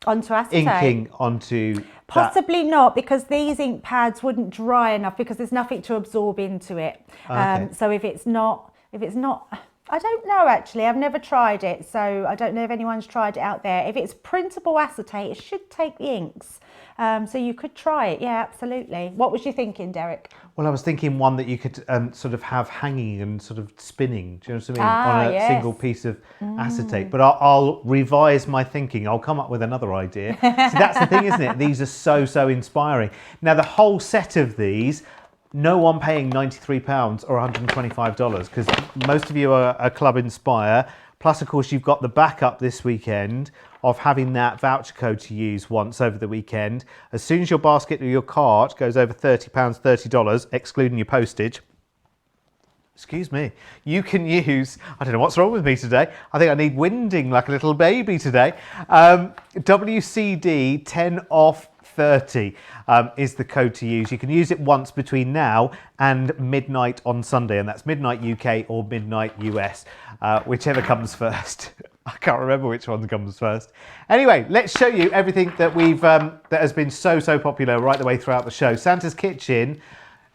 onto acetate? inking onto Possibly not, because these ink pads wouldn't dry enough, because there's nothing to absorb into it. Okay. So if it's not, I don't know actually, I've never tried it, so I don't know if anyone's tried it out there. If it's printable acetate, it should take the inks. So you could try it, yeah, absolutely. What was you thinking, Derek? Well, I was thinking one that you could sort of have hanging and sort of spinning, do you know what I mean, on a yes. single piece of acetate. But I'll revise my thinking. I'll come up with another idea. So that's the thing, isn't it? These are so inspiring. Now, the whole set of these, no one paying £93 or $125, because most of you are a Club Inspire. Plus, of course, you've got the backup this weekend of having that voucher code to use once over the weekend. As soon as your basket or your cart goes over £30, $30, excluding your postage, excuse me, you can use, I don't know what's wrong with me today. I think I need winding like a little baby today. WCD 10 off 30 is the code to use. You can use it once between now and midnight on Sunday, and that's midnight UK or midnight US, whichever comes first. I can't remember which one comes first. Anyway, let's show you everything that that has been so popular right the way throughout the show. Santa's Kitchen,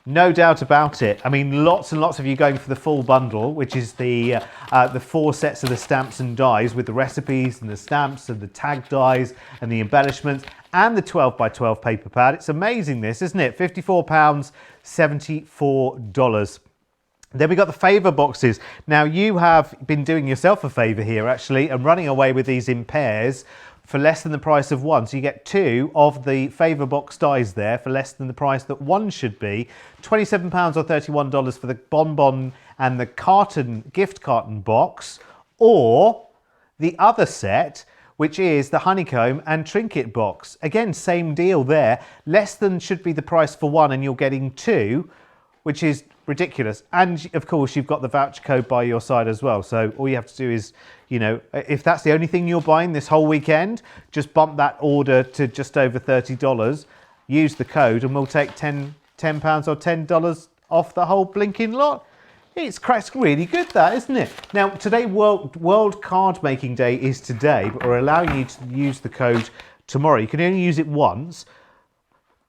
no doubt about it. I mean, lots and lots of you going for the full bundle, which is the 4 sets of the stamps and dies with the recipes and the stamps and the tag dies and the embellishments and the 12x12 paper pad. It's amazing this, isn't it? £54, $74. Then we got the favour boxes. Now, you have been doing yourself a favour here, actually, and running away with these in pairs for less than the price of one. So you get 2 of the favour box dies there for less than the price that one should be. £27 or $31 for the bonbon and the gift carton box, or the other set, which is the honeycomb and trinket box. Again, same deal there. Less than should be the price for one, and you're getting 2, which is ridiculous. And of course, you've got the voucher code by your side as well. So all you have to do is, you know, if that's the only thing you're buying this whole weekend, just bump that order to just over $30. Use the code, and we'll take £10 or $10 off the whole blinking lot. It's really good, that, isn't it? Now, today, World Card Making Day is today, but we're allowing you to use the code tomorrow. You can only use it once.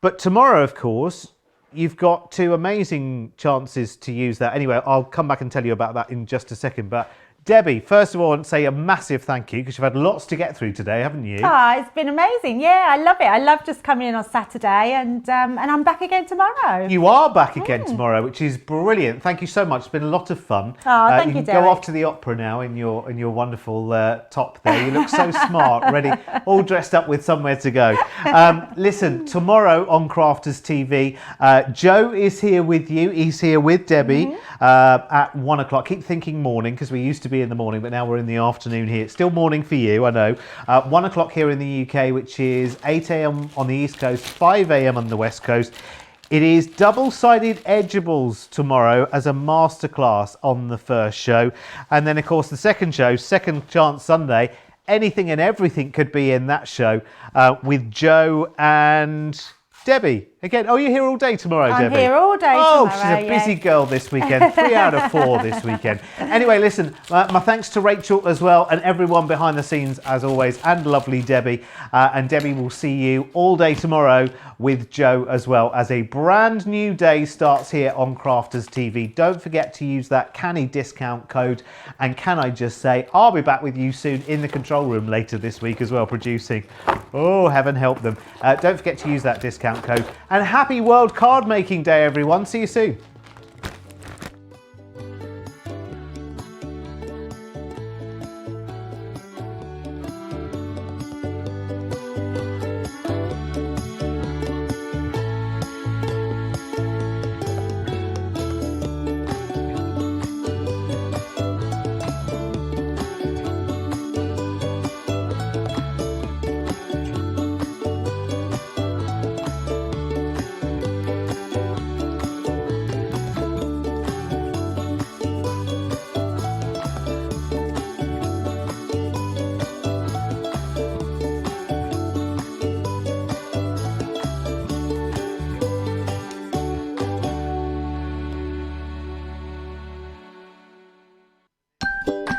But tomorrow, of course, you've got 2 amazing chances to use that. Anyway, I'll come back and tell you about that in just a second. But Debbie, first of all, I want to say a massive thank you because you've had lots to get through today, haven't you? It's been amazing. Yeah, I love it. I love just coming in on Saturday, and I'm back again tomorrow. You are back again tomorrow, which is brilliant. Thank you so much. It's been a lot of fun. Thank you, can Derek. go off to the opera now in your wonderful top there. You look so smart, ready, all dressed up with somewhere to go. Listen, tomorrow on Crafters TV, Joe is here with you. He's here with Debbie at 1 o'clock. Keep thinking morning because we used to be in the morning, but now we're in the afternoon here. It's still morning for you, I know. 1 o'clock here in the UK, which is 8 a.m. on the East Coast, 5 a.m. on the West Coast. It is double-sided edgeables tomorrow as a masterclass on the first show. And then, of course, the second show, Second Chance Sunday, anything and everything could be in that show with Joe and Debbie. Again, you're here all day tomorrow, Debbie. I'm here all day tomorrow. She's a busy girl this weekend. 3 out of 4 this weekend. Anyway, listen, my thanks to Rachel as well and everyone behind the scenes as always, and lovely Debbie. And Debbie will see you all day tomorrow with Joe as well as a brand new day starts here on Crafters TV. Don't forget to use that canny discount code. And can I just say, I'll be back with you soon in the control room later this week as well, producing. Oh, heaven help them. Don't forget to use that discount code. And happy World Card Making Day, everyone. See you soon.